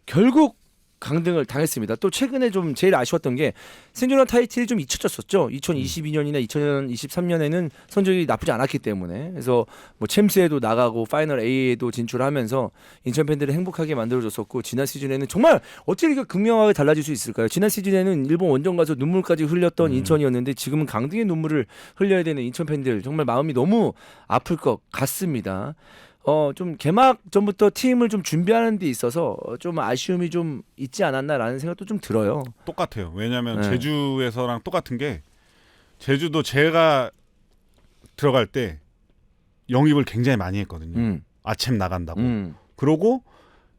결국 강등을 당했습니다. 또 최근에 좀 제일 아쉬웠던 게 생존왕 타이틀이 좀 잊혀졌었죠. 2022년이나 2023년에는 성적이 나쁘지 않았기 때문에 그래서 뭐 챔스에도 나가고 파이널 A에도 진출하면서 인천 팬들을 행복하게 만들어줬었고 지난 시즌에는 정말 어떻게 이렇게 극명하게 달라질 수 있을까요? 지난 시즌에는 일본 원정 가서 눈물까지 흘렸던 인천이었는데 지금은 강등의 눈물을 흘려야 되는 인천 팬들 정말 마음이 너무 아플 것 같습니다. 좀 개막 전부터 팀을 좀 준비하는 데 있어서 좀 아쉬움이 좀 있지 않았나라는 생각도 좀 들어요. 똑같아요. 왜냐하면 제주에서랑 똑같은 게 제주도 제가 들어갈 때 영입을 굉장히 많이 했거든요. 아침 나간다고. 그러고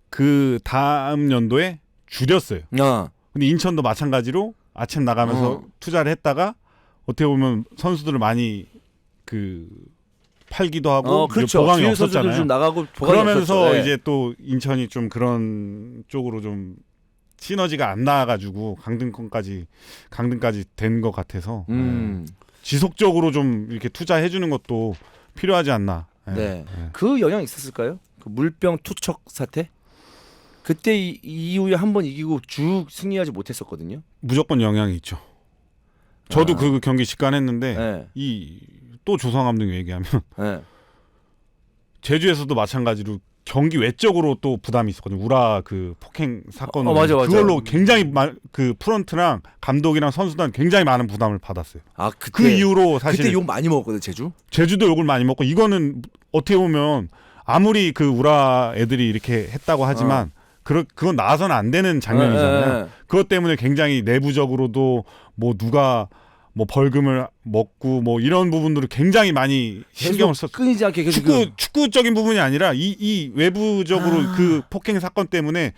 그 다음 연도에 줄였어요. 근데 인천도 마찬가지로 아침 나가면서 투자를 했다가 어떻게 보면 선수들을 많이 팔기도 하고 그렇죠. 보강이 없었잖아요. 좀 나가고 그러면서 이제 또 인천이 좀 그런 쪽으로 좀 시너지가 안 나와가지고 강등까지 된 것 같아서 지속적으로 좀 이렇게 투자해주는 것도 필요하지 않나. 네. 그 영향 있었을까요? 그 물병 투척 사태? 그때 이후에 한 번 이기고 쭉 승리하지 못했었거든요. 무조건 영향이 있죠. 저도 그 경기 직관했는데 또 조성 감독이 얘기하면 제주에서도 마찬가지로 경기 외적으로 또 부담이 있었거든요. 우라 그 폭행 사건 맞아. 그걸로 굉장히 그 프런트랑 감독이랑 선수단 굉장히 많은 부담을 받았어요. 그때, 그 이후로 사실 그때 욕 많이 먹었거든 제주도 욕을 많이 먹고 이거는 어떻게 보면 아무리 그 우라 애들이 이렇게 했다고 하지만 그건 나와서는 안 되는 장면이잖아요. 그것 때문에 굉장히 내부적으로도 뭐 누가 뭐 벌금을 먹고 뭐 이런 부분들을 굉장히 많이 신경을 썼어요. 끊이지 않게 계속 축구적인 부분이 아니라 이 외부적으로 그 폭행 사건 때문에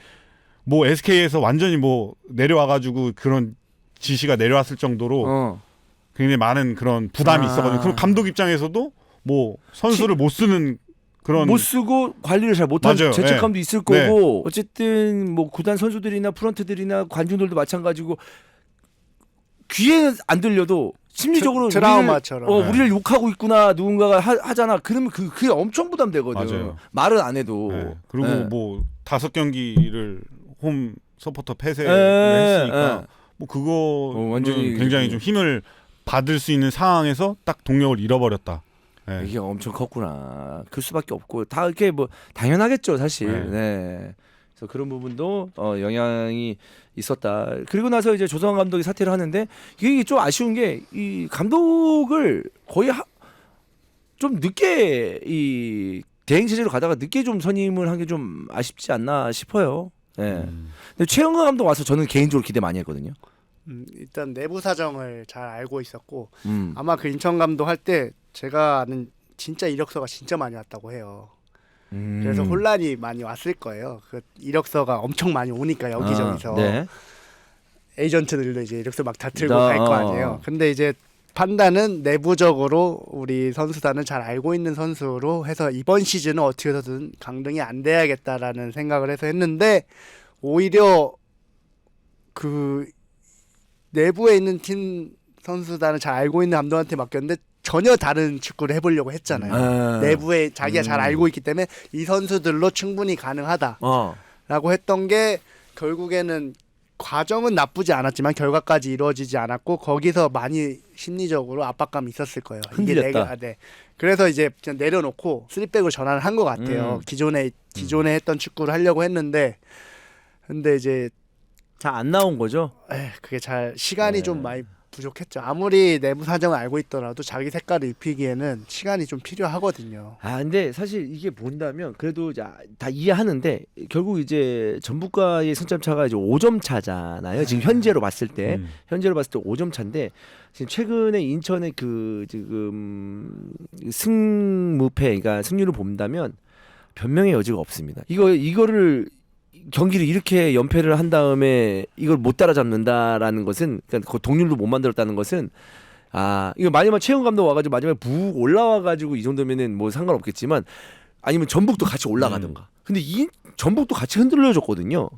뭐 SK에서 완전히 뭐 내려와가지고 그런 지시가 내려왔을 정도로 굉장히 많은 그런 부담이 아. 있었거든요. 그럼 감독 입장에서도 뭐 선수를 못 쓰는 그런 못 쓰고 관리를 잘 못하는 맞아요. 죄책감도 네. 있을 거고 어쨌든 뭐 구단 선수들이나 프런트들이나 관중들도 마찬가지고 귀에는 안 들려도 심리적으로 트라우마처럼. 우리를 욕하고 있구나 누군가가 하잖아. 그러면 그게 엄청 부담되거든. 맞아요. 말은 안 해도. 네. 그리고 네. 뭐 5경기를 홈 서포터 폐쇄를 네. 했으니까 네. 뭐 그거 완전히 굉장히 좀 힘을 받을 수 있는 상황에서 딱 동력을 잃어버렸다. 네. 이게 엄청 컸구나. 클 수밖에 없고 다 이렇게 뭐 당연하겠죠 사실. 네. 네. 그래서 그런 부분도 영향이 있었다. 그리고 나서 이제 조성환 감독이 사퇴를 하는데 이게 좀 아쉬운 게 이 감독을 거의 좀 늦게 이 대행 체제로 가다가 늦게 좀 선임을 한 게 좀 아쉽지 않나 싶어요. 네. 근데 최영근 감독 와서 저는 개인적으로 기대 많이 했거든요. 일단 내부 사정을 잘 알고 있었고 음. 아마 그 인천 감독 할 때 제가 아는 진짜 이력서가 진짜 많이 왔다고 해요. 그래서 혼란이 많이 왔을 거예요. 그 이력서가 엄청 많이 오니까 여기저기서 네. 에이전트들도 이제 이력서 막 다 들고 나- 갈 거 아니에요. 근데 이제 판단은 내부적으로 우리 선수단은 잘 알고 있는 선수로 해서 이번 시즌은 어떻게 해서든 강등이 안 돼야겠다라는 생각을 해서 했는데 오히려 그 내부에 있는 팀 선수단을 잘 알고 있는 감독한테 맡겼는데 전혀 다른 축구를 해보려고 했잖아요. 아. 내부에 자기가 잘 알고 있기 때문에 이 선수들로 충분히 가능하다라고 했던 게 결국에는 과정은 나쁘지 않았지만 결과까지 이루어지지 않았고 거기서 많이 심리적으로 압박감이 있었을 거예요. 흔들렸다. 네. 그래서 이제 그냥 내려놓고 3백으로 전환을 한 것 같아요. 기존에 했던 축구를 하려고 했는데 근데 이제 잘 안 나온 거죠. 그게 잘 시간이 네. 좀 많이 부족했죠. 아무리 내부 사정을 알고 있더라도 자기 색깔을 입히기에는 시간이 좀 필요하거든요. 근데 사실 이게 뭔다면 그래도 이제 다 이해하는데 결국 이제 전북과의 승점 차가 이제 5점 차잖아요. 지금 현재로 봤을 때 5점 차인데 지금 최근에 인천의 그 지금 승무패, 그러니까 승률을 본다면 변명의 여지가 없습니다. 이거를 경기를 이렇게 연패를 한 다음에 이걸 못 따라잡는다라는 것은, 그러니까 그 동률도 못 만들었다는 것은, 이거 마지막 최영 감독 와가지고 마지막에 부 올라와가지고 이 정도면은 뭐 상관없겠지만, 아니면 전북도 같이 올라가든가. 근데 이 전북도 같이 흔들려줬거든요.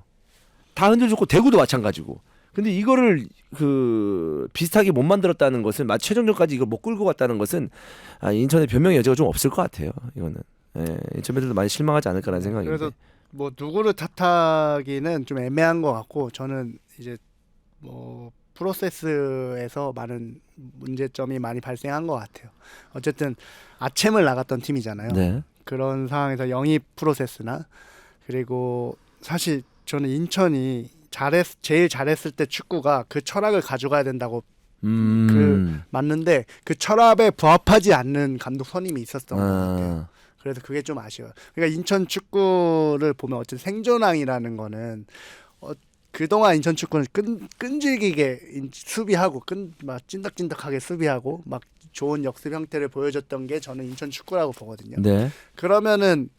다 흔들려줬고 대구도 마찬가지고. 근데 이거를 그 비슷하게 못 만들었다는 것은, 최종전까지 이걸 못 끌고 갔다는 것은 인천의 변명의 여지가 좀 없을 것 같아요. 이거는 인천 애들도 많이 실망하지 않을까라는 생각인데. 그래서 뭐 누구를 탓하기는 좀 애매한 것 같고 저는 이제 뭐 프로세스에서 많은 문제점이 많이 발생한 것 같아요. 어쨌든 아챔을 나갔던 팀이잖아요. 네. 그런 상황에서 영입 프로세스나 그리고 사실 저는 인천이 제일 잘했을 때 축구가 그 철학을 가져가야 된다고 맞는데 그 철학에 부합하지 않는 감독 선임이 있었던 것 같아요. 그래서 그게 좀 아쉬워요. 그러니까 인천 축구를 보면 어쨌든 생존왕이라는 거는 그동안 인천 축구는 끈질기게 수비하고 막 찐득찐득하게 수비하고 막 좋은 역습 형태를 보여줬던 게 저는 인천 축구라고 보거든요. 네. 그러면은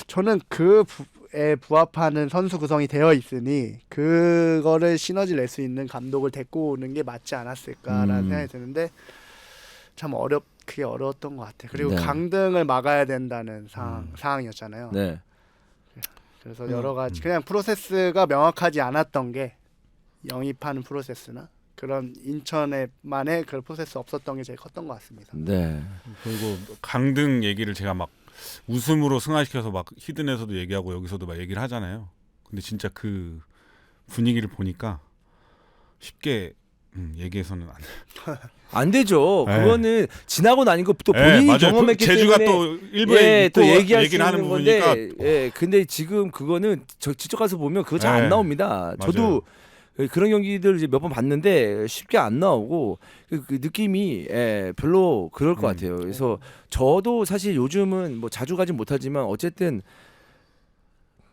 저는 그에 부합하는 선수 구성이 되어 있으니 그거를 시너지 낼 수 있는 감독을 데리고 오는 게 맞지 않았을까라는 생각이 드는데 참 그게 어려웠던 것 같아요. 그리고 네. 강등을 막아야 된다는 상황이었잖아요. 네. 그래서 여러 가지 그냥 프로세스가 명확하지 않았던 게 영입하는 프로세스나 그런 인천에만의 그런 프로세스 없었던 게 제일 컸던 것 같습니다. 네. 그리고 강등 얘기를 제가 막 웃음으로 승화시켜서 막 히든에서도 얘기하고 여기서도 막 얘기를 하잖아요. 근데 진짜 그 분위기를 보니까 쉽게 얘기해서는 안 돼요. 안 되죠. 네. 그거는 지나고 나니까 또 본인이 맞아요. 경험했기 제주가 때문에 또 일부에 또 있고 얘기할 수 얘기를 하는 있는 건데, 부분이니까 근데 지금 그거는 직접 가서 보면 그거 잘 안 네. 나옵니다. 저도 그런 경기들 이제 몇 번 봤는데 쉽게 안 나오고 그 느낌이 별로 그럴 것 같아요. 그래서 저도 사실 요즘은 뭐 자주 가진 못하지만 어쨌든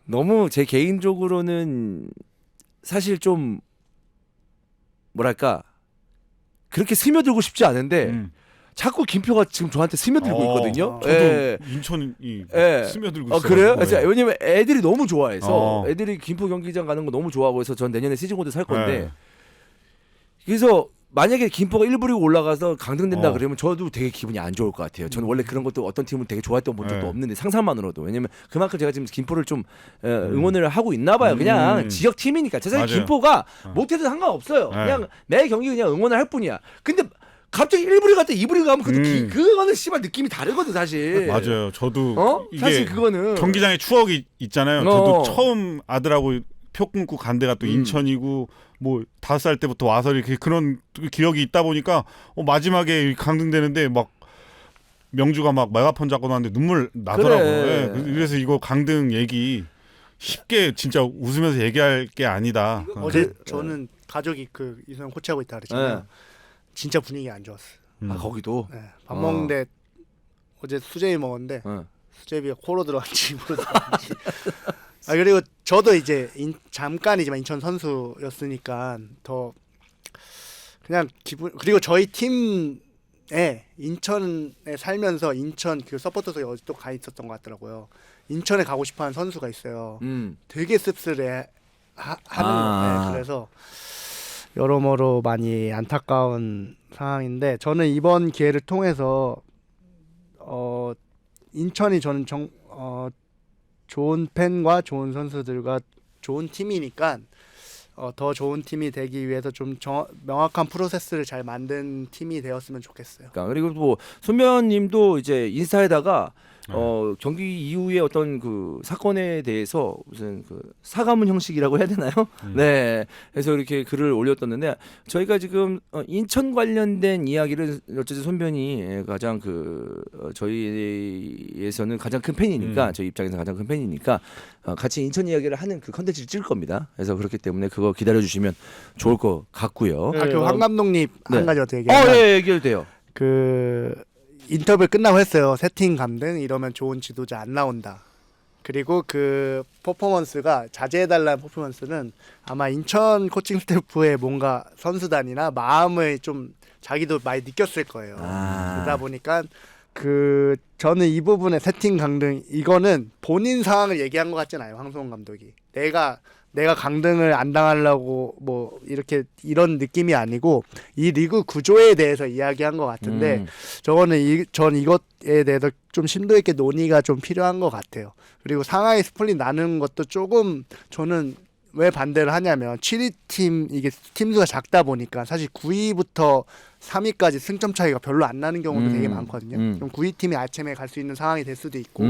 너무 제 개인적으로는 사실 좀 뭐랄까 그렇게 스며들고 싶지 않은데 자꾸 김표가 지금 저한테 스며들고 있거든요. 저도 인천이 스며들고 있어요. 그래요? 왜냐면 애들이 너무 좋아해서 어. 애들이 김포 경기장 가는 거 너무 좋아하고 해서 전 내년에 시즌 코드 살 건데 네. 그래서 만약에 김포가 1부 리그 올라가서 강등된다 어. 그러면 저도 되게 기분이 안 좋을 것 같아요. 저는 원래 그런 것도 어떤 팀을 되게 좋아했던 본 적도 네. 없는데 상상만으로도 왜냐면 그만큼 제가 지금 김포를 좀 응원을 하고 있나 봐요. 그냥 지역 팀이니까. 사실 맞아요. 김포가 못해도 상관없어요. 네. 그냥 매 경기 그냥 응원을 할 뿐이야. 근데 갑자기 1부 리그 갔다 2부 리그 가면 그거는 씨발 느낌이 다르거든 사실. 맞아요. 저도 어? 사실 그거는 경기장에 추억이 있잖아요. 저도 처음 아들하고 표 끊고 간 데가 또 인천이고 뭐 5살 때부터 와서 이렇게 그런 기억이 있다 보니까 마지막에 강등되는데 막 명주가 막 메가폰 잡고 나왔는데 눈물 나더라고요. 그래. 예. 그래서 이거 강등 얘기 쉽게 진짜 웃으면서 얘기할 게 아니다. 어제 저는 가족이 그 이소영 코치하고 있다 그랬잖아요. 네. 진짜 분위기 안 좋았어. 아 거기도 네. 밥 먹는데 어제 수제비 먹었는데 수제비가 코로 들어간지 입으로 들어간지. 아 그리고 저도 이제 잠깐이지만 인천 선수였으니까 더 그냥 기분 그리고 저희 팀에 인천에 살면서 인천 그 서포터석에 어제 또 가 있었던 것 같더라고요. 인천에 가고 싶어하는 선수가 있어요. 되게 씁쓸해 하는 거예요. 그래서 여러모로 많이 안타까운 상황인데 저는 이번 기회를 통해서 인천이 저는 좋은 팬과 좋은 선수들과 좋은 팀이니까 더 좋은 팀이 되기 위해서 좀 명확한 프로세스를 잘 만든 팀이 되었으면 좋겠어요. 그리고 뭐 손변님도 이제 인스타에다가 경기 이후에 어떤 그 사건에 대해서 무슨 그 사과문 형식이라고 해야 되나요? 네, 그래서 이렇게 글을 올렸었는데 저희가 지금 인천 관련된 이야기를 어쨌든 손변이 가장 그 저희에서는 가장 큰 팬이니까 저희 입장에서 가장 큰 팬이니까 같이 인천 이야기를 하는 그 컨텐츠를 찍을 겁니다. 그래서 그렇기 때문에 그거 기다려 주시면 좋을 것 같고요. 그황 감독님 네. 한 가지 어떻게 얘기하면 예, 얘기해도 돼요. 그 인터뷰 끝나고 했어요. 세팅 감등 이러면 좋은 지도자 안 나온다. 그리고 그 퍼포먼스가 자제해달라는 퍼포먼스는 아마 인천 코칭 스태프의 뭔가 선수단이나 마음을 좀 자기도 많이 느꼈을 거예요. 그러다 보니까 그 저는 이 부분의 세팅 강등 이거는 본인 상황을 얘기한 것 같진 않아요. 황성훈 감독이 내가 강등을 안 당하려고 뭐 이렇게 이런 느낌이 아니고 이 리그 구조에 대해서 이야기한 것 같은데 전 이것에 대해서 좀 심도 있게 논의가 좀 필요한 것 같아요. 그리고 상하이 스플릿 나누는 것도 조금 저는 왜 반대를 하냐면 7위 팀 이게 팀 수가 작다 보니까 사실 9위부터 3위까지 승점 차이가 별로 안 나는 경우도 되게 많거든요. 그럼 9위 팀이 아침에 갈 수 있는 상황이 될 수도 있고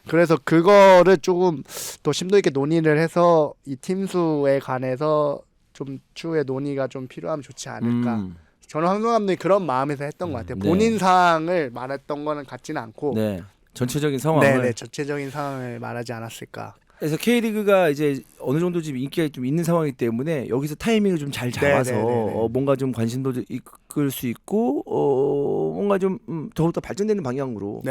그래서 그거를 조금 더 심도 있게 논의를 해서 이 팀 수에 관해서 좀 추후에 논의가 좀 필요하면 좋지 않을까. 저는 황성 감독이 그런 마음에서 했던 것 같아요. 본인 상황을 말했던 거는 같지는 않고 네, 전체적인 상황을. 네, 전체적인 상황을 말하지 않았을까. 그래서 K리그가 이제 어느 정도 지금 인기가 좀 있는 상황이기 때문에 여기서 타이밍을 좀 잘 잡아서 뭔가 좀 관심도 이끌 수 있고 뭔가 좀 더욱더 발전되는 방향으로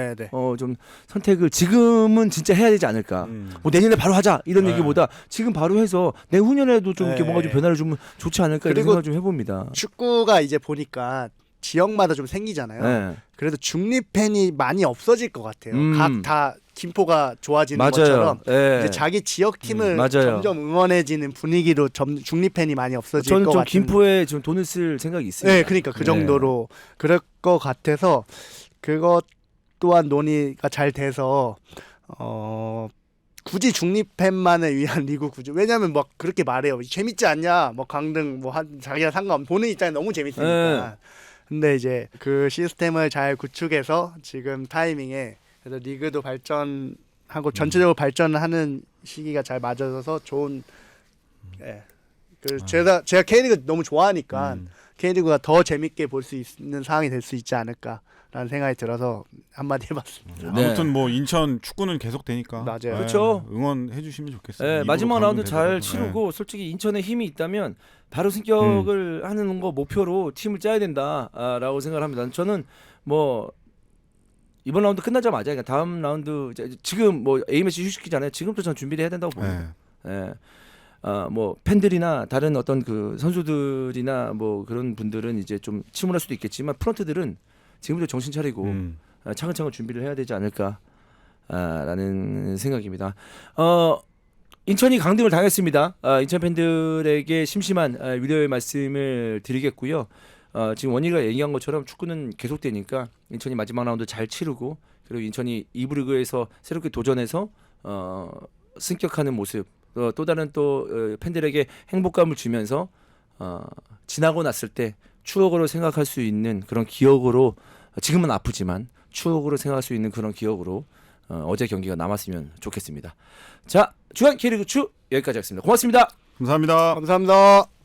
좀 선택을 지금은 진짜 해야 되지 않을까. 뭐 내년에 바로 하자 이런 얘기보다 지금 바로 해서 내후년에도 좀 이렇게 뭔가 좀 변화를 주면 좋지 않을까 이런 생각을 좀 해봅니다. 축구가 이제 보니까 지역마다 좀 생기잖아요. 네. 그래도 중립 팬이 많이 없어질 것 같아요. 각 다 김포가 좋아지는 맞아요. 것처럼 네. 이제 자기 지역 팀을 맞아요. 점점 응원해지는 분위기로 중립 팬이 많이 없어질 저는 것 좀 같은. 김포에 좀 돈을 쓸 생각이 있습니다. 네, 그러니까 그 정도로 그럴 것 같아서 그것 또한 논의가 잘 돼서 굳이 중립 팬만을 위한 리그 구조. 왜냐면 막 그렇게 말해요. 재밌지 않냐? 뭐 강등 뭐 자기가 상관없. 보는 입장에 너무 재밌으니까. 근데 이제 그 시스템을 잘 구축해서 지금 타이밍에 그래서 리그도 발전하고 전체적으로 발전하는 시기가 잘 맞아져서 좋은. 제가 K리그 너무 좋아하니까 K리그가 더 재밌게 볼 수 있는 상황이 될 수 있지 않을까라는 생각이 들어서 한마디 해봤습니다. 네. 아무튼 뭐 인천 축구는 계속 되니까 맞아요. 그렇죠. 응원해 주시면 좋겠어요. 네, 입으로 마지막 라운드 강등 잘 되더라도. 치르고 솔직히 인천에 힘이 있다면 바로 승격을 하는 거 목표로 팀을 짜야 된다라고 생각을 합니다. 저는 뭐 이번 라운드 끝나자마자 그러니까 다음 라운드 지금 뭐 A매치 휴식기잖아요. 지금부터 저는 준비를 해야 된다고 봅니다. 예. 뭐 팬들이나 다른 어떤 그 선수들이나 뭐 그런 분들은 이제 좀 침울할 수도 있겠지만 프런트들은 지금부터 정신 차리고 차근차근 준비를 해야 되지 않을까라는 생각입니다. 인천이 강등을 당했습니다. 인천 팬들에게 심심한 위로의 말씀을 드리겠고요. 지금 원희가 얘기한 것처럼 축구는 계속되니까 인천이 마지막 라운드 잘 치르고 그리고 인천이 2부 리그에서 새롭게 도전해서 승격하는 모습 또 다른 또 팬들에게 행복감을 주면서 지나고 났을 때 추억으로 생각할 수 있는 그런 기억으로 지금은 아프지만 추억으로 생각할 수 있는 그런 기억으로 어제 경기가 남았으면 좋겠습니다. 자, 주간 K리그 추 여기까지 하겠습니다. 고맙습니다. 감사합니다. 감사합니다.